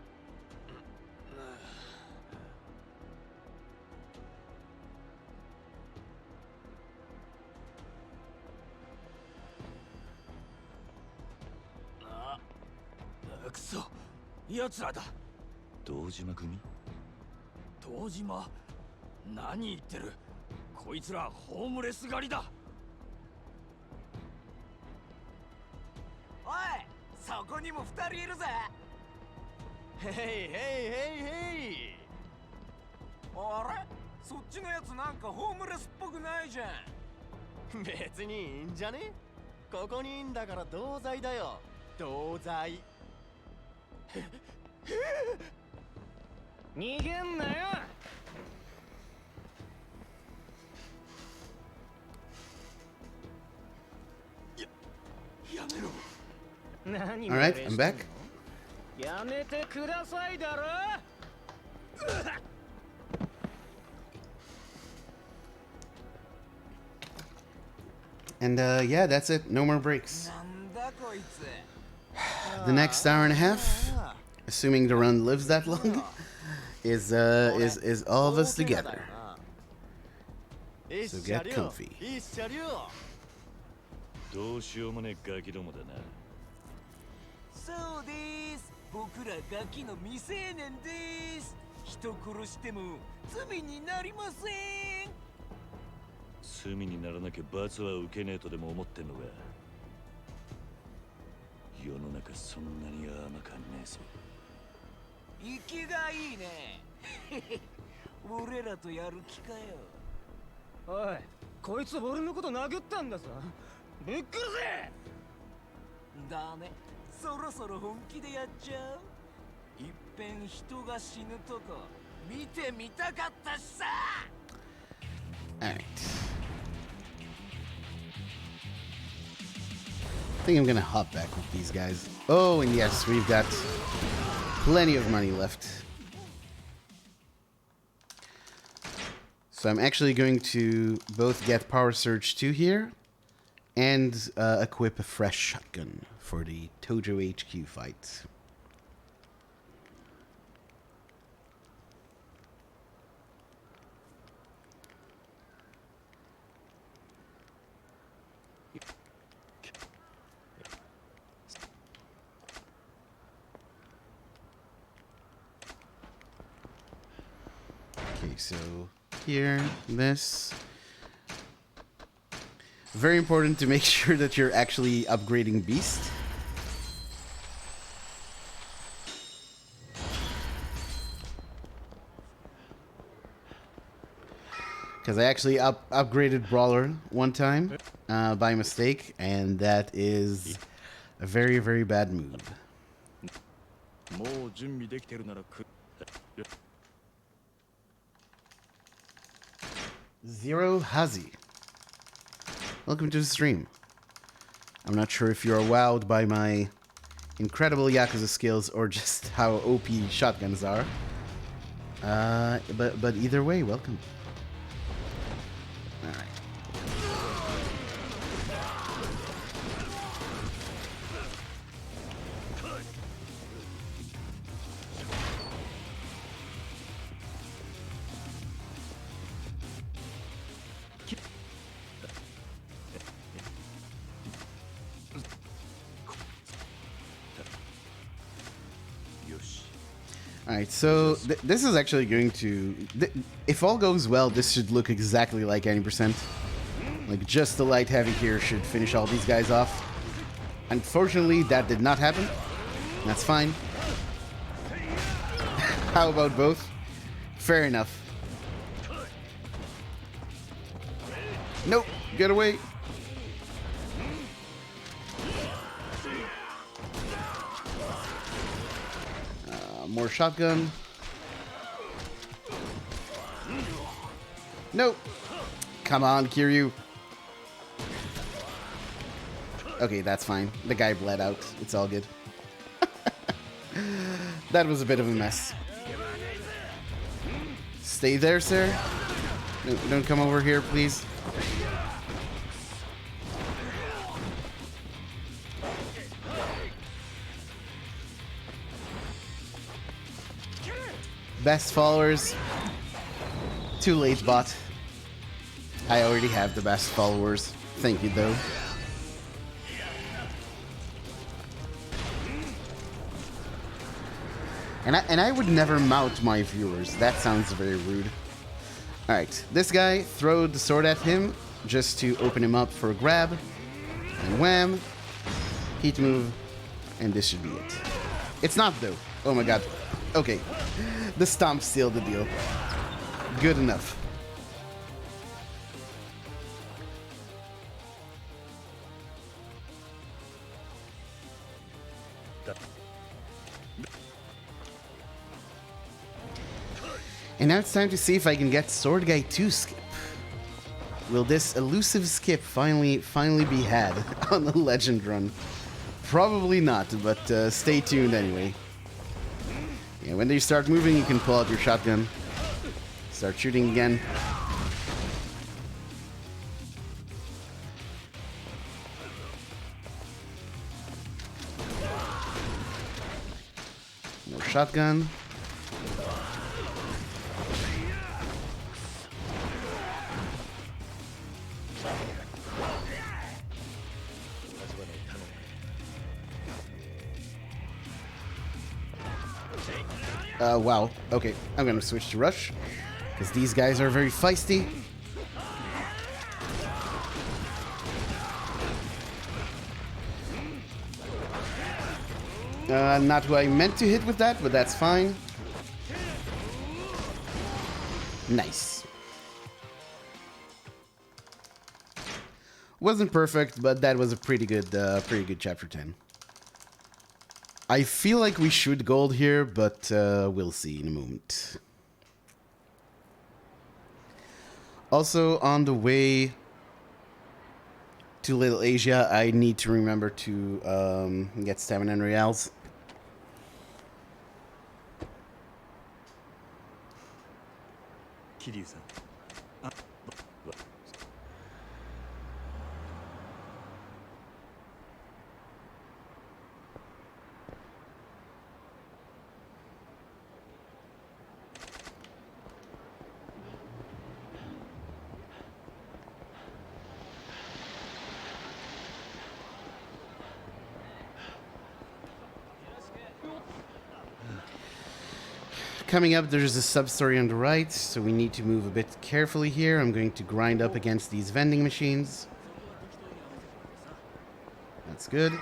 くそ、奴らだ。堂島組？堂島？何言ってる？こいつらホームレス狩りだ。おい、そこにも2人いるぜ。へいへいへいへい。あれ？そっちのやつなんかホームレスっぽくないじゃん。別にいいんじゃね？ここにいんだから同罪だよ。同罪。逃げんなよ。やめろ。 All right, I'm back. やめてくださいだろ。 And yeah, that's it. No more breaks. The next hour and a half, assuming the run lives that long, is all of us together. So get comfy. どうしようもねえガキどもだな。そうです。僕らガキの未成年です。人殺しても罪になりません。罪にならなきゃ罰は受けねえとでも思ってんのか。世の中そんなに甘かんねえぞ。生きがいいね。俺らとやる気かよ。おい、こいつ俺のこと殴ったんだぞ。ぶっ殺せ。ダメ、そろそろ本気でやっちゃう。いっぺん人が死ぬとこ見てみたかったしさ。Alright. I think I'm gonna hop back with these guys. Oh, and yes, we've got plenty of money left. So I'm actually going to both get Power Surge 2 here and equip a fresh shotgun for the Tojo HQ fight. Okay, so here, this. Very important to make sure that you're actually upgrading Beast. Because I actually upgraded Brawler one time by mistake, and that is a very, very bad move. Zero Hazi. Welcome to the stream. I'm not sure if you're wowed by my incredible Yakuza skills or just how OP shotguns are. But either way, welcome. Alright. Alright, so this is actually going to... if all goes well, this should look exactly like 90%. Like, just the light heavy here should finish all these guys off. Unfortunately, that did not happen. That's fine. How about both? Fair enough. Nope, get away. More shotgun. Nope. Come on, Kiryu. Okay, that's fine. The guy bled out. It's all good. That was a bit of a mess. Stay there, sir. No, don't come over here, please. Best followers. Too late, bot. I already have the best followers. Thank you, though. And I would never mount my viewers. That sounds very rude. Alright, this guy, throw the sword at him just to open him up for a grab. And wham. Heat move. And this should be it. It's not, though. Oh my god. Okay. The stomp sealed the deal. Good enough. And now it's time to see if I can get Sword Guy 2 skip. Will this elusive skip finally be had on the Legend run? Probably not, but stay tuned anyway. Yeah, when they start moving, you can pull out your shotgun. Start shooting again. More shotgun. Wow. Okay, I'm gonna switch to Rush, because these guys are very feisty. Not who I meant to hit with that, but that's fine. Nice. Wasn't perfect, but that was a pretty good chapter 10. I feel like we should gold here, but we'll see in a moment. Also, on the way to Little Asia, I need to remember to get stamina and reals. Kiryu-san. Coming up, there's a sub-story on the right, so we need to move a bit carefully here. I'm going to grind up against these vending machines. That's good.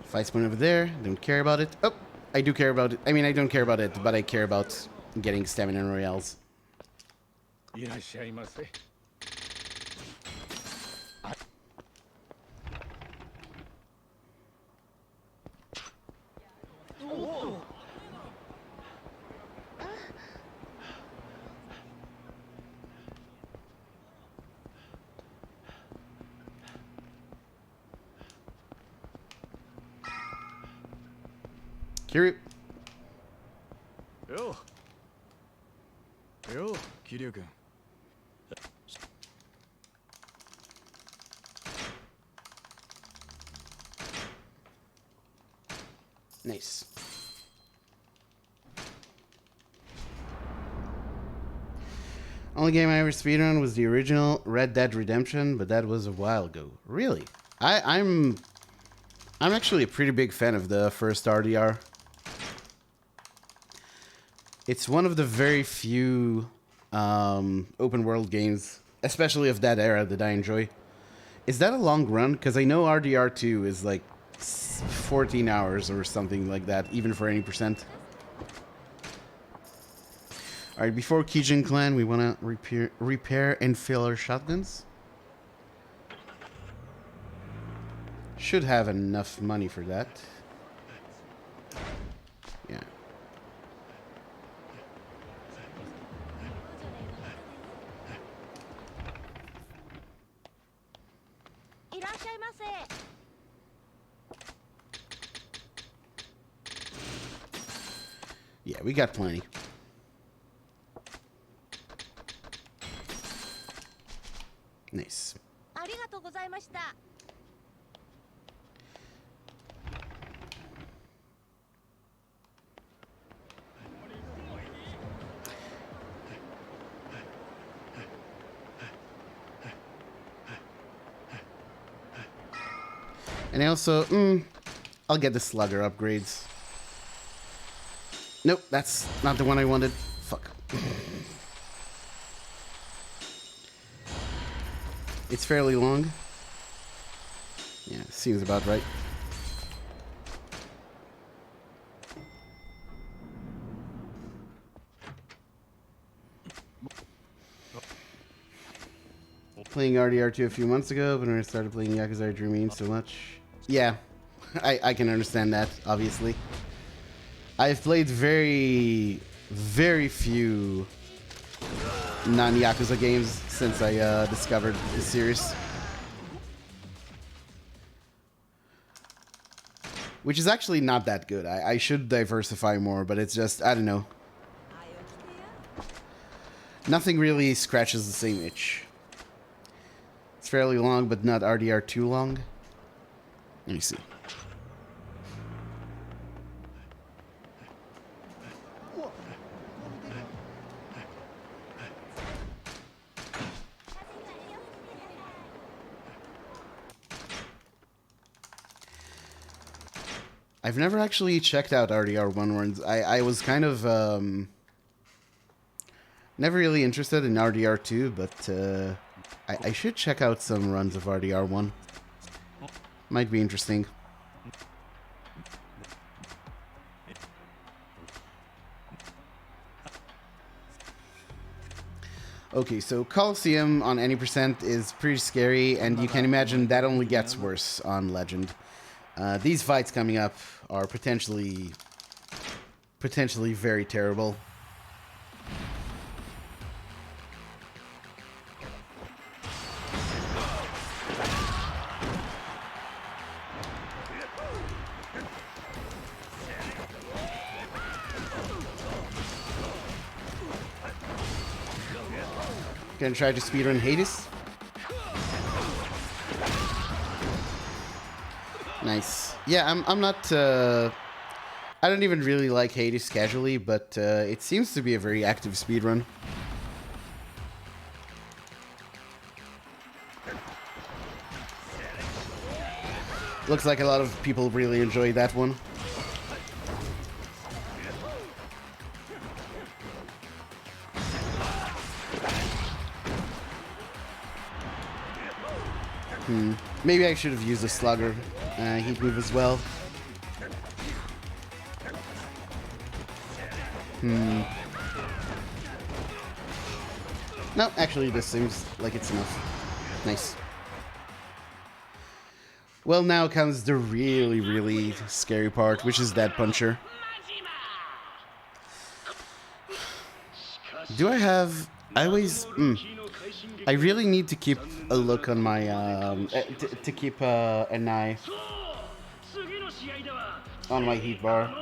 Fight point over there. Don't care about it. Oh, I do care about it. I mean, I don't care about it, but I care about getting stamina and royales. Kiryu. Yo. Yo, Kiryu-kun. Nice. Only game I ever speedrun was the original Red Dead Redemption, but that was a while ago. Really? I'm actually a pretty big fan of the first RDR. It's one of the very few open world games, especially of that era, that I enjoy. Is that a long run? Because I know RDR2 is like 14 hours or something like that, even for any percent. Alright, before Kijin Clan, we want to repair and fill our shotguns. Should have enough money for that. Yeah. Yeah, we got plenty. Nice. And I also, I'll get the Slugger upgrades. Nope, that's not the one I wanted. Fuck. It's fairly long. Yeah, seems about right. Playing RDR2 a few months ago, but when I started playing Yakuza, I drew mean so much. Yeah, I can understand that, obviously. I've played very, very few non-Yakuza games since I discovered the series. Which is actually not that good. I should diversify more, but it's just, I don't know. Nothing really scratches the same itch. It's fairly long, but not RDR too long. Let me see. I've never actually checked out RDR1 runs. I was kind of never really interested in RDR2, but I should check out some runs of RDR1. Might be interesting. Okay, so Coliseum on any percent is pretty scary, and you can imagine that only gets worse on Legend. These fights coming up are potentially very terrible. Gonna try to speedrun Hades. Nice. Yeah, I'm not. I don't even really like Hades casually, but it seems to be a very active speedrun. Looks like a lot of people really enjoy that one. Maybe I should have used a Slugger heat move as well. No, actually this seems like it's enough. Nice. Well, now comes the really scary part, which is that puncher. Do I have... I always... I really need to keep a look on my... to keep an eye on my heat bar.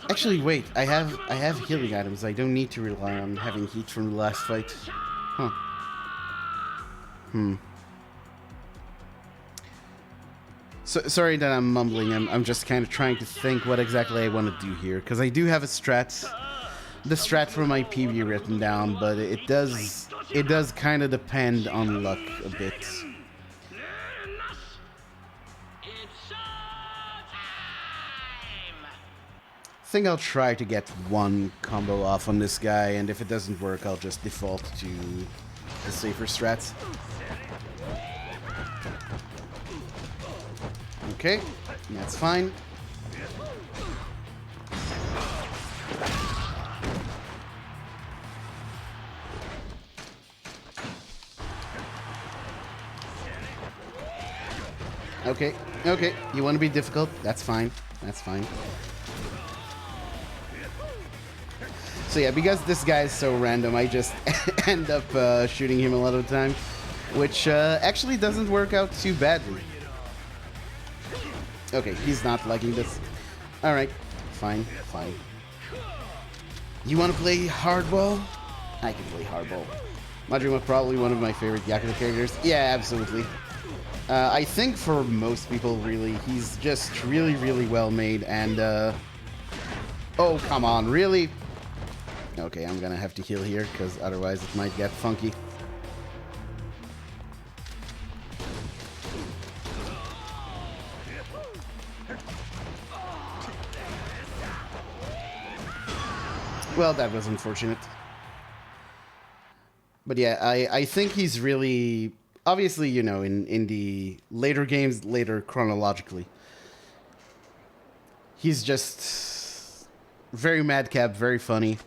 Actually, wait. I have healing items. I don't need to rely on having heat from the last fight. Huh. So, sorry that I'm mumbling. I'm just kind of trying to think what exactly I want to do here, because I do have a strat, the strat for my PB written down, but it does kind of depend on luck a bit. I think I'll try to get one combo off on this guy, and if it doesn't work, I'll just default to the safer strats. Okay, that's fine. Okay, okay, you want to be difficult? That's fine, that's fine. So yeah, because this guy is so random, I just end up shooting him a lot of the time, which actually doesn't work out too badly. Okay, he's not liking this. Alright, fine, fine. You want to play hardball? I can play hardball. Majima, probably one of my favorite Yakuza characters. Yeah, absolutely. I think for most people, really, he's just really well made, and oh, come on, really? Okay, I'm gonna have to heal here, because otherwise it might get funky. Well, that was unfortunate. But yeah, I think he's really... Obviously, you know, in the later games, later chronologically, he's just very madcap, very funny.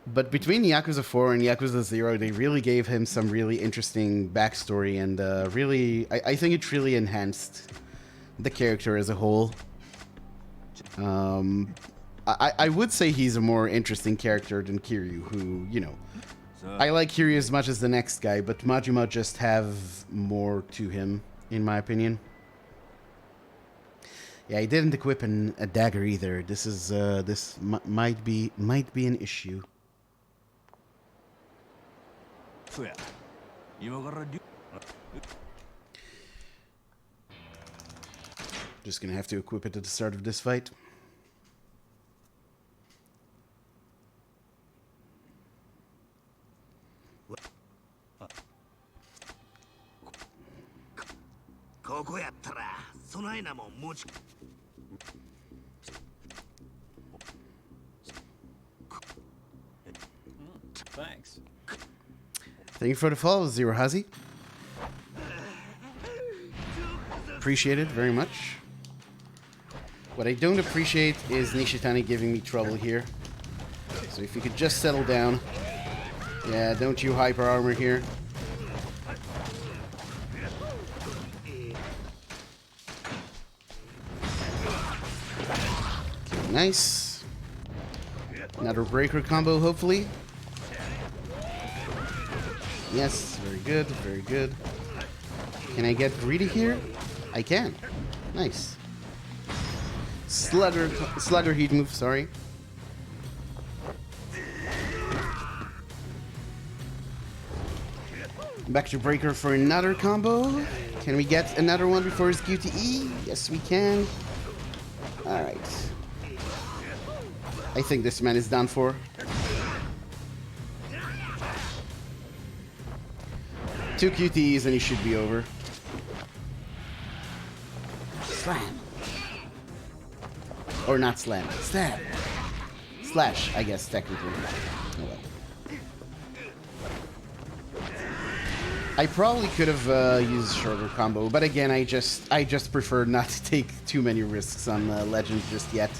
But between Yakuza 4 and Yakuza 0, they really gave him some really interesting backstory, and really, I think it really enhanced the character as a whole. I would say he's a more interesting character than Kiryu, who, you know, I like Kiryu as much as the next guy, but Majima just have more to him, in my opinion. Yeah, he didn't equip a dagger either. This is this might be an issue. Just gonna have to equip it at the start of this fight. ここやったらそないなもん持ち Thanks. Thank you for the follow, Zero Hazi. Appreciate it very much. What I don't appreciate is Nishitani giving me trouble here. So if you could just settle down. Yeah, don't you hyper armor here. Okay, nice. Another breaker combo, hopefully. Yes, very good, very good. Can I get greedy here? I can. Nice. Slugger heat move, sorry. Back to breaker for another combo. Can we get another one before his QTE? Yes, we can. Alright. I think this man is done for. Two QTEs and he should be over. Slam. Or not slam. Stab. Slash, I guess, technically. Oh well. I probably could have used shorter combo, but again, I just prefer not to take too many risks on Legend just yet.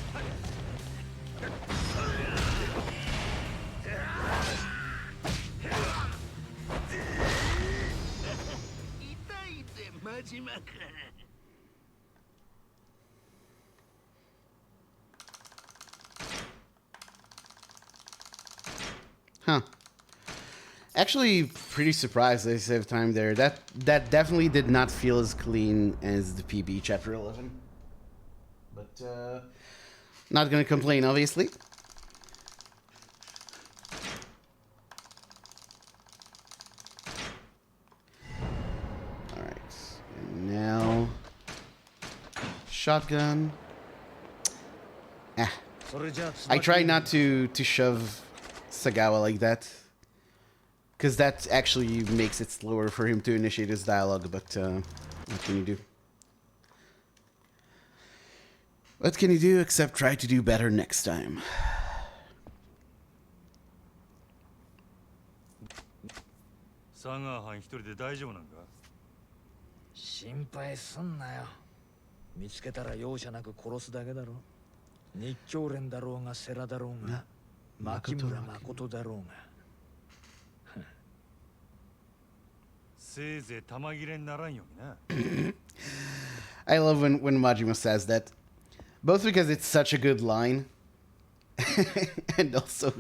Huh. Actually, pretty surprised they saved time there. That definitely did not feel as clean as the PB Chapter 11. But, not gonna complain, obviously. Alright. And now... Shotgun. Ah. I try not to shove Sagawa like that. Because that actually makes it slower for him to initiate his dialogue, but what can you do? What can you do except try to do better next time? Saga 一人で大丈夫なんか？心配すんなよ。見つけたら容赦なく殺すだけだろ。日教連だろうが世良だろうが、牧村誠だろうが。せいぜい玉切れにならんようにな。I love when Majima says that. Both because it's such a good line, and also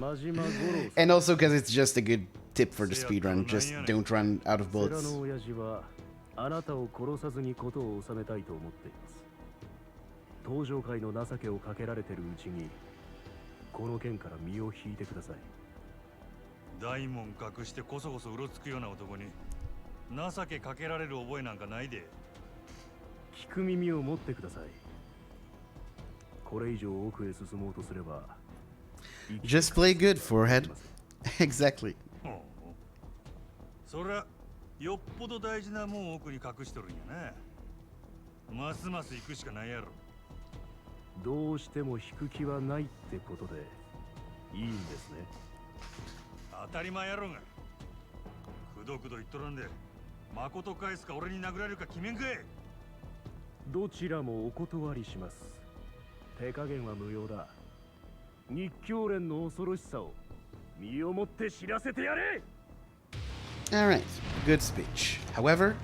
because it's just a good tip for the speedrun. Just don't run out of bullets. あなたを殺さずに事を収めたいと思っています。登場界の情けをかけられてるうちに、この件から身を引いてください。大門隠してこそこそうろつくような男に情けかけられる覚えなんかないで。聞く耳を持ってください。これ以上奥へ進もうとすれば。Just play good, forehead. Exactly. そりゃよっぽど大事なもん奥に隠しとるんやな。ますます行くしかないやろ。どうしても引く気はないってことでいいんですね。当たり前やろが。くどくど言っとらんで、誠返すか俺に殴られるか決めんかい。どちらもお断りします。手加減は無用だ。日教連の恐ろしさを身をもって知らせてやれ。Alright, good speech. However,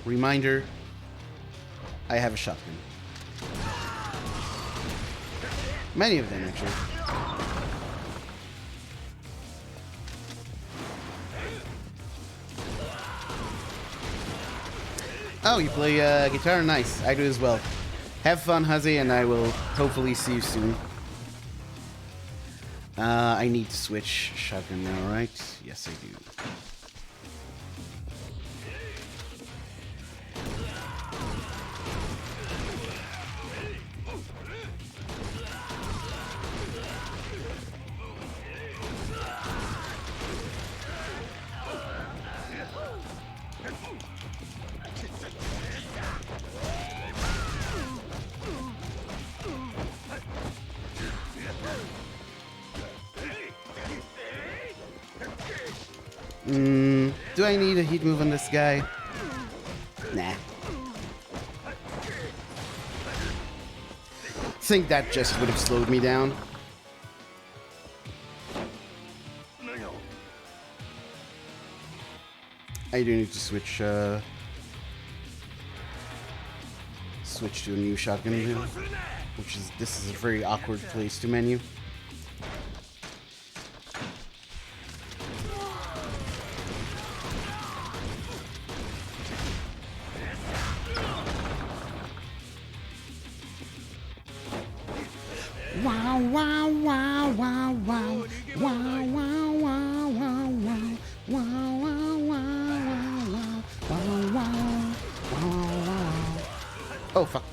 reminder, I have a shotgun. Many of them, actually. Oh, you play guitar? Nice. I do as well. Have fun, Hazi, and I will hopefully see you soon. I need to switch shotgun now, right? Yes, I do. Do I need a heat move on this guy? Nah. I think that just would have slowed me down. I do need to switch to a new shotgun now, this is a very awkward place to menu. Wow, wow, wow, wow, wow, wow, wow, wow, wow, wow, wow, wow, wow, wow, wow, wow. Oh, fuck.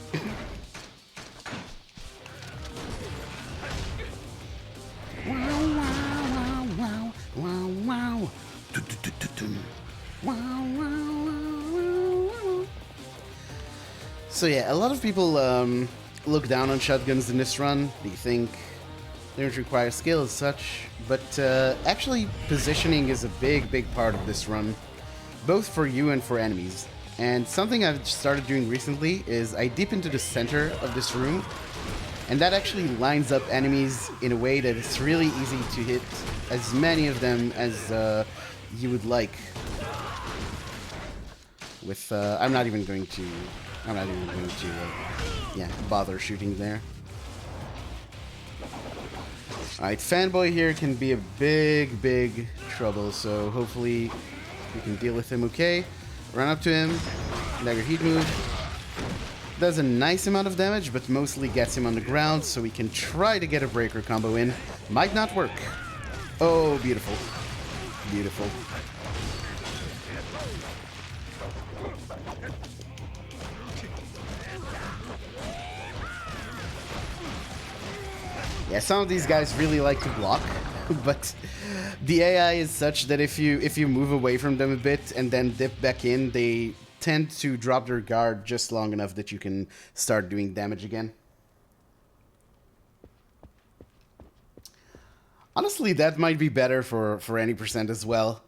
Wow, wow, wow, wow, wow. Wow, wow, wow. So yeah, a lot of people look down on shotguns in this run. They think they don't require skill as such, but actually positioning is a big part of this run, both for you and for enemies. And something I've started doing recently is I dip into the center of this room, and that actually lines up enemies in a way that it's really easy to hit as many of them as you would like. With I'm not even going to yeah, bother shooting there. Alright, Fanboy here can be a big trouble, so hopefully we can deal with him okay. Run up to him, dagger heat move. Does a nice amount of damage, but mostly gets him on the ground, so we can try to get a breaker combo in. Might not work. Oh, beautiful. Beautiful. Yeah, some of these guys really like to block, but the AI is such that if you move away from them a bit and then dip back in, they tend to drop their guard just long enough that you can start doing damage again. Honestly, that might be better for any percent as well.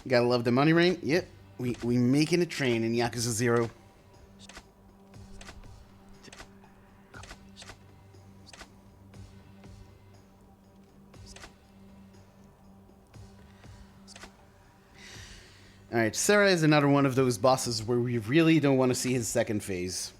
Gotta love the money ring. Yep, we making a train in Yakuza 0. Alright, Sarah is another one of those bosses where we really don't want to see his second phase.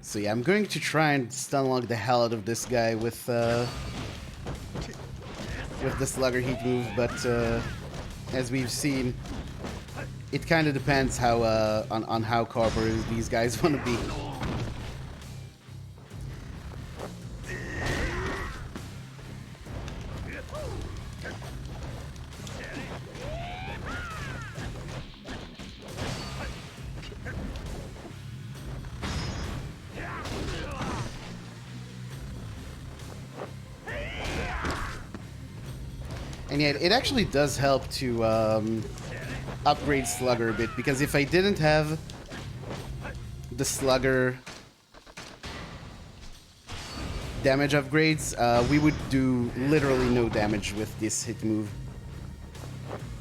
So yeah, I'm going to try and stunlock the hell out of this guy with the Slugger heat move, but as we've seen, it kind of depends how on how cooperative these guys want to be. And yet, it actually does help to upgrade Slugger a bit, because if I didn't have the Slugger damage upgrades, we would do literally no damage with this hit move.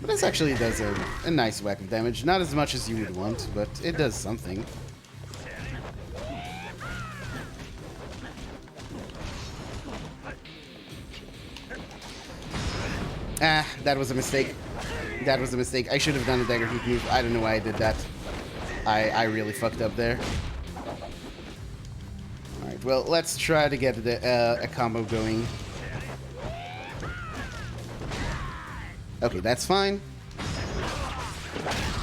But this actually does a nice whack of damage. Not as much as you would want, but it does something. Ah, that was a mistake. That was a mistake. I should have done a dagger heat move. I don't know why I did that. I really fucked up there. Alright, well, let's try to get a combo going. Okay, that's fine.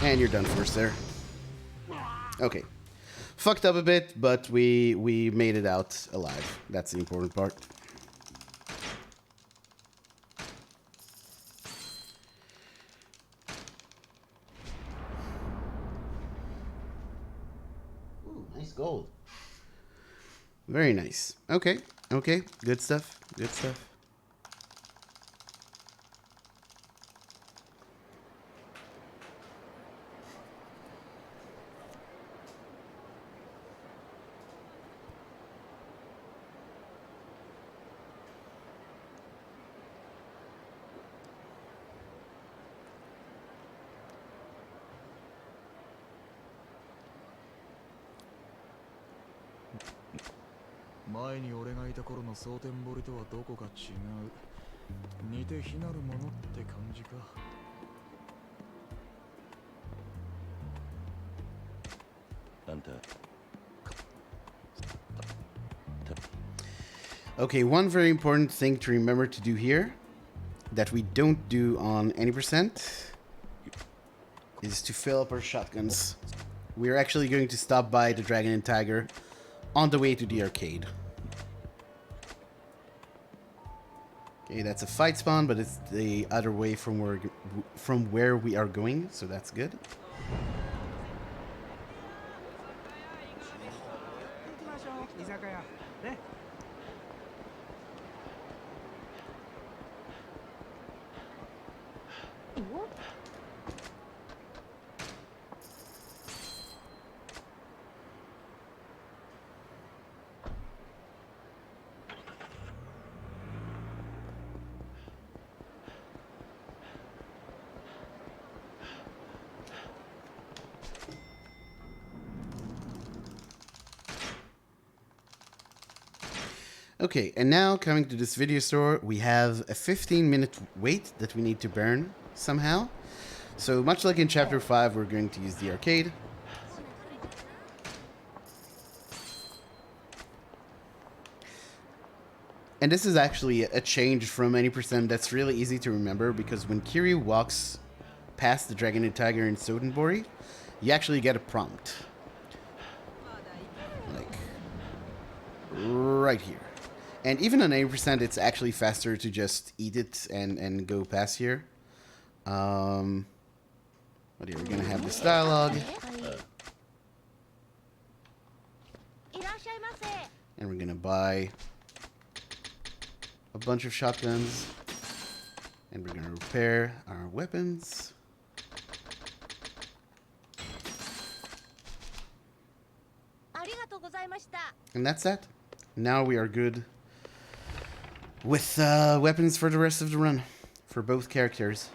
And you're done first there. Okay. Fucked up a bit, but we made it out alive. That's the important part. Nice gold. Very nice. Okay. Okay. Good stuff. Good stuff. Okay, one very important thing to remember to do here that we don't do on any percent is to fill up our shotguns. We're actually going to stop by the Dragon and Tiger on the way to the arcade. Okay, that's a fight spawn, but it's the other way from where we are going, so that's good. Okay, and now coming to this video store, we have a 15-minute wait that we need to burn somehow. So much like in Chapter 5, we're going to use the arcade. And this is actually a change from any percent that's really easy to remember, because when Kiryu walks past the Dragon and Tiger in Sotenbori, you actually get a prompt. Like, right here. And even on 80%, it's actually faster to just eat it and go past here. But here, we're going to have this dialogue. And we're going to buy a bunch of shotguns. And we're going to repair our weapons. And that's that. Now we are good with weapons for the rest of the run, for both characters.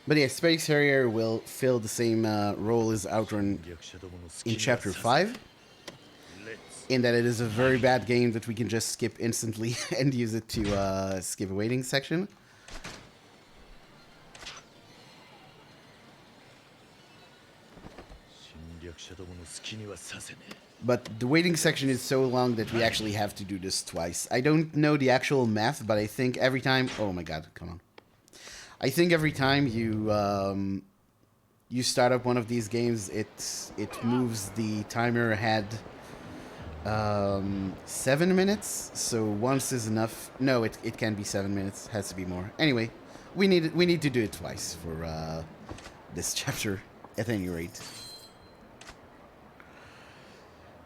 But yeah, Space Harrier will fill the same role as Outrun in Chapter 5, in that it is a very bad game that we can just skip instantly and use it to skip a waiting section. But the waiting section is so long that we actually have to do this twice. I don't know the actual math, but I think every time... Oh my god, come on. I think every time you you start up one of these games, it moves the timer ahead 7 minutes. So once is enough. No, it can be 7 minutes. It has to be more. Anyway, we need to do it twice for this chapter at any rate.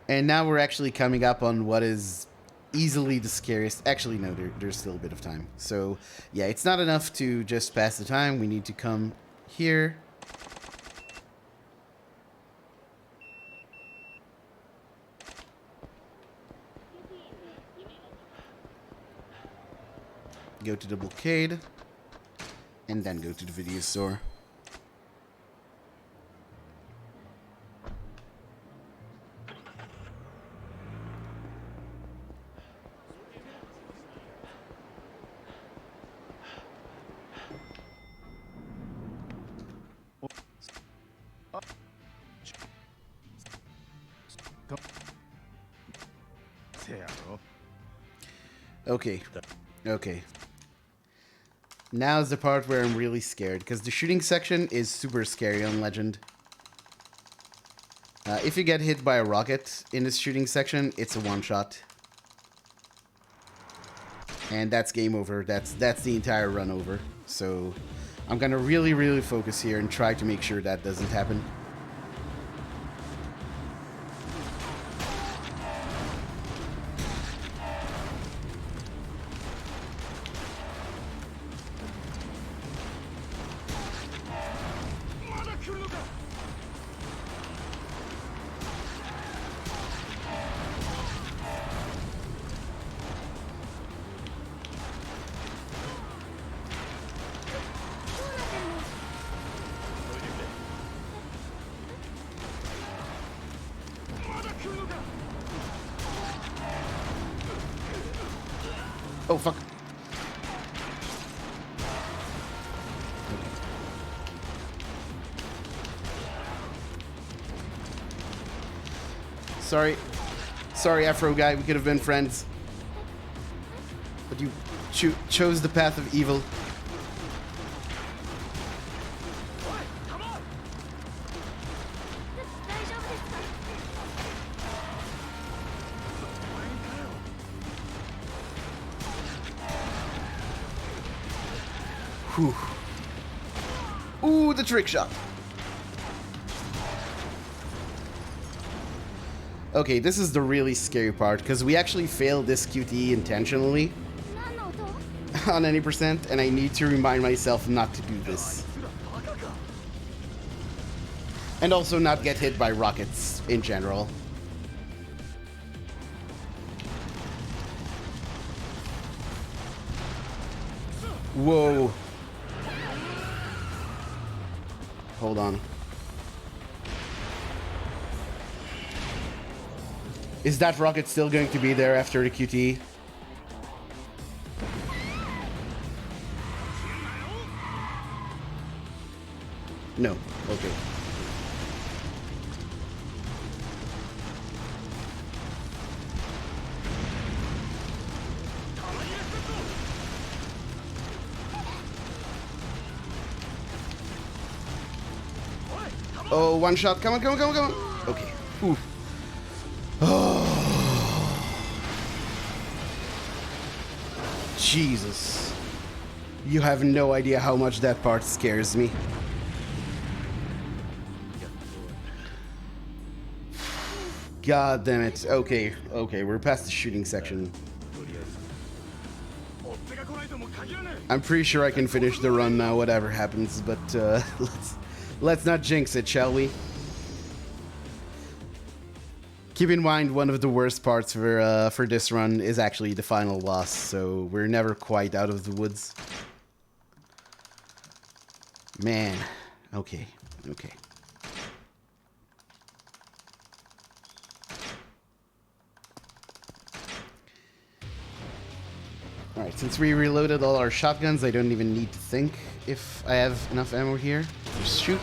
And now we're actually coming up on what is easily the scariest. Actually, no, there's still a bit of time. So, yeah, it's not enough to just pass the time. We need to come here. Go to the blockade. And then go to the video store. Okay. Okay. Now's the part where I'm really scared, because the shooting section is super scary on Legend. If you get hit by a rocket in this shooting section, it's a one-shot. and that's game over. That's the entire run over. So I'm gonna really focus here and try to make sure that doesn't happen. Oh, fuck. Sorry. Sorry, Afro guy. We could have been friends. But you chose the path of evil. Whew. Ooh, the trick shot. Okay, this is the really scary part, because we actually failed this QTE intentionally on any percent, and I need to remind myself not to do this. And also not get hit by rockets in general. Whoa. Hold on. Is that rocket still going to be there after the QTE? No. Okay. Oh, one shot. Come on, come on, come on, come on. Okay. Ooh. Oh. Jesus. You have no idea how much that part scares me. God damn it. Okay, okay, we're past the shooting section. I'm pretty sure I can finish the run now, whatever happens, but let's not jinx it, shall we? Keep in mind, one of the worst parts for this run is actually the final boss, so we're never quite out of the woods. Man, okay, okay. Alright, since we reloaded all our shotguns, I don't even need to think if I have enough ammo here. Just shoot.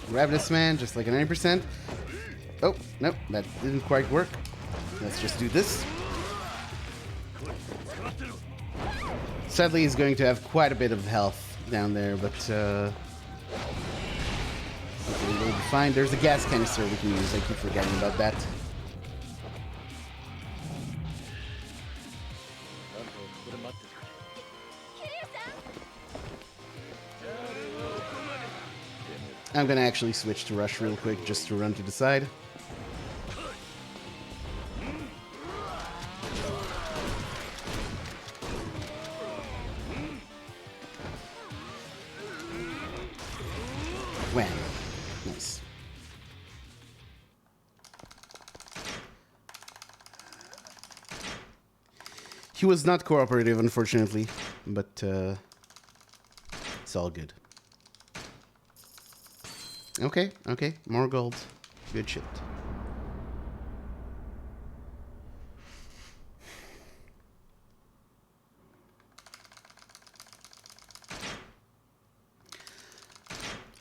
Grab this man, just like a 90%. Oh, nope, that didn't quite work. Let's just do this. Sadly, he's going to have quite a bit of health down there, but okay, we'll be fine. There's a gas canister we can use. I keep forgetting about that. I'm gonna actually switch to rush real quick just to run to the side. Wham. Nice. He was not cooperative, unfortunately, but it's all good. Okay, okay, more gold. Good shit.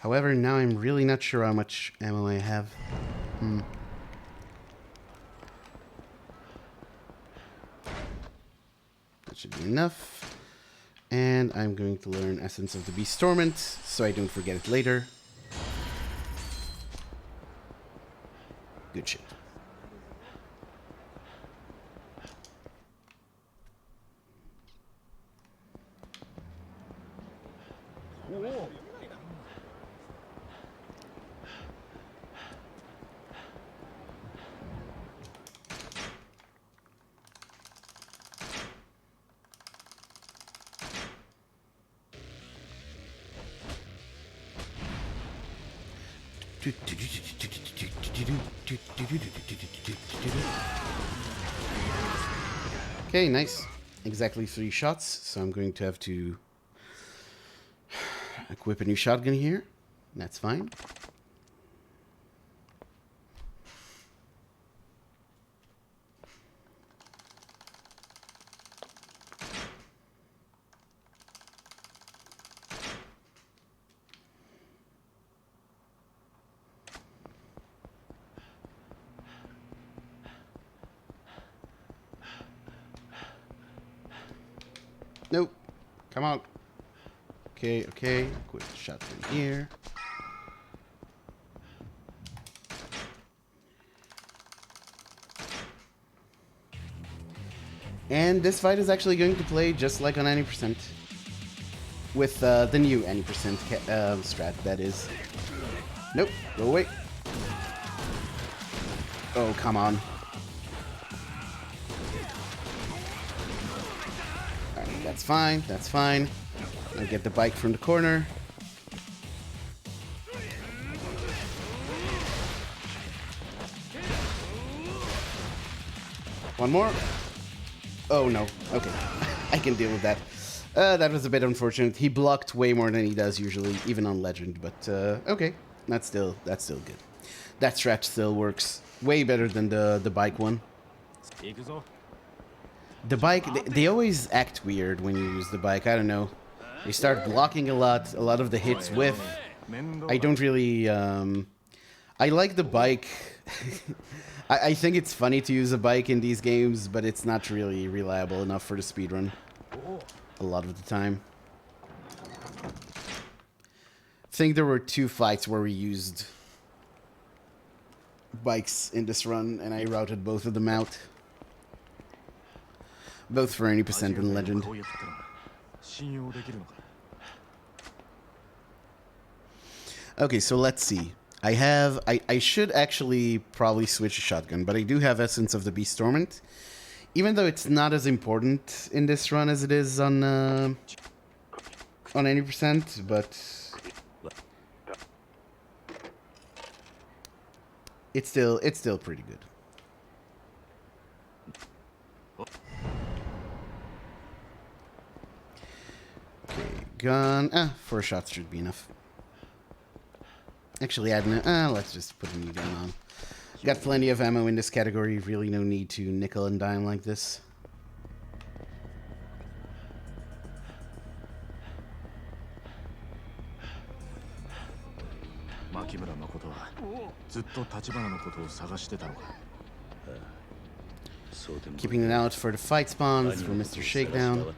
However, now I'm really not sure how much ammo I have. That should be enough. And I'm going to learn Essence of the Beast Torment, so I don't forget it later. Good shit. Okay, nice. Exactly 3 shots, so I'm going to have to equip a new shotgun here. That's fine. Nope. Come on. Okay, okay. Quick shotgun here. And this fight is actually going to play just like on 90%. With the new 90% strat, that is. Nope. Go away. Oh, come on. That's fine, that's fine. I'll get the bike from the corner. One more. Oh no, okay. I can deal with that. That was a bit unfortunate. He blocked way more than he does usually, even on Legend, but okay. That's still good. That strat still works way better than the bike one. The bike, they always act weird when you use the bike. I don't know. They start blocking a lot of the hits whiff. I don't really, I like the bike. I think it's funny to use a bike in these games, but it's not really reliable enough for the speedrun. A lot of the time. I think there were 2 fights where we used bikes in this run, and I routed both of them out. Both for 90% in Legend. Okay, so let's see. I should actually probably switch a shotgun, but I do have Essence of the Beast Torment. Even though it's not as important in this run as it is on 90%, but it's still pretty good. Okay, gun. 4 shots should be enough. Actually, let's just put a new gun on. Got plenty of ammo in this category. Really no need to nickel and dime like this. Keeping an eye out for the fight spawns for Mr. Shakedown.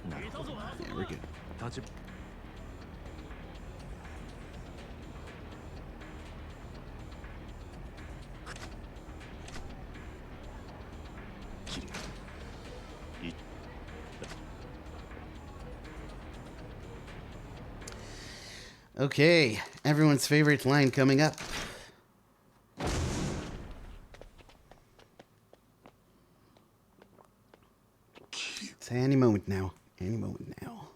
Yeah, we're good. Okay, everyone's favorite line coming up. It's any moment now. Any moment now.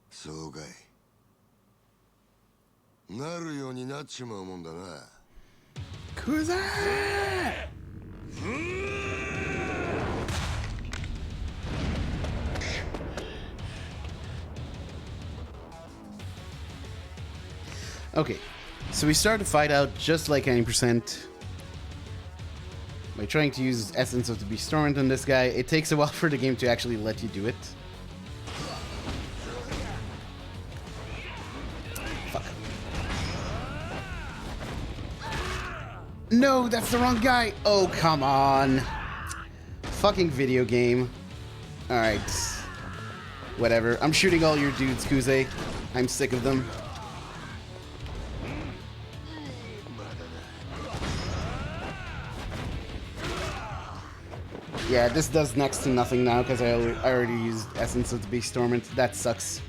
So guy. なるようになっちまうもんだな。クザーOkay, So we start the fight out just like any percent. By trying to use Essence of the Beast Torrent on this guy, it takes a while for the game to actually let you do it. Fuck. No, that's the wrong guy! Oh, come on. Fucking video game. Alright. Whatever. I'm shooting all your dudes, Kuze. I'm sick of them. Yeah, this does next to nothing now because I already used Essence of the Beast Torment. That sucks.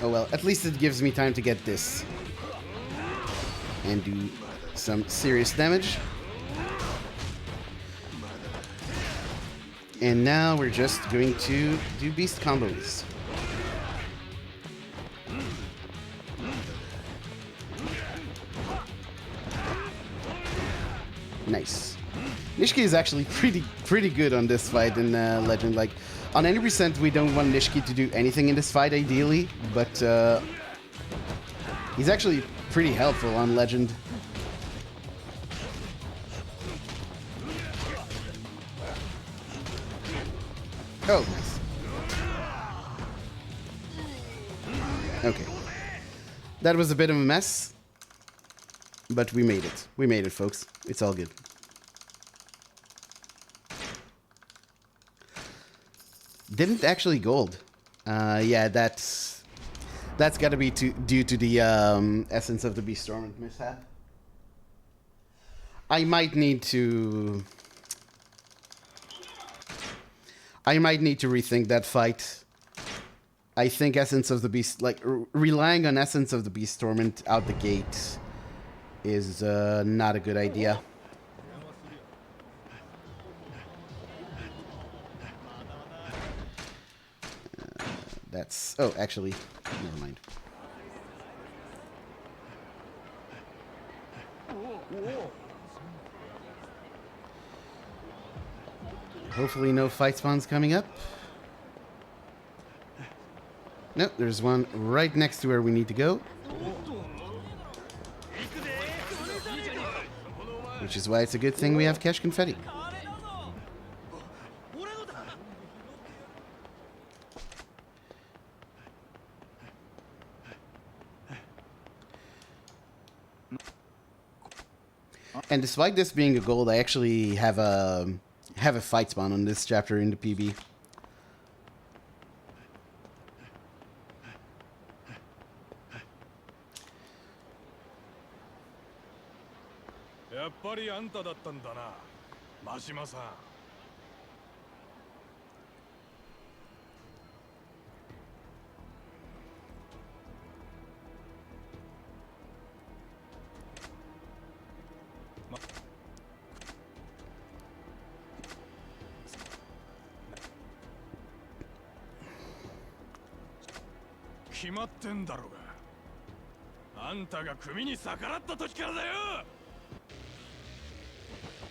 Oh well, at least it gives me time to get this. And do some serious damage. And now we're just going to do beast combos. Nice. Nishiki is actually pretty good on this fight in Legend. Like, on any percent, we don't want Nishiki to do anything in this fight, ideally, but he's actually pretty helpful on Legend. Oh, nice. Okay. That was a bit of a mess, but we made it. We made it, folks. It's all good. Didn't actually gold. Yeah, that's got to be due to the Essence of the Beast Torment mishap. I might need to rethink that fight. I think Essence of the Beast, like relying on Essence of the Beast Torment out the gate, is not a good idea. That's... Oh, actually, never mind. Hopefully no fight spawns coming up. Nope, there's one right next to where we need to go. Which is why it's a good thing we have Cash Confetti. And despite this being a gold, I actually have a fight spawn on this chapter in the PB. Majima-san.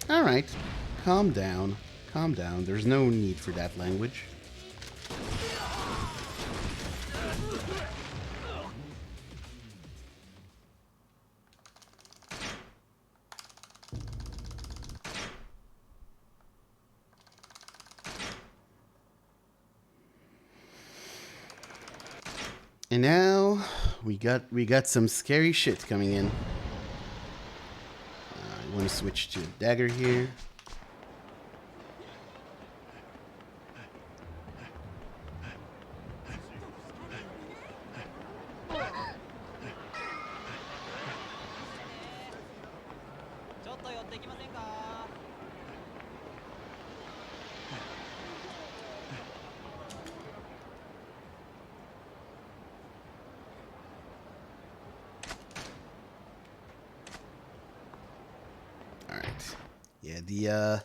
Alright, calm down. Calm down. There's no need for that language. And now we got some scary shit coming in. I want to switch to a dagger here. Yeah, the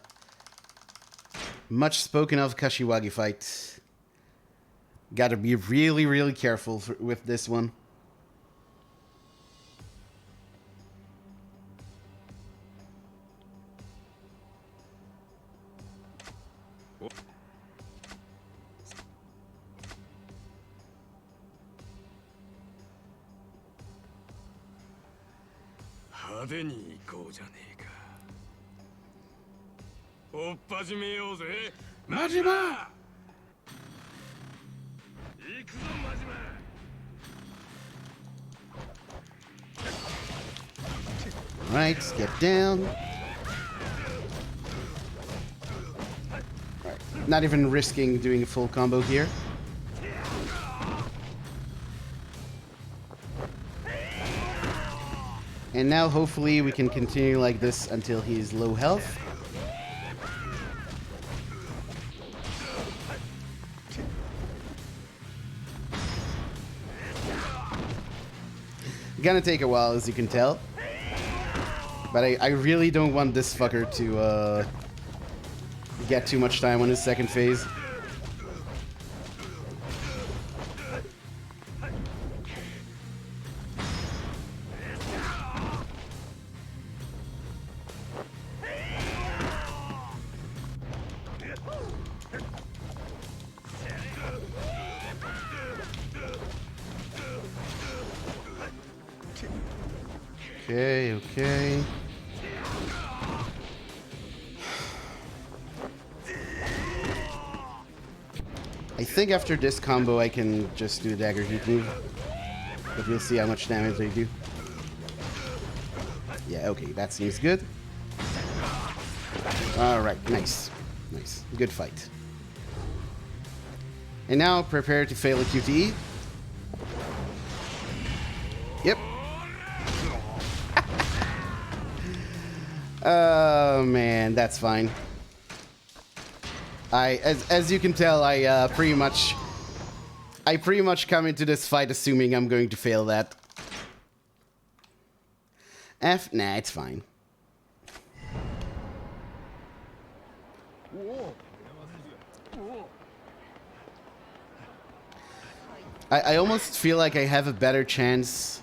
much spoken of Kashiwagi fight. Gotta be really, really careful with this one. 派手に行こうじゃねえか。追っ始めようぜ。Majima! 行くぞマジマ。 Alright, let's get down. Alright, not even risking doing a full combo here. And now hopefully we can continue like this until he's low health. Gonna take a while, as you can tell. But I really don't want this fucker to get too much time on his second phase. Okay, okay. I think after this combo I can just do a dagger heat move. But we'll see how much damage they do. Yeah, okay, that seems good. Alright, nice. Nice. Good fight. And now prepare to fail a QTE. Yep. Oh man, that's fine. As you can tell, I pretty much come into this fight assuming I'm going to fail that. Nah, it's fine. I almost feel like I have a better chance.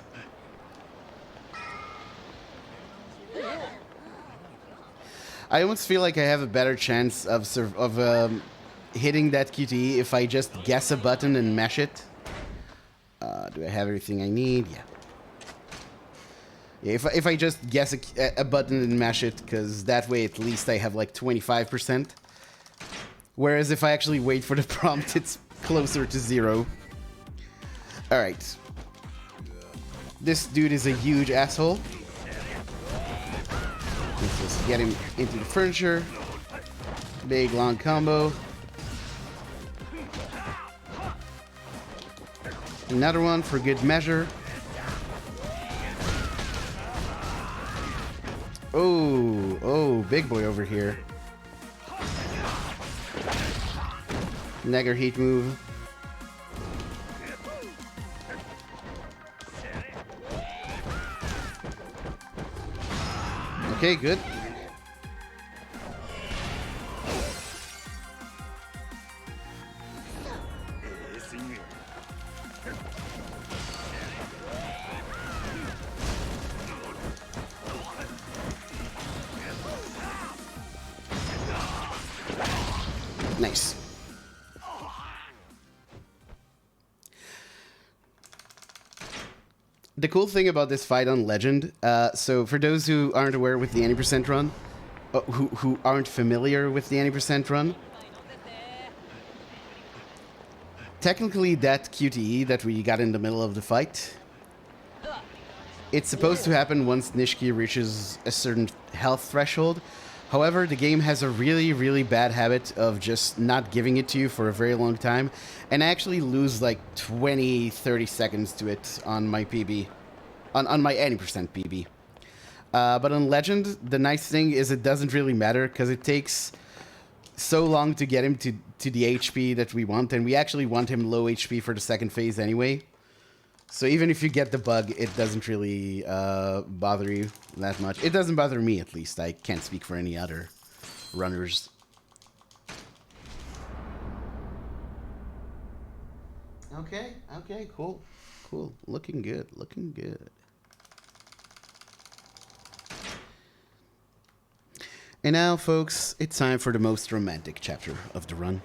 I almost feel like I have a better chance of hitting that QTE if I just guess a button and mash it. Do I have everything I need? Yeah. Yeah, if I just guess a button and mash it, because that way at least I have like 25%. Whereas if I actually wait for the prompt, it's closer to 0. Alright. This dude is a huge asshole. Let's just get him into the furniture. Big long combo. Another one for good measure. Oh, big boy over here. Dagger heat move. Okay, good. Nice. The cool thing about this fight on Legend, so for those who aren't aware with the 80% run, who aren't familiar with the 80% run, technically that QTE that we got in the middle of the fight, it's supposed to happen once Nishiki reaches a certain health threshold. However, the game has a really, really bad habit of just not giving it to you for a very long time, and I actually lose like 20-30 seconds to it on my PB, on my 80% PB. But on Legend, the nice thing is it doesn't really matter, because it takes so long to get him to the HP that we want, and we actually want him low HP for the second phase anyway. So even if you get the bug, it doesn't really bother you that much. It doesn't bother me, at least. I can't speak for any other runners. Okay, cool. Cool. Looking good, looking good. And now, folks, it's time for the most romantic chapter of the run.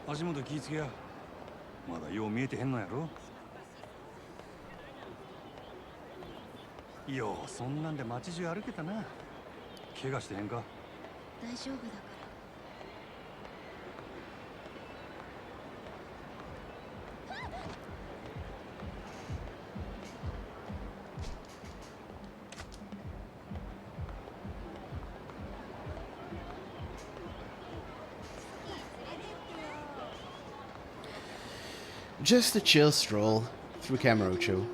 足元気ぃつけや。まだよう見えてへんのやろ。ようそんなんで街中歩けたな。怪我してへんか？大丈夫だから。Just a chill stroll through Kamurocho.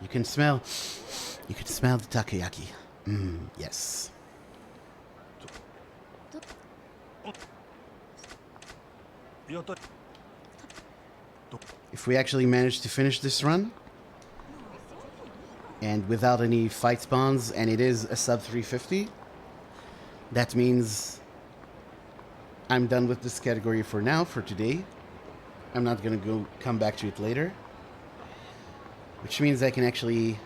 You can smell the takoyaki. Yes. If we actually manage to finish this run, and without any fight spawns, and it is a sub 350, that means I'm done with this category for now, for today. I'm not gonna come back to it later, which means I can actually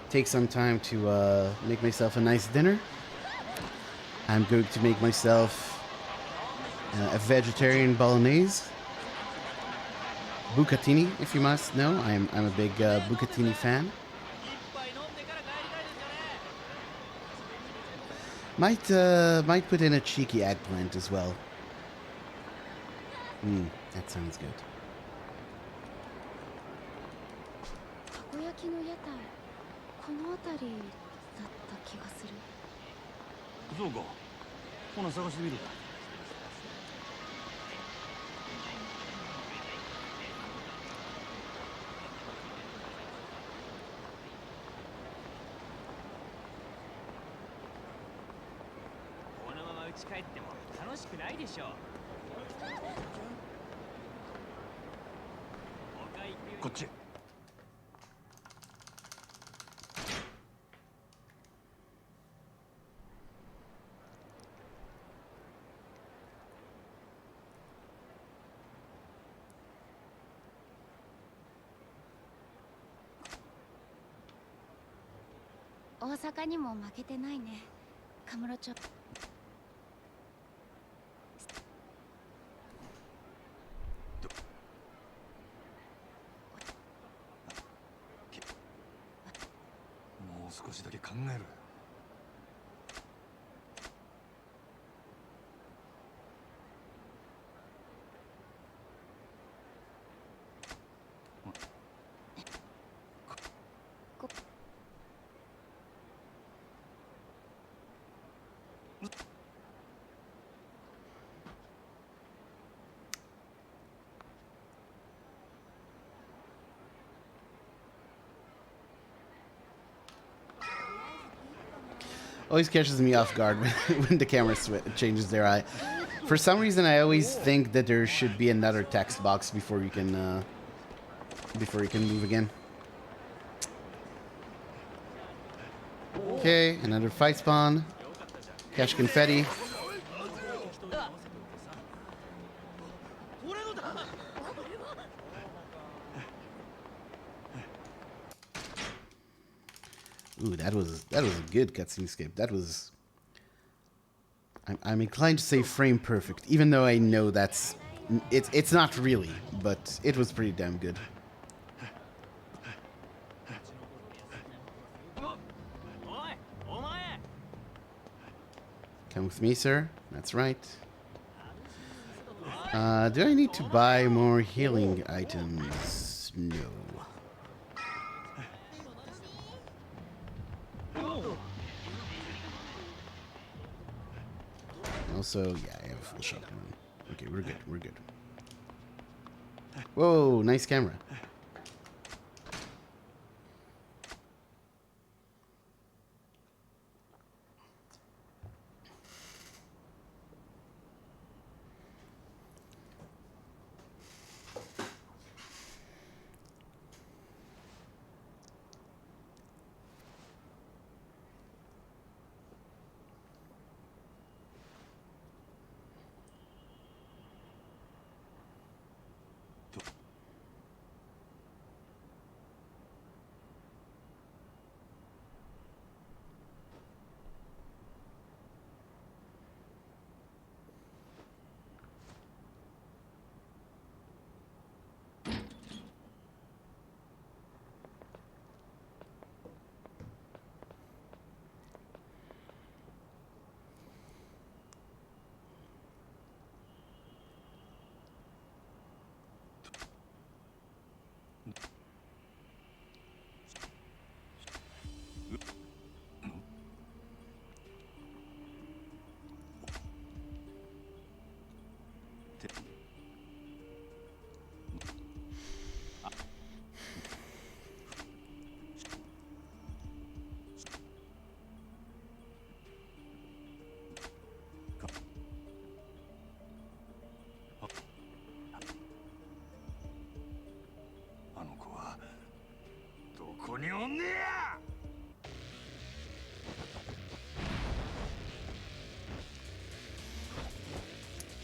take some time to make myself a nice dinner. I'm going to make myself a vegetarian bolognese. Bucatini, if you must know. I'm a big bucatini fan. Might put in a cheeky eggplant as well. That sounds good. たこ焼きの屋台、この辺りだった気がする。そうか。ほな探してみるか。このまま家帰っても楽しくないでしょ。こっち。大阪にも負けてないね。カムロ町。もう少しだけ考える。Always catches me off guard when the camera changes their eye. For some reason, I always think that there should be another text box before you can move again. Okay, another fight spawn. Cash confetti. Ooh, that was a good cutscene skip. That was. I'm inclined to say frame perfect, even though I know it's not really, but it was pretty damn good. Come with me, sir. That's right. Do I need to buy more healing items? No. Also, yeah, I have a full shotgun. Okay, we're good. We're good. Whoa, nice camera.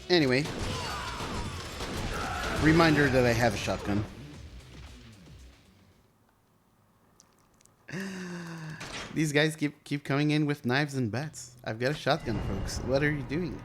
Anyway, reminder that I have a shotgun. These guys keep coming in with knives and bats. I've got a shotgun, folks. What are you doing?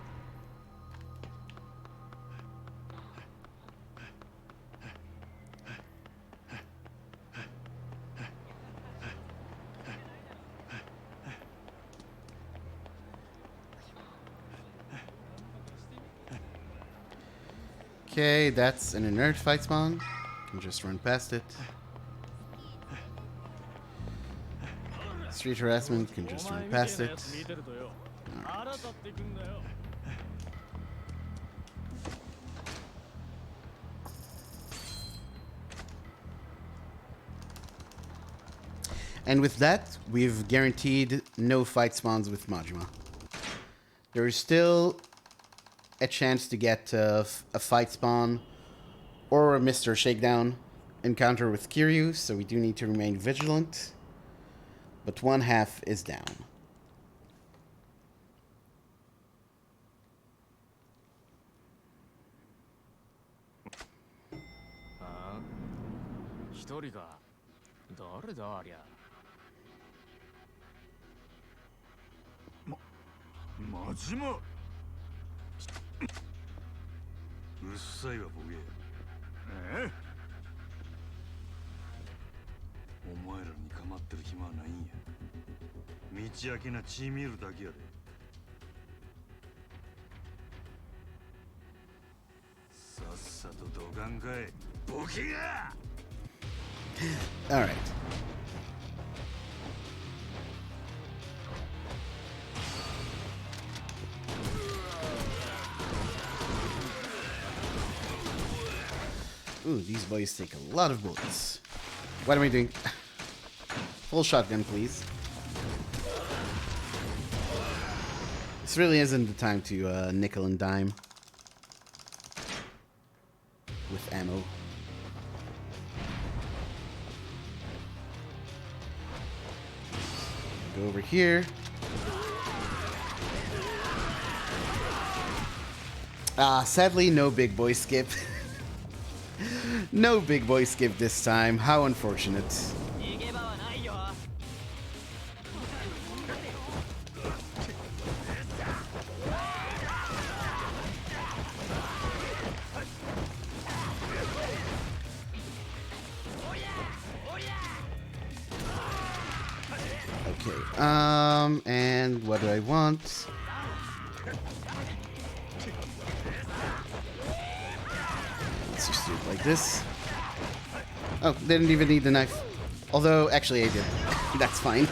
Okay, that's an inert fight spawn. Can just run past it. Street harassment, can just run past it. Alright. And with that, we've guaranteed no fight spawns with Majima. There is still a chance to get a fight spawn or a Mr. Shakedown encounter with Kiryu, so we do need to remain vigilant. But one half is down. Majima? うっさいわボケ。え？お前らに構ってる暇はないんや。道明けな血見るだけやで。さっさとどかんかい、ボケが。All right. Ooh, these boys take a lot of bullets. What am I doing? Full shotgun, please. This really isn't the time to nickel and dime with ammo. Go over here. Sadly, no big boy skip. No big boy skip this time. How unfortunate. Okay. And what do I want? Let's just do it like this. Oh, didn't even need the knife. Although, actually, I did. That's fine.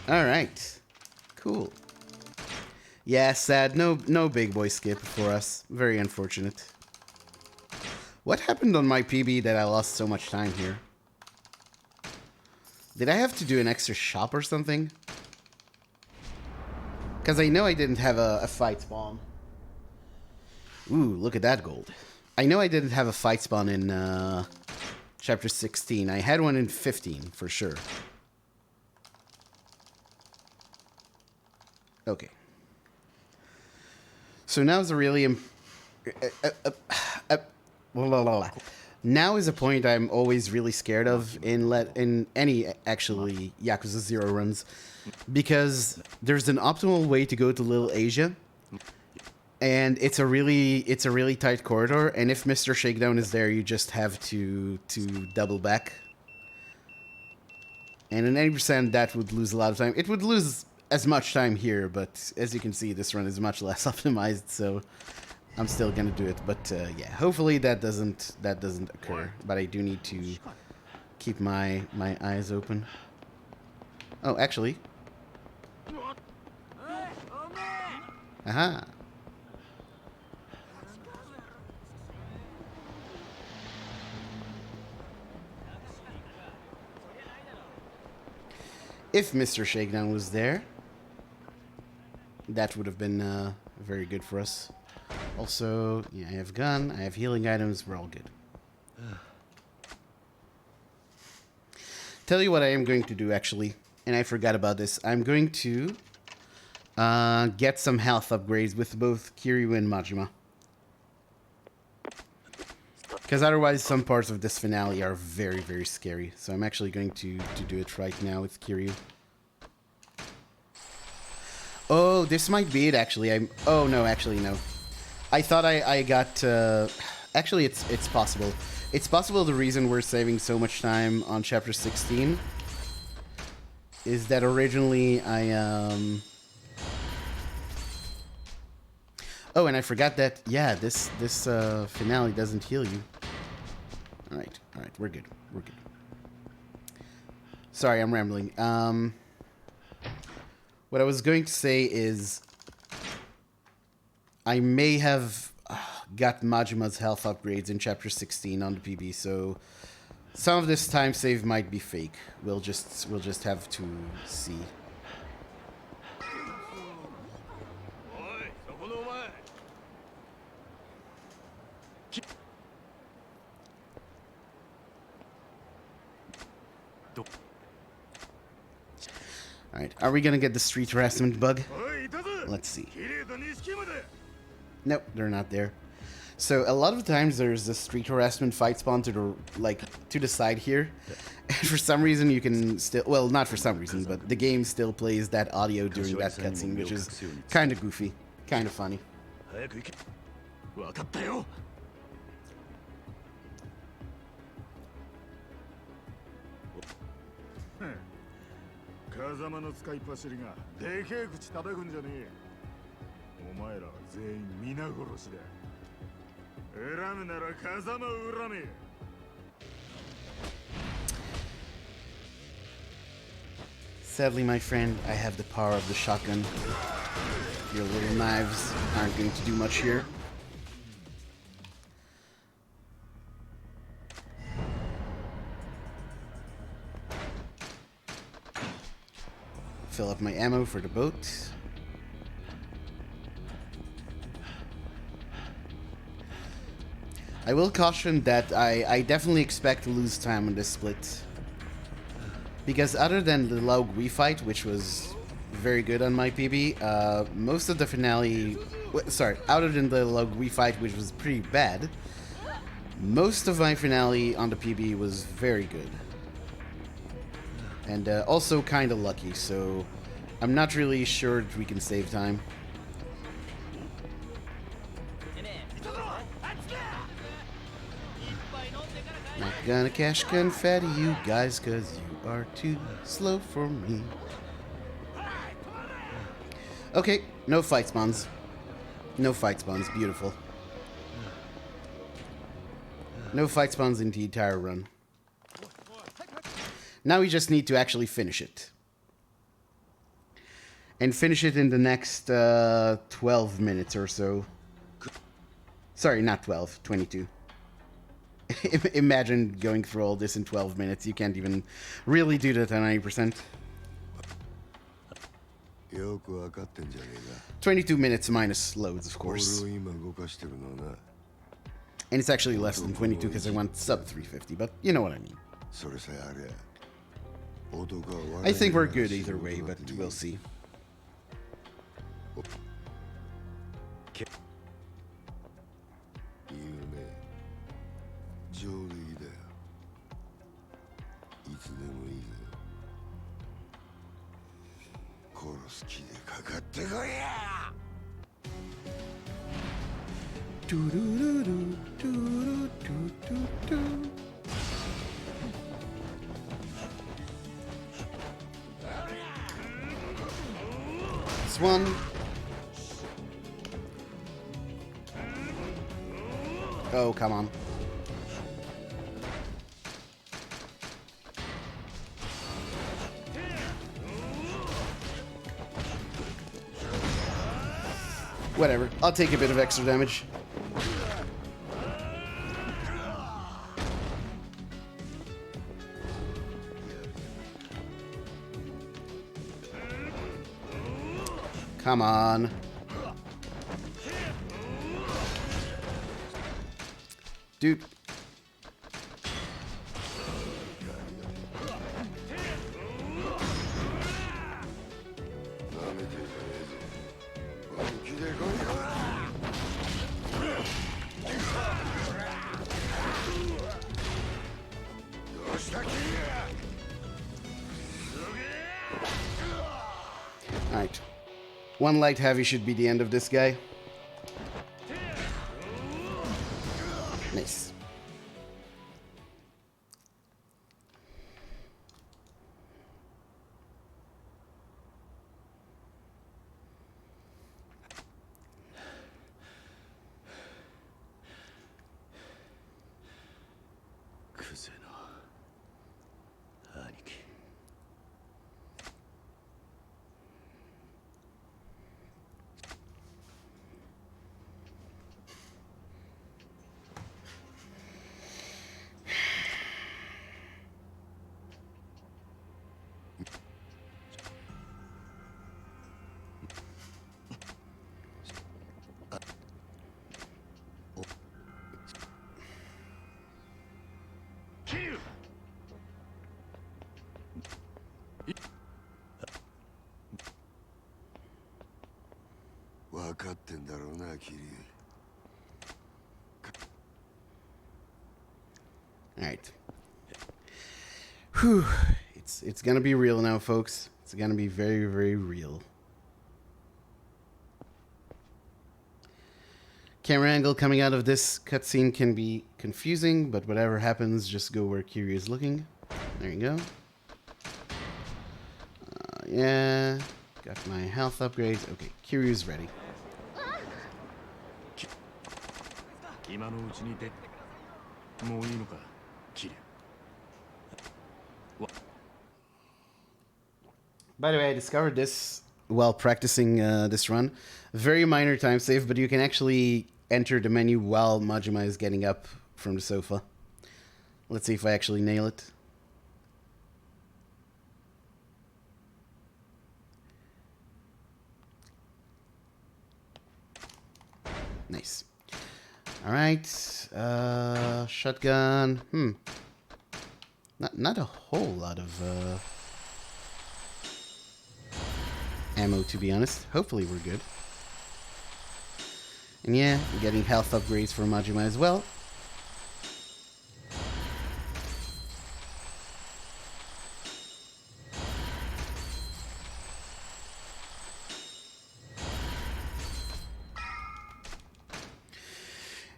Alright. Cool. Yeah, sad. No big boy skip for us. Very unfortunate. What happened on my PB that I lost so much time here? Did I have to do an extra shop or something? Because I know I didn't have a fight spawn. Ooh, look at that gold. I know I didn't have a fight spawn in chapter 16. I had one in 15 for sure. Okay. So now's a really now is a point I'm always really scared of in any actually Yakuza 0 runs, because there's an optimal way to go to Little Asia, and it's a really tight corridor, and if Mr. Shakedown is there, you just have to double back. And in 80% that would lose a lot of time. It would lose as much time here, but as you can see, this run is much less optimized, so I'm still gonna do it. But yeah, hopefully that doesn't occur. But I do need to keep my eyes open. Oh, actually. Aha. If Mr. Shakedown was there, that would have been very good for us. Also, yeah, I have gun, I have healing items, we're all good. Tell you what I am going to do, actually. And I forgot about this. I'm going to get some health upgrades with both Kiryu and Majima. Because otherwise some parts of this finale are very, very scary. So I'm actually going to do it right now with Kiryu. Oh, this might be it, actually. Oh, no, actually, no. I thought I got... Actually, it's possible. It's possible the reason we're saving so much time on Chapter 16 is that originally I... Oh, and I forgot that, yeah, this finale doesn't heal you. Alright, we're good. We're good. Sorry, I'm rambling. What I was going to say is I may have got Majima's health upgrades in Chapter 16 on the PB, so some of this time save might be fake. We'll just have to see. Alright, are we gonna get the street harassment bug? Let's see. Nope, they're not there. So a lot of times there's a street harassment fight spawn to the side here. And for some reason you can still, well, not for some reason, but the game still plays that audio during that cutscene, which is kind of goofy, kind of funny. Sadly, my friend, I have the power of the shotgun. Your little knives aren't going to do much here. Fill up my ammo for the boat. I will caution that I definitely expect to lose time on this split. Because other than the Laug Wii fight, which was very good on my PB, most of the finale... Sorry, other than the Laug Wii fight, which was pretty bad, most of my finale on the PB was very good. And also kind of lucky, so I'm not really sure if we can save time. Not gonna cash confetti you guys, cause you are too slow for me. Okay, no fight spawns. No fight spawns, beautiful. No fight spawns in the entire run. Now we just need to actually finish it. And finish it in the next 12 minutes or so. Sorry, not 12, 22. Imagine going through all this in 12 minutes. You can't even really do that at 90%. 22 minutes minus loads, of course. And it's actually less than 22 because I want sub 350, but you know what I mean. I think we're good either way, but we'll see. This one. Oh, come on. Whatever, I'll take a bit of extra damage. Come on. Dude. Alright. One light heavy should be the end of this guy. Nice. Alright. Whew. It's gonna be real now, folks. It's gonna be very, very real. Camera angle coming out of this cutscene can be confusing, but whatever happens, just go where Kiryu is looking. There you go. Yeah. Got my health upgrades. Okay, Kiryu's ready. By the way, I discovered this while practicing this run. Very minor time save, but you can actually enter the menu while Majima is getting up from the sofa. Let's see if I actually nail it. Nice. Alright. Shotgun. Not a whole lot of ammo, to be honest. Hopefully we're good. And yeah, I'm getting health upgrades for Majima as well.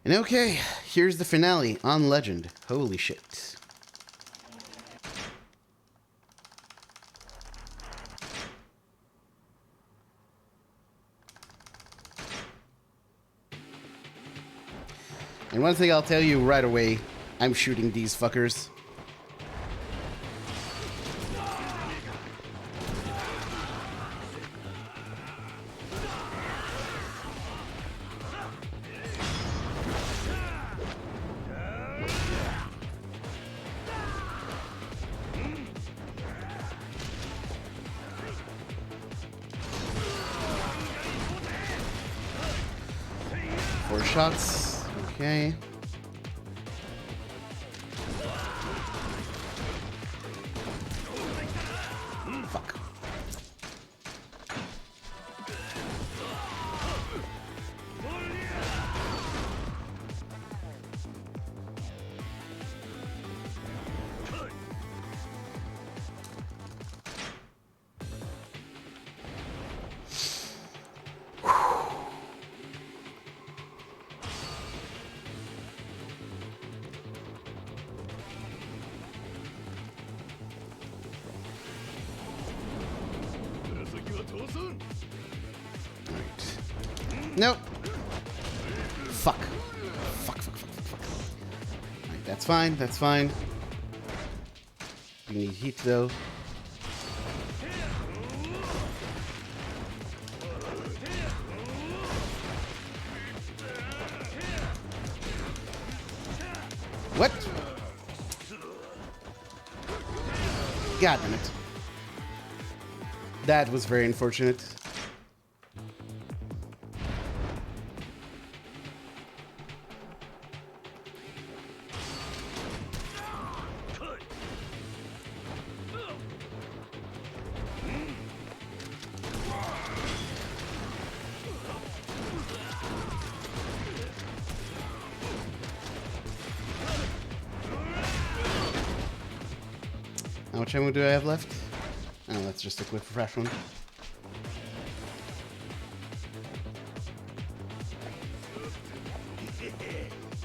And okay, here's the finale on Legend. Holy shit. And one thing I'll tell you right away, I'm shooting these fuckers. Four shots. Okay. Fuck. Nope. Fuck. Fuck. Alright, that's fine, that's fine. We need heat though. What? God damn it. That was very unfortunate. How much ammo do I have left? Oh, that's just a quick fresh one.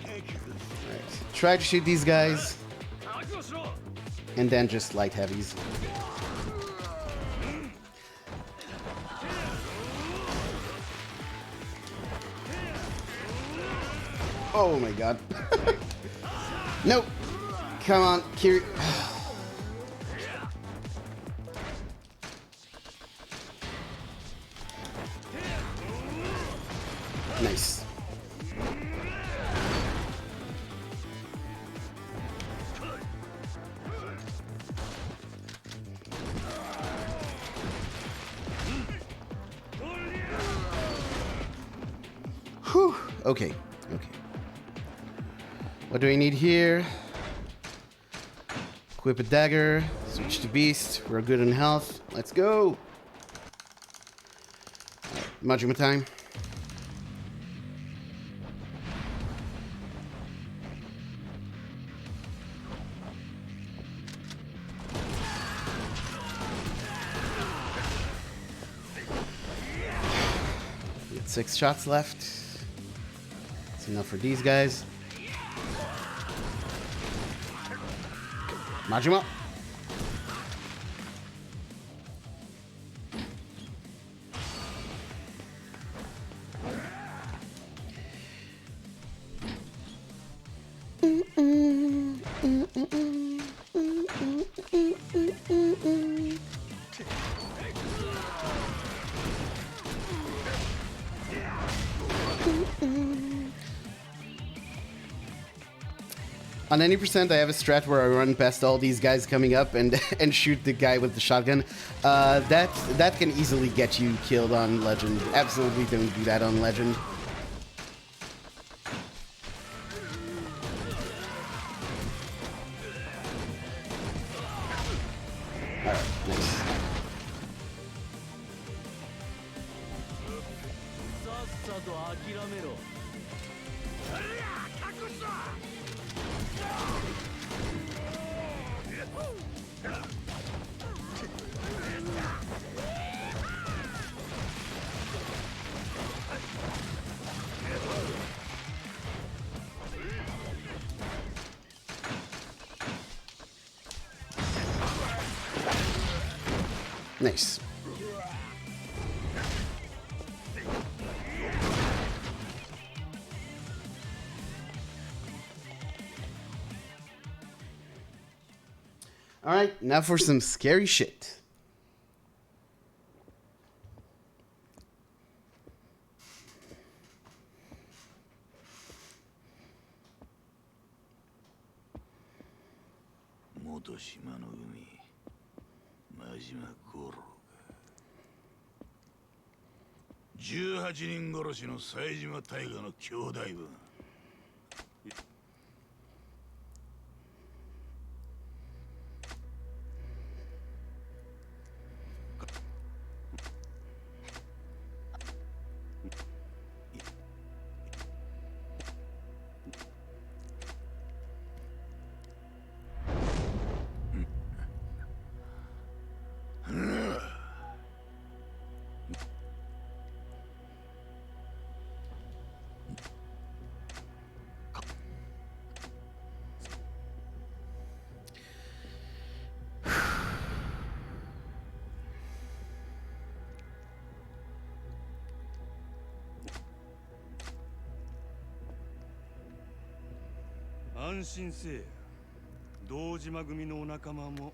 Alright. Try to shoot these guys. And then just light heavies. Oh my god. Nope. Come on, Kiri. Nice. Whew. Okay. Okay. What do we need here? Equip a dagger. Switch to beast. We're good in health. Let's go. Majima time. We got 6 shots left. That's enough for these guys. Majima. On any percent, I have a strat where I run past all these guys coming up and and shoot the guy with the shotgun. That can easily get you killed on Legend. Absolutely don't do that on Legend. Alright, nice. Nice. All right, now for some scary shit. Majima Goro 18人殺しの冴島大河の兄弟分。安心せえ。堂島組のお仲間も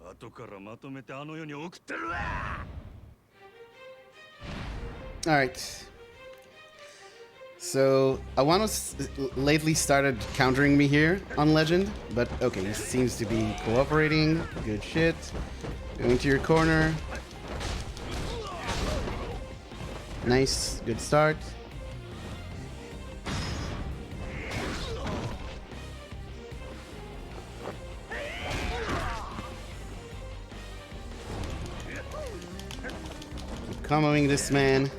後からまとめてあの世に送ってるわ。All right. So Awano lately started countering me here on Legend, but okay, he seems to be cooperating. Good shit. Going to your corner. Nice, good start. Comboing this man.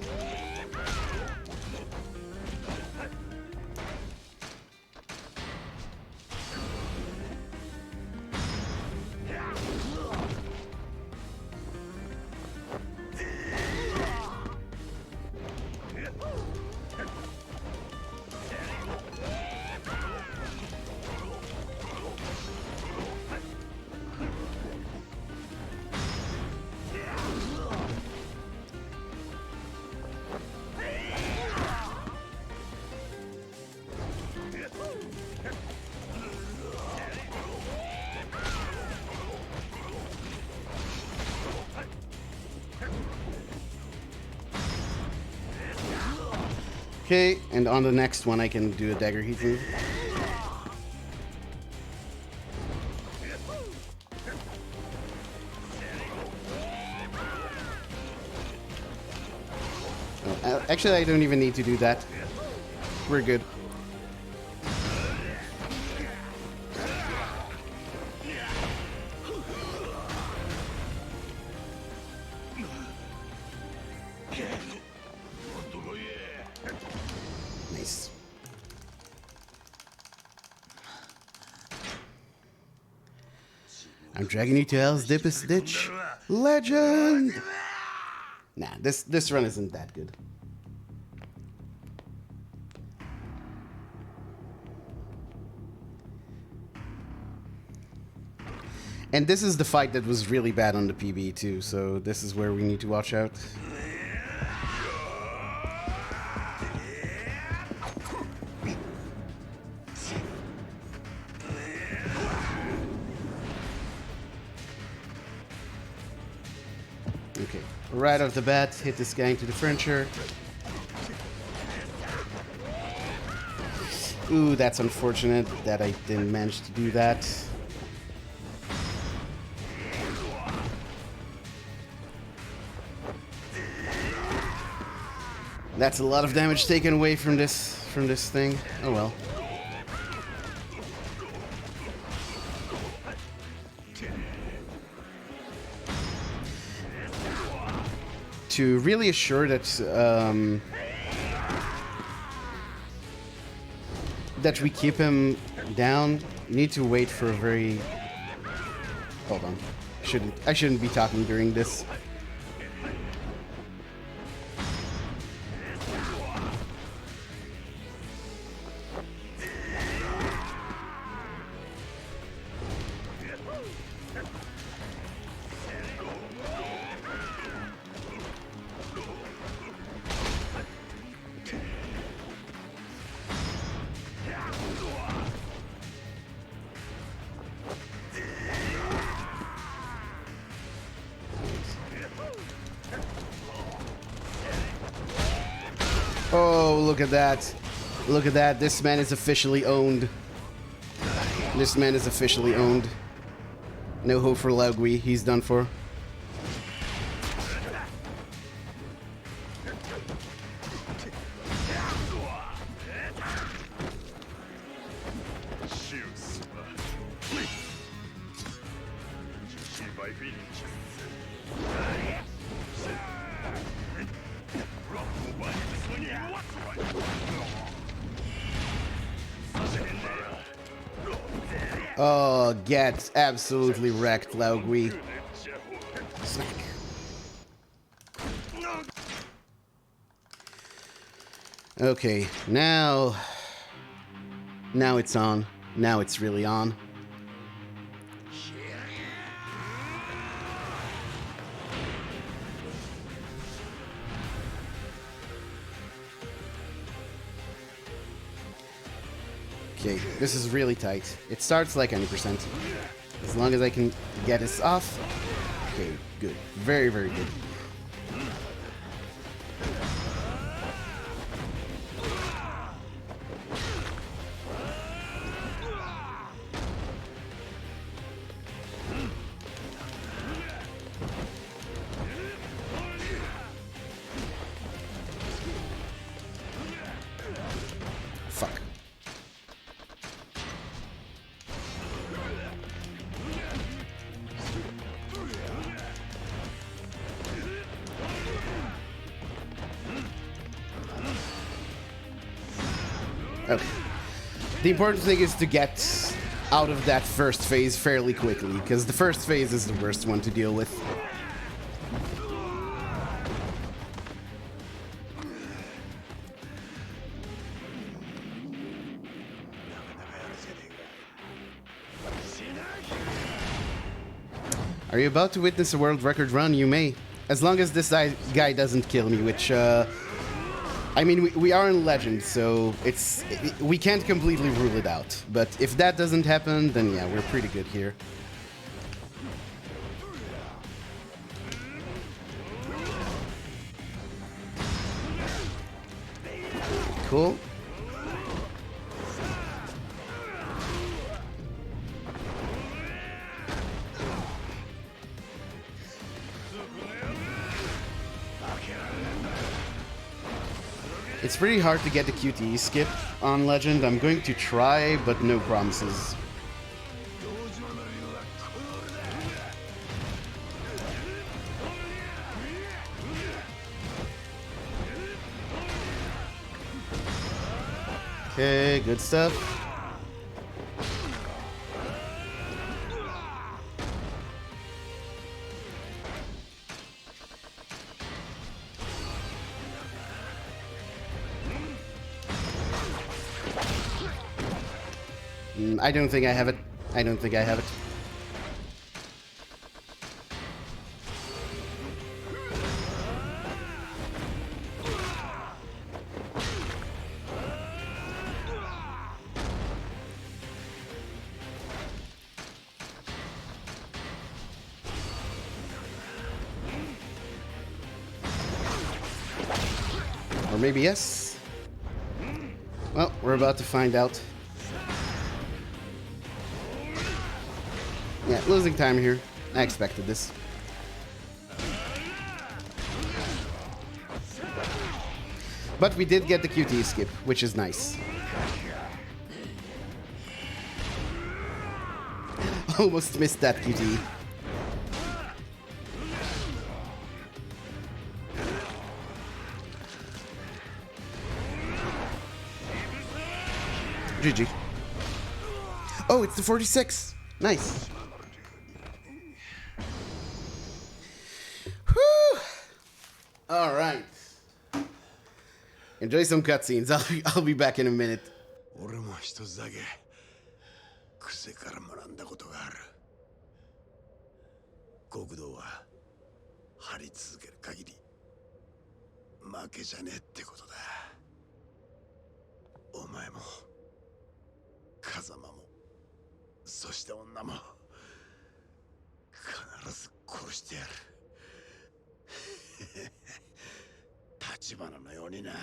Okay, and on the next one I can do a dagger heat move. Oh, actually, I don't even need to do that. We're good. Nice. I'm dragging you to Hell's deepest ditch. Legend! Nah, this run isn't that good. And this is the fight that was really bad on the PB too, so this is where we need to watch out. Okay, right off the bat, hit this guy into the furniture. Ooh, that's unfortunate that I didn't manage to do that. That's a lot of damage taken away from this thing. Oh well. To really assure that that we keep him down, you need to wait for a very... Hold on. I shouldn't be talking during this. Oh, look at that. Look at that. This man is officially owned. This man is officially owned. No hope for Laugui. He's done for. Oh, get absolutely wrecked, Laugui. Smack. Okay, now it's on. Now it's really on. Okay, this is really tight. It starts like 90%. As long as I can get this off. Okay, good. Very, very good. Fuck. Okay. The important thing is to get out of that first phase fairly quickly, because the first phase is the worst one to deal with. Are you about to witness a world record run? You may. As long as this guy doesn't kill me, which, I mean, we are in Legend, so we can't completely rule it out. But if that doesn't happen, then yeah, we're pretty good here. cool. It's pretty hard to get the QTE skip on Legend. I'm going to try, but no promises. Okay, good stuff. I don't think I have it. I don't think I have it. Or maybe yes. Well, we're about to find out. Yeah, losing time here. I expected this. But we did get the QT skip, which is nice. Almost missed that QT. GG. Oh, it's the 46. Nice. Whew. All right. Enjoy some cutscenes. I'll be back in a minute. 俺も一つだけ癖から学んだことがある。極道は張り続ける限り負けじゃねえってことだ。お前も風間もそして女も必ず殺してやる。立花のようにな。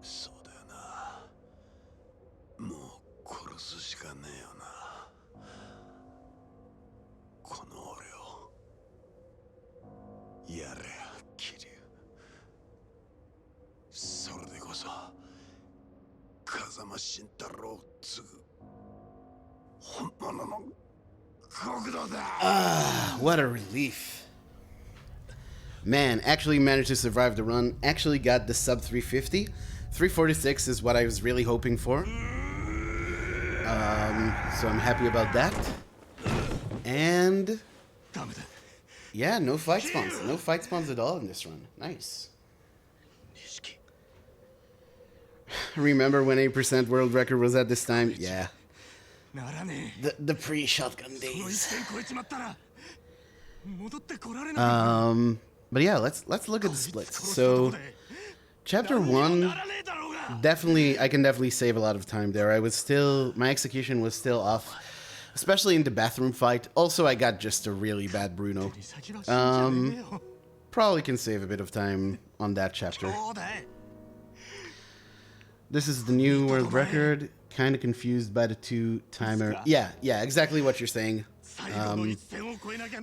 そうだよな。もう殺すしかねえよな。この俺をやれよ桐生。それでこそ風間慎太郎を継ぐ本物の極道だ。Ah, what a relief. Man, actually managed to survive the run. Actually got the sub 350. 346 is what I was really hoping for. So I'm happy about that. And yeah, no fight spawns. No fight spawns at all in this run. Nice. Remember when 8% world record was at this time? Yeah. The pre-shotgun days. But yeah, let's look at the splits. So chapter 1, I can definitely save a lot of time there. My execution was still off, especially in the bathroom fight. Also, I got just a really bad Bruno. Probably can save a bit of time on that chapter. This is the new world record. Kind of confused by the 2-timer. Yeah, exactly what you're saying.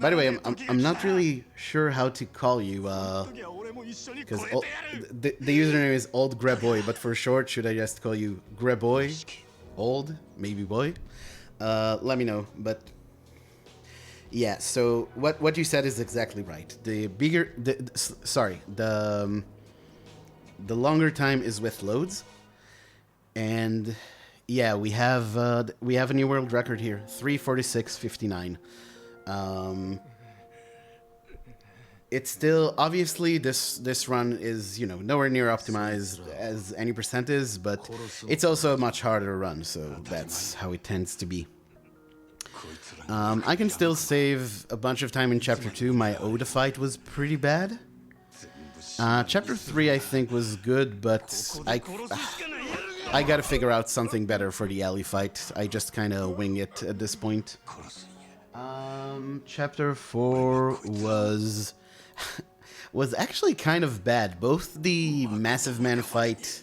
By the way, I'm not really sure how to call you, because the username is Old Greboy, but for short, should I just call you Greboy? Old? Maybe boy? Let me know, but yeah, so what you said is exactly right. The the longer time is with loads. And yeah, we have a new world record here, 3:46:59. It's still, obviously this run is, you know, nowhere near optimized as any percent is, but it's also a much harder run, so that's how it tends to be. I can still save a bunch of time in Chapter 2. My Oda fight was pretty bad. Chapter 3 I think was good, but I gotta figure out something better for the alley fight. I just kind of wing it at this point. Chapter 4 was actually kind of bad. Both the Massive Man fight.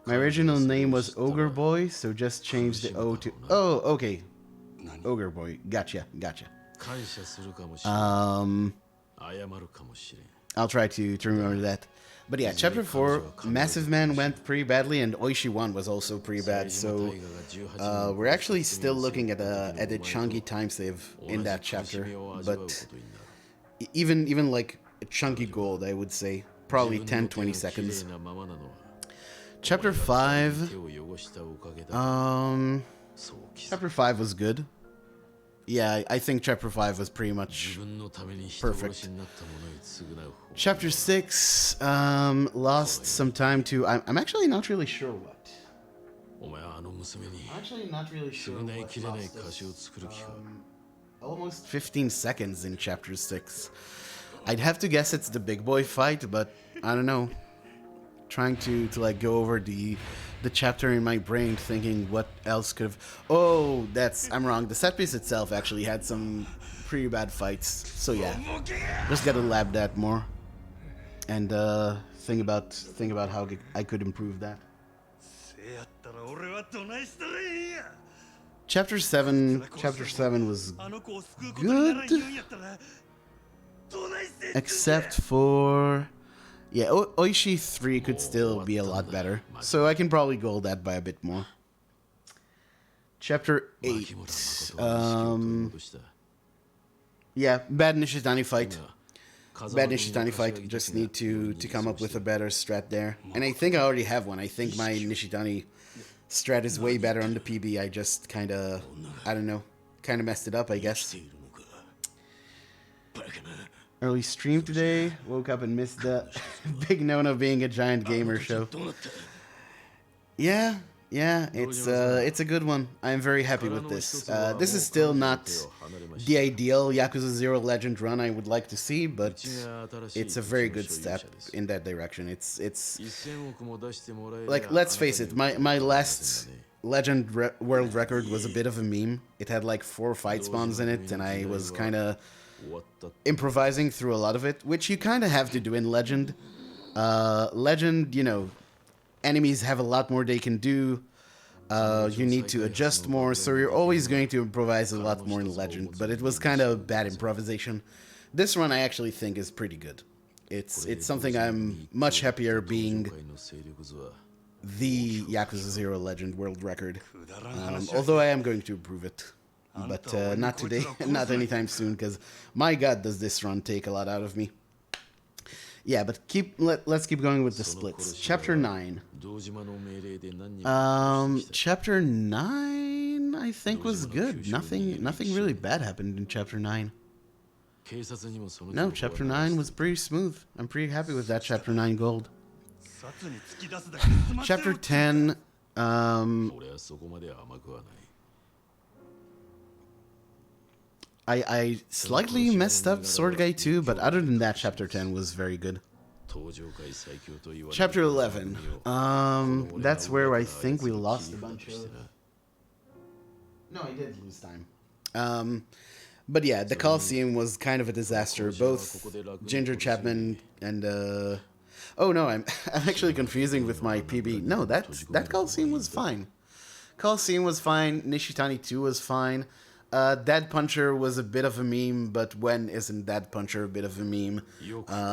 My original name was Ogre Boy, so just change the O to... Oh, okay. Ogre Boy. Gotcha. I'll try to remember that. But yeah, Chapter 4, Massive Man went pretty badly, and Oishi 1 was also pretty bad, so we're actually still looking at a chunky time save in that chapter, but even like a chunky gold, I would say, probably 10-20 seconds. Chapter 5, Chapter 5 was good. Yeah, I think Chapter 5 was pretty much perfect. Chapter 6, lost some time to... I'm actually not really sure what. Almost 15 seconds in Chapter 6. I'd have to guess it's the big boy fight, but I don't know. Trying to like go over the chapter in my brain, thinking what else could have... Oh, I'm wrong. The set piece itself actually had some pretty bad fights. So yeah, just gotta lab that more and think about how I could improve that. Chapter 7 was good, except for... Yeah, Oishi 3 could still be a lot better, so I can probably goal that by a bit more. Chapter 8. Yeah, bad Nishitani fight. Just need to come up with a better strat there. And I think I already have one. I think my Nishitani strat is way better on the PB. I just kind of messed it up, I guess. Early stream today. Woke up and missed the big no-no being a giant gamer show. Yeah, it's a good one. I'm very happy with this. This is still not the ideal Yakuza 0 Legend run I would like to see, but it's a very good step in that direction. It's like, let's face it, my last Legend world record was a bit of a meme. It had like 4 fight spawns in it, and I was kind of improvising through a lot of it, which you kind of have to do in Legend. Legend, you know, enemies have a lot more they can do. You need to adjust more, so you're always going to improvise a lot more in Legend, but it was kind of bad improvisation. This run I actually think is pretty good. It's something I'm much happier being the Yakuza 0 Legend world record. Although I am going to improve it. But not today, not anytime soon, because my god does this run take a lot out of me. Yeah, but let's keep going with the splits. Chapter 9. Chapter 9 I think was good. Nothing really bad happened in Chapter 9. No, Chapter 9 was pretty smooth. I'm pretty happy with that Chapter 9 gold. Chapter 10, I slightly messed up Sword Guy 2, but other than that, Chapter 10 was very good. Chapter 11, that's where I think we lost a bunch of... No, I did lose time. But yeah, the Coliseum was kind of a disaster. Both Ginger Chapman and... Oh no, I'm actually confusing with my PB. No, that Coliseum was fine. Coliseum was fine, Nishitani 2 was fine. Dead Puncher was a bit of a meme, but when isn't Dead Puncher a bit of a meme?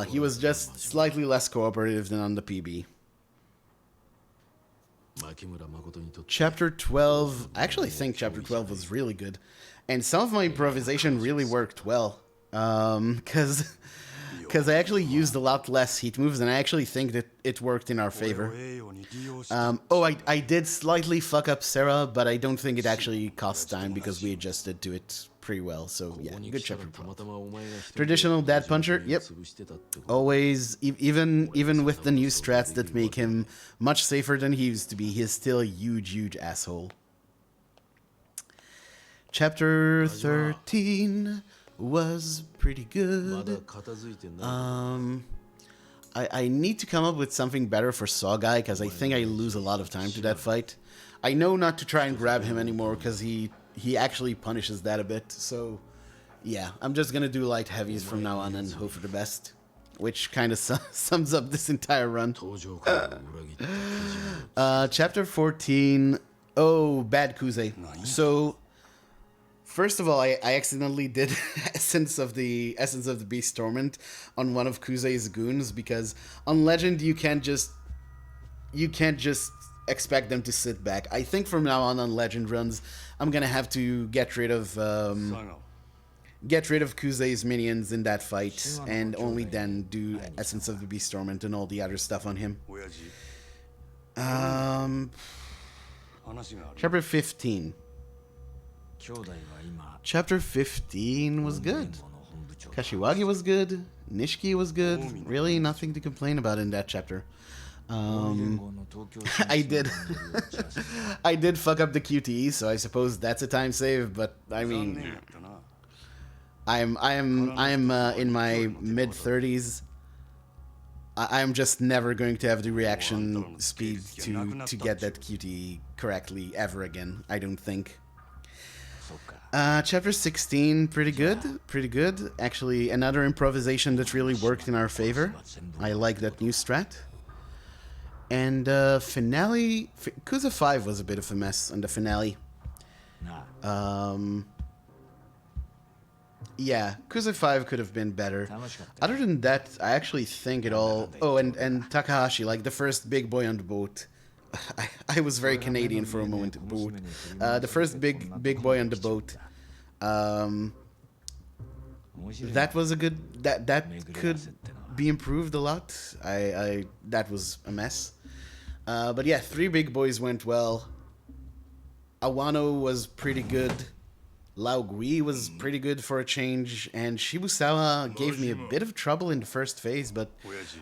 He was just slightly less cooperative than on the PB. Chapter 12, I actually think Chapter 12 was really good. And some of my improvisation really worked well. Because because I actually used a lot less heat moves, and I actually think that it worked in our favor. I did slightly fuck up Sarah, but I don't think it actually cost time because we adjusted to it pretty well. So yeah, good chapter 12. Traditional dad puncher, yep. Always, even with the new strats that make him much safer than he used to be, he's still a huge asshole. Chapter 13 was pretty good. I need to come up with something better for Saw Guy, because I think I lose a lot of time to that fight. I know not to try and grab him anymore, because he actually punishes that a bit. So, yeah, I'm just going to do light heavies from now on and hope for the best. Which kind of sums up this entire run. Chapter 14. Oh, bad Kuze. So... first of all, I accidentally did Essence of the Beast Torment on one of Kuze's goons, because on Legend you can't just expect them to sit back. I think from now on Legend runs, I'm gonna have to get rid of Kuze's minions in that fight, and only then do Essence of the Beast Torment and all the other stuff on him. Chapter 15. Chapter 15 was good. Kashiwagi was good. Nishiki was good. Really nothing to complain about in that chapter. I did I did fuck up the QTE, so I suppose that's a time save, but I mean, I'm in my mid-30s. I'm just never going to have the reaction speed to get that QTE correctly ever again, I don't think. Chapter 16, pretty good. Actually, another improvisation that really worked in our favor. I like that new strat. And finale, Yakuza 5 was a bit of a mess on the finale. Yeah, Yakuza 5 could have been better. Other than that, I actually think it all... Oh, and Takahashi, like the first big boy on the boat. I was very Canadian for a moment. The first big boy on the boat. That was a good. That could be improved a lot. That was a mess. But yeah, 3 big boys went well. Awano was pretty good. Lao Gui was pretty good for a change, and Shibusawa gave me a bit of trouble in the first phase, but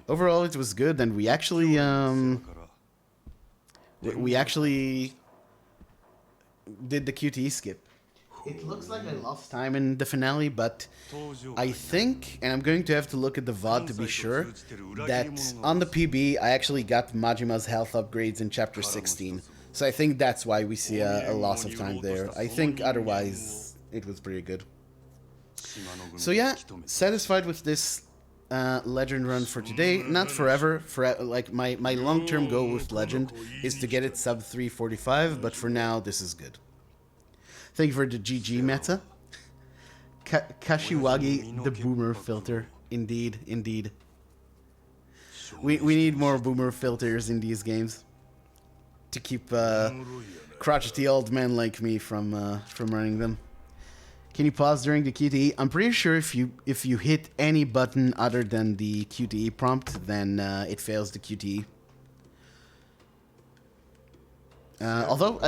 overall it was good, and we actually did the QTE skip. It looks like I lost time in the finale, but I think, and I'm going to have to look at the VOD to be sure, that on the PB I actually got Majima's health upgrades in chapter 16. So I think that's why we see a loss of time there. I think otherwise it was pretty good. So yeah, satisfied with this Legend run for today. Not forever. Like my long-term goal with Legend is to get it sub 345, but for now this is good. Thank you for the GG meta. Kashiwagi, the boomer filter. Indeed. We need more boomer filters in these games to keep crotchety old men like me from running them. Can you pause during the QTE? I'm pretty sure if you hit any button other than the QTE prompt, then it fails the QTE. Although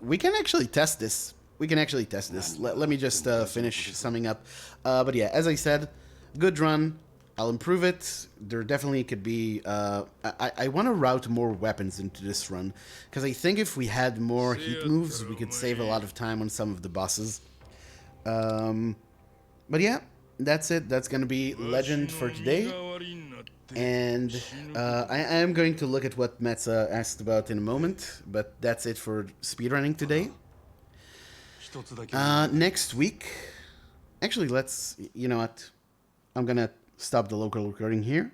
we can actually test this. Let me just finish summing up. But yeah, as I said, good run. I'll improve it. There definitely could be... I want to route more weapons into this run, because I think if we had more heat moves, we could save a lot of time on some of the bosses. But yeah, that's it. That's going to be Legend for today. And I am going to look at what Metza asked about in a moment, but that's it for speedrunning today. Next week... Actually, you know what? I'm going to stop the local recording here.